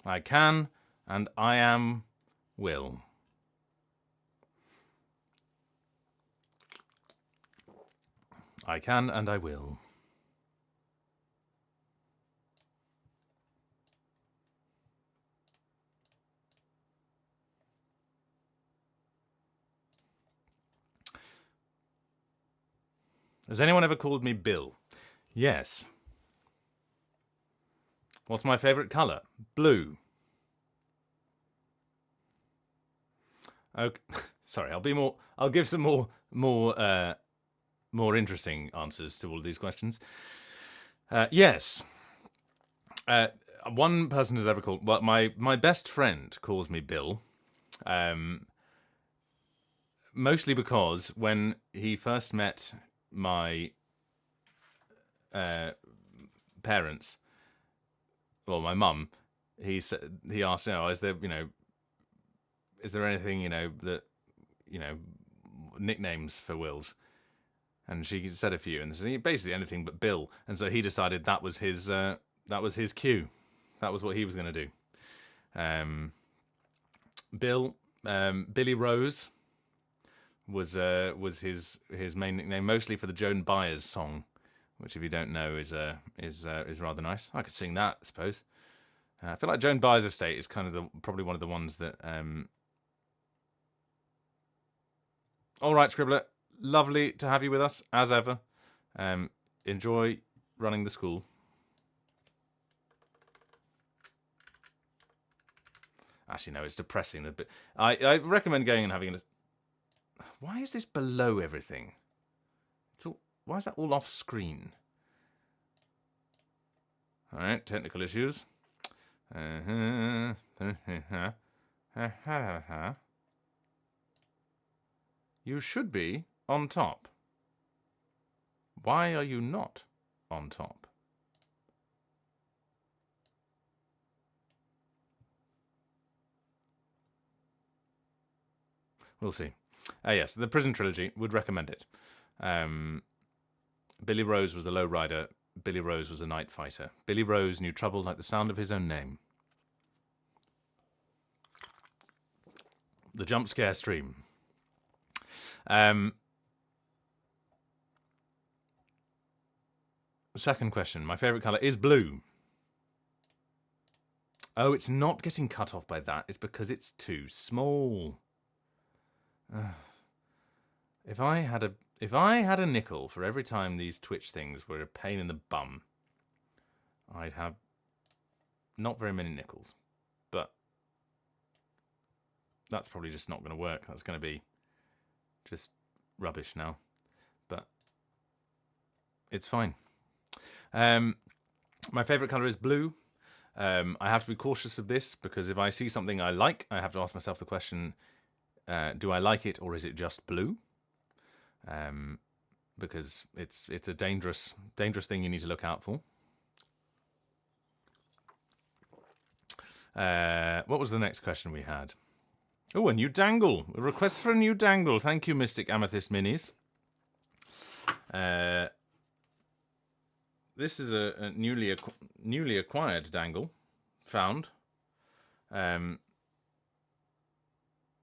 I can, and I am will. I can, and I will. Has anyone ever called me Bill? Yes. What's my favourite colour? Blue. Okay. Sorry, I'll give some more interesting answers to all of these questions. Yes. One person has ever called... Well, my best friend calls me Bill. Mostly because when he first met my parents, well, my mum, he asked, is there anything, that, nicknames for Wills? And she said a few, and said basically anything but Bill. And so he decided that was his cue. That was what he was going to do. Bill, Billy Rose was his main nickname, mostly for the Joan Baez song, which, if you don't know, is rather nice. I could sing that, I suppose. I feel like Joan Baez Estate is kind of probably one of the ones that. All right, Scribbler, lovely to have you with us as ever. Enjoy running the school. Actually, no, it's depressing. I recommend going and having a. Why is this below everything? Why is that all off screen? All right, technical issues. You should be on top. Why are you not on top? We'll see. Yes, the Prison Trilogy, would recommend it. Billy Rose was the low rider. Billy Rose was a night fighter. Billy Rose knew trouble like the sound of his own name. The jump scare stream. Second question. My favourite colour is blue. Oh, it's not getting cut off by that. It's because it's too small. If I had a nickel for every time these Twitch things were a pain in the bum, I'd have not very many nickels. But that's probably just not going to work. That's going to be just rubbish now. But it's fine. My favourite colour is blue. I have to be cautious of this because if I see something I like, I have to ask myself the question, do I like it or is it just blue? Because it's a dangerous thing you need to look out for. What was the next question we had? Oh, a new dangle. A request for a new dangle. Thank you, Mystic Amethyst Minis. This is a newly acquired dangle. Found.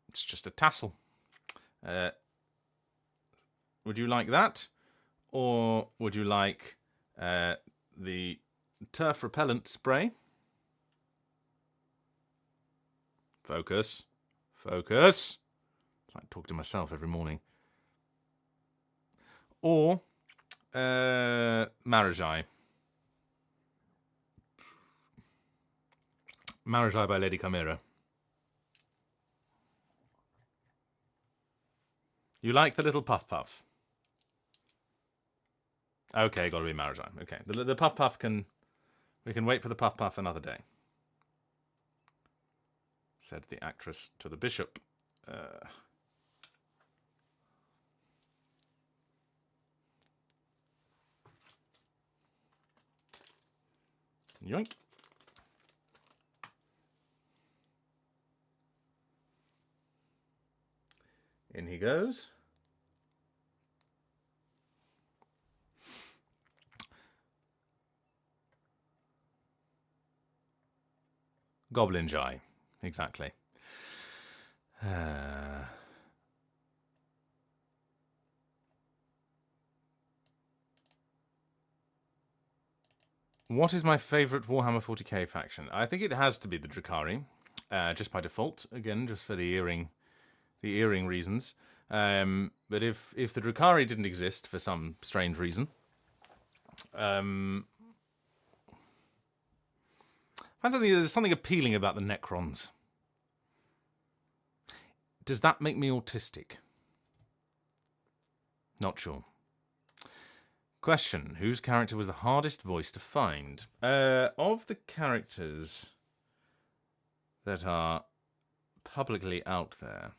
It's just a tassel. Would you like that? Or would you like the turf repellent spray? Focus. Focus. It's like talking to myself every morning. Or Marajai. Marriage Eye by Lady Chimera. You like the little puff puff? Okay, got to be Marriage Eye. Okay, the puff puff can... We can wait for the puff puff another day, said the actress to the bishop. Yoink. In he goes. Goblin's Eye, exactly. What is my favourite Warhammer 40k faction? I think it has to be the Drukhari, just by default. Again, just for the earring reasons. But if the Drukhari didn't exist for some strange reason, there's something appealing about the Necrons. Does that make me autistic? Not sure. Question: whose character was the hardest voice to find? Of the characters that are publicly out there,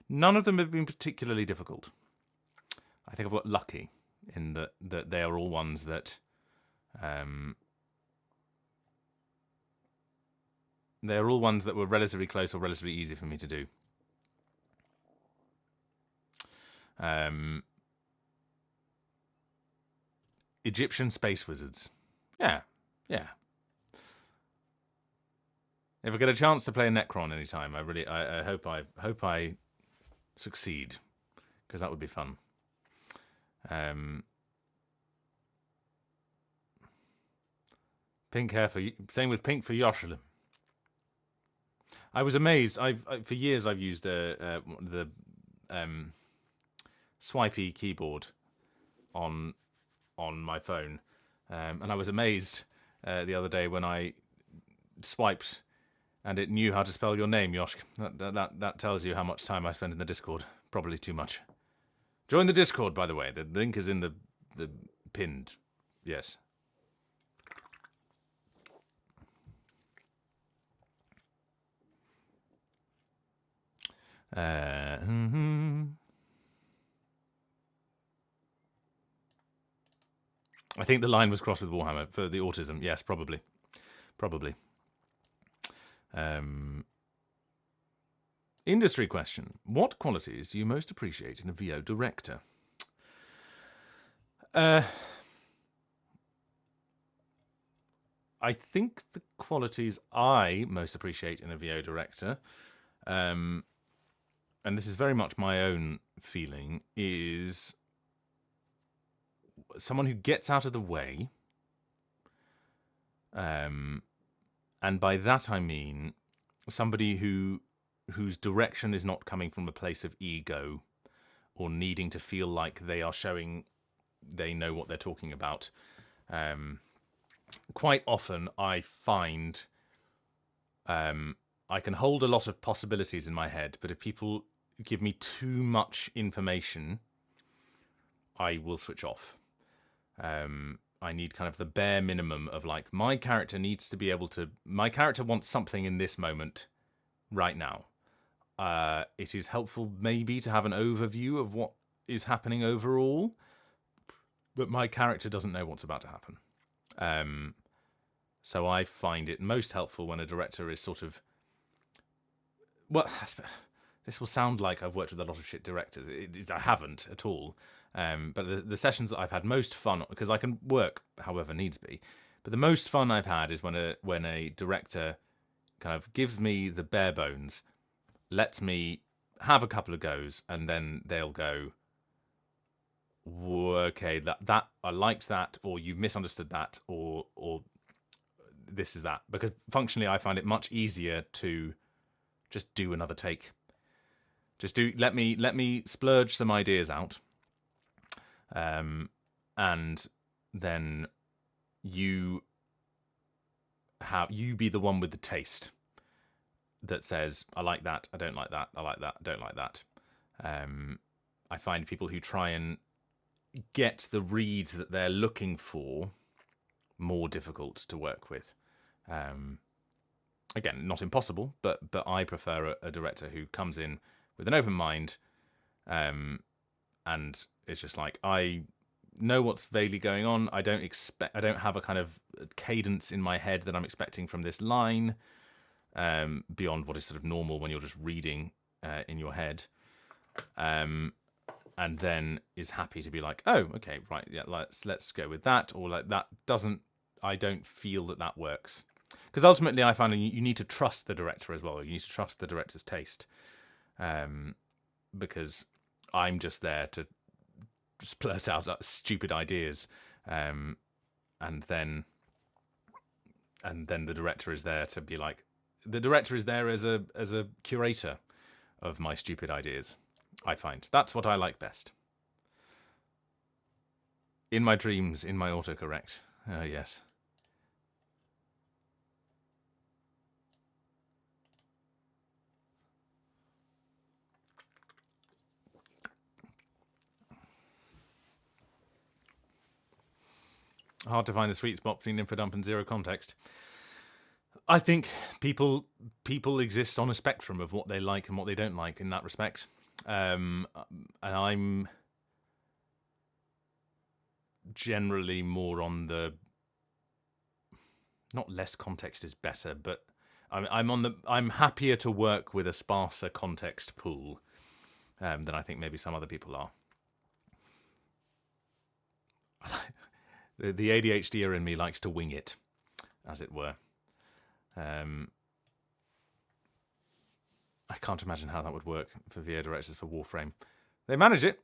none of them have been particularly difficult. I think I've got lucky in that they are all ones that they're all ones that were relatively close or relatively easy for me to do. Egyptian space wizards. Yeah. If I get a chance to play a Necron anytime, I hope I succeed, because that would be fun. Pink hair same with pink for Yoshalem. I was amazed. For years I've used the swipey keyboard on my phone, and I was amazed the other day when I swiped and it knew how to spell your name, Yoshk. That tells you how much time I spend in the Discord. Probably too much. Join the Discord, by the way. The link is in the pinned. Yes. I think the line was crossed with Warhammer for the autism. Yes, probably. Industry question. What qualities do you most appreciate in a VO director? I think the qualities I most appreciate in a VO director, and this is very much my own feeling, is someone who gets out of the way, and by that I mean somebody whose direction is not coming from a place of ego or needing to feel like they are showing they know what they're talking about. Quite often I find I can hold a lot of possibilities in my head, but if people give me too much information, I will switch off. I need kind of the bare minimum of, like, my character wants something in this moment right now. It is helpful maybe to have an overview of what is happening overall, but my character doesn't know what's about to happen. So I find it most helpful when a director is sort of... Well, this will sound like I've worked with a lot of shit directors. I haven't at all. But the sessions that I've had most fun, because I can work however needs be, but the most fun I've had is when a director kind of gives me the bare bones, lets me have a couple of goes, and then they'll go, okay, that I liked that, or you misunderstood that, or this is that. Because functionally, I find it much easier to just do another take. Let me splurge some ideas out, and then you you be the one with the taste that says, I like that, I don't like that, I like that, I don't like that. I find people who try and get the read that they're looking for more difficult to work with. Again, not impossible, but I prefer a director who comes in with an open mind, and it's just like, I know what's vaguely going on. I don't have a kind of cadence in my head that I'm expecting from this line, beyond what is sort of normal when you're just reading in your head. And then is happy to be like, oh, okay, right, yeah, let's go with that, or like that doesn't. I don't feel that works, because ultimately I find you need to trust the director as well. You need to trust the director's taste, because I'm just there to splurt out stupid ideas, and then the director is there to be like, the director is there as a curator of my stupid ideas. I find that's what I like best. In my dreams, in my autocorrect. Yes. Hard to find the sweet spot between infodump and zero context. I think people exist on a spectrum of what they like and what they don't like in that respect. And I'm generally more on the, not less context is better, but I'm happier to work with a sparser context pool than I think maybe some other people are. The ADHDer in me likes to wing it, as it were. I can't imagine how that would work for VO directors for Warframe. They manage it.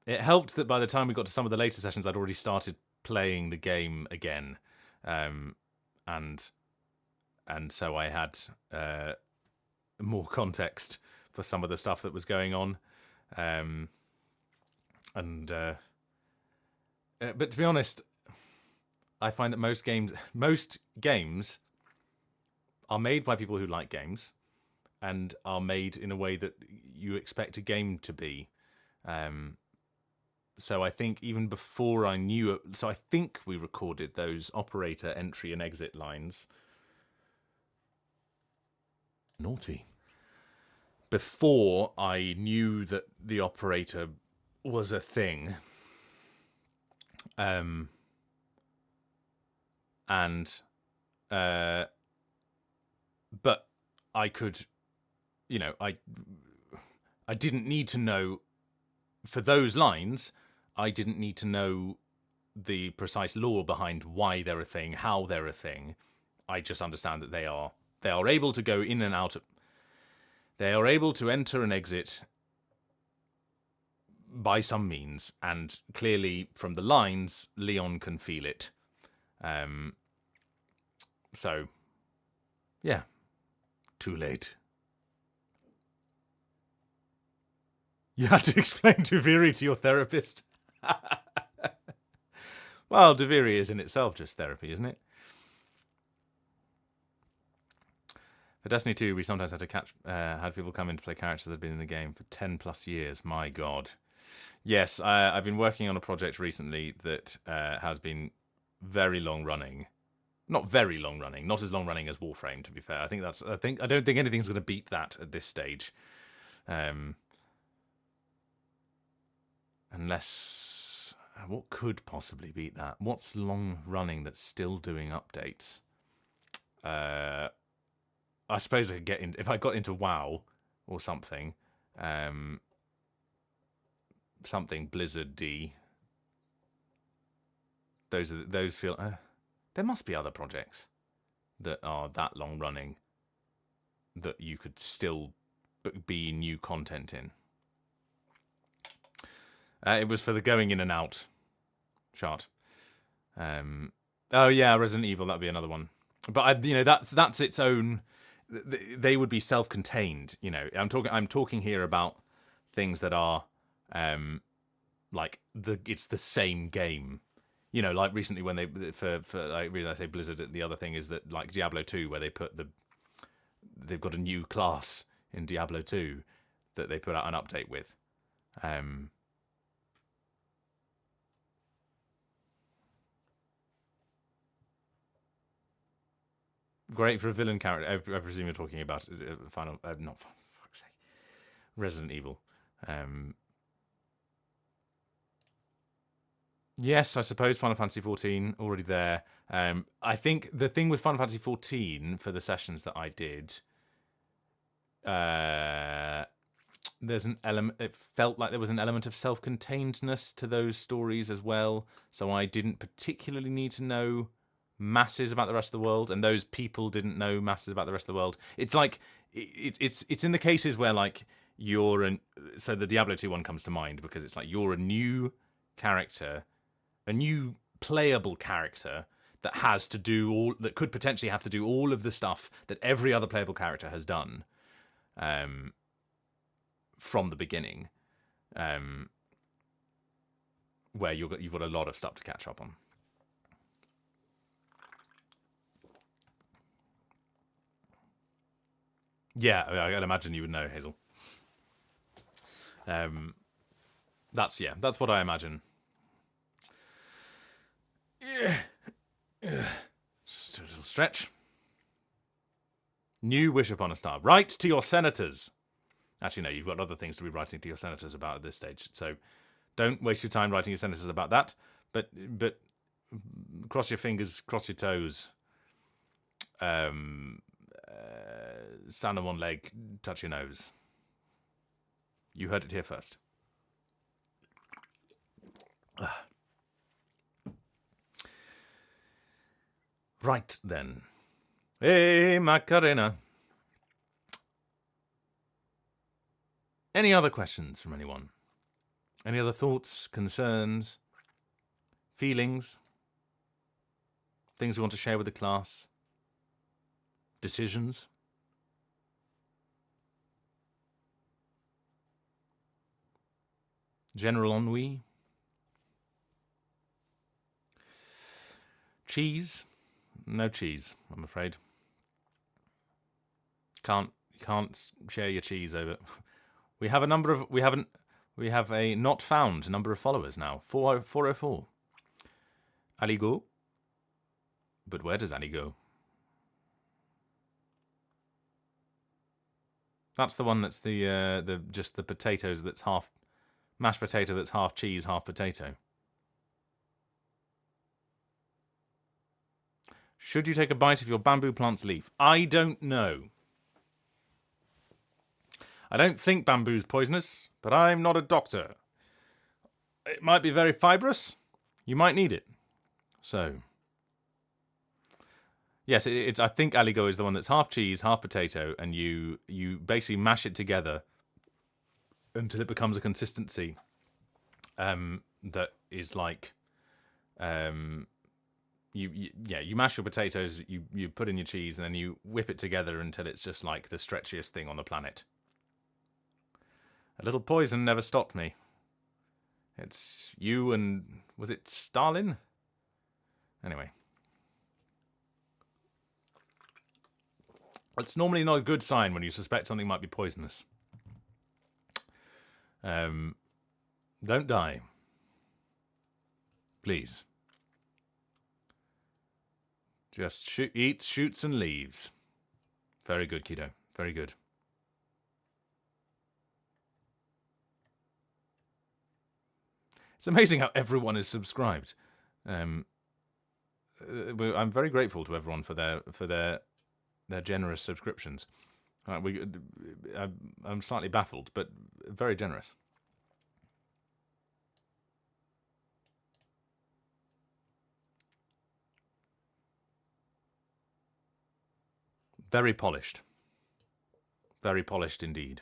It helped that by the time we got to some of the later sessions, I'd already started playing the game again, and so I had more context for some of the stuff that was going on. But to be honest, I find that most games are made by people who like games, and are made in a way that you expect a game to be. So I think even before I knew it, so I think we recorded those operator entry and exit lines. Naughty. Before I knew that the operator was a thing. But I could, I didn't need to know, for those lines, I didn't need to know the precise lore behind why they're a thing, how they're a thing. I just understand that they are able to go in and out. They are able to enter and exit by some means, and clearly from the lines, Leon can feel it. So, yeah, too late. You had to explain Duviri to your therapist. Well, Duviri is in itself just therapy, isn't it? For Destiny 2, we sometimes had to had people come in to play characters that had been in the game for 10 plus years. My God. Yes, I've been working on a project recently that has been very long running. Not very long running, not as long running as Warframe, to be fair. I don't think anything's going to beat that at this stage. Unless, what could possibly beat that? What's long running that's still doing updates? I suppose I could get in, if I got into WoW or something, something Blizzard-y. Those feel. There must be other projects that are that long running that you could still be new content in. It was for the going in and out chart. Oh yeah, Resident Evil, that'd be another one. But that's its own. They would be self-contained. I'm talking here about things that are, it's the same game. You know, like recently when they for like reason I say Blizzard, the other thing is that like Diablo 2, where they've got a new class in Diablo 2 that they put out an update with. Great for a villain character. I presume you're talking about Final, not for fuck's sake, Resident Evil. Yes, I suppose Final Fantasy XIV already there. I think the thing with Final Fantasy XIV for the sessions that I did, there's an element. It felt like there was an element of self-containedness to those stories as well. So I didn't particularly need to know masses about the rest of the world, and those people didn't know masses about the rest of the world. It's like it's in the cases where like so the Diablo 2 one comes to mind because it's like you're a new character, a new playable character that could potentially have to do all of the stuff that every other playable character has done from the beginning, where you've got a lot of stuff to catch up on. Yeah, I can imagine you would know, Hazel. That's what I imagine. Just a little stretch. New wish upon a star. Write to your senators. Actually, no, you've got other things to be writing to your senators about at this stage. So don't waste your time writing your senators about that. But cross your fingers, cross your toes. Stand on one leg, touch your nose. You heard it here first. Right then. Hey, Macarena. Any other questions from anyone? Any other thoughts, concerns, feelings? Things we want to share with the class? Decisions? General ennui? Cheese? No cheese, I'm afraid. Can't share your cheese over. We have a not found number of followers now. 404. Ali go. But where does Ali go? That's the one that's just the potatoes that's half mashed potato that's half cheese, half potato. Should you take a bite of your bamboo plant's leaf? I don't know. I don't think bamboo's poisonous, but I'm not a doctor. It might be very fibrous. You might need it. So, yes, I think aligo is the one that's half cheese, half potato, and you basically mash it together until it becomes a consistency that is like you mash your potatoes, you put in your cheese, and then you whip it together until it's just like the stretchiest thing on the planet. A little poison never stopped me. It's you and... was it Stalin? Anyway. It's normally not a good sign when you suspect something might be poisonous. Don't die. Please. Just eat, shoots, and leaves. Very good, kiddo. Very good. It's amazing how everyone is subscribed. I'm very grateful to everyone for their generous subscriptions. I'm slightly baffled, but very generous. Very polished. Very polished indeed.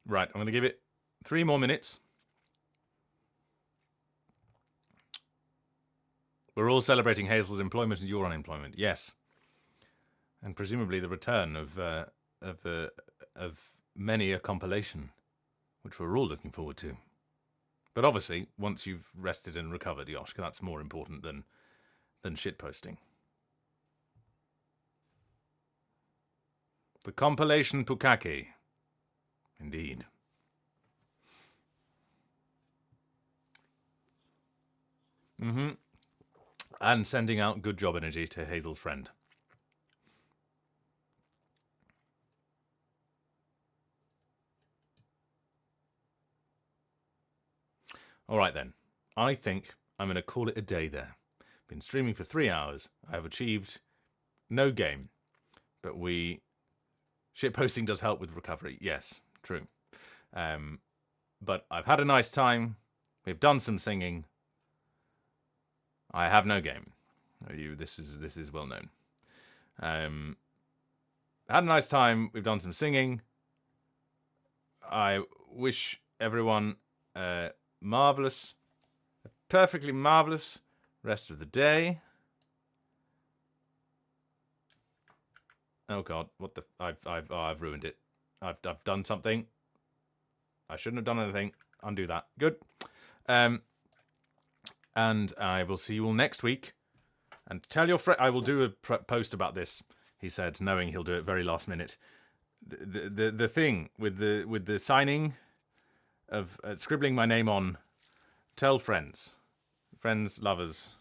Right, I'm going to give it 3 more minutes. We're all celebrating Hazel's employment and your unemployment, yes. And presumably the return of of many a compilation, which we're all looking forward to. But obviously, once you've rested and recovered, Yoshka, that's more important than shitposting. The compilation Pukaki. Indeed. And sending out good job energy to Hazel's friend. All right then. I think I'm going to call it a day there. Been streaming for 3 hours. I have achieved no game. But shitposting does help with recovery. Yes, true. But I've had a nice time. We've done some singing. I have no game. This is well known. Had a nice time. We've done some singing. I wish everyone a perfectly marvelous rest of the day. Oh God, what the? I've ruined it. I've done something. I shouldn't have done anything. Undo that. Good. And I will see you all next week. And tell your friend. I will do a post about this. He said, knowing he'll do it very last minute. The thing with the signing of scribbling my name on. Tell friends, lovers,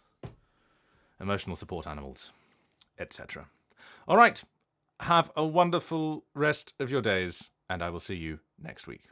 emotional support animals, etc. All right. Have a wonderful rest of your days, and I will see you next week.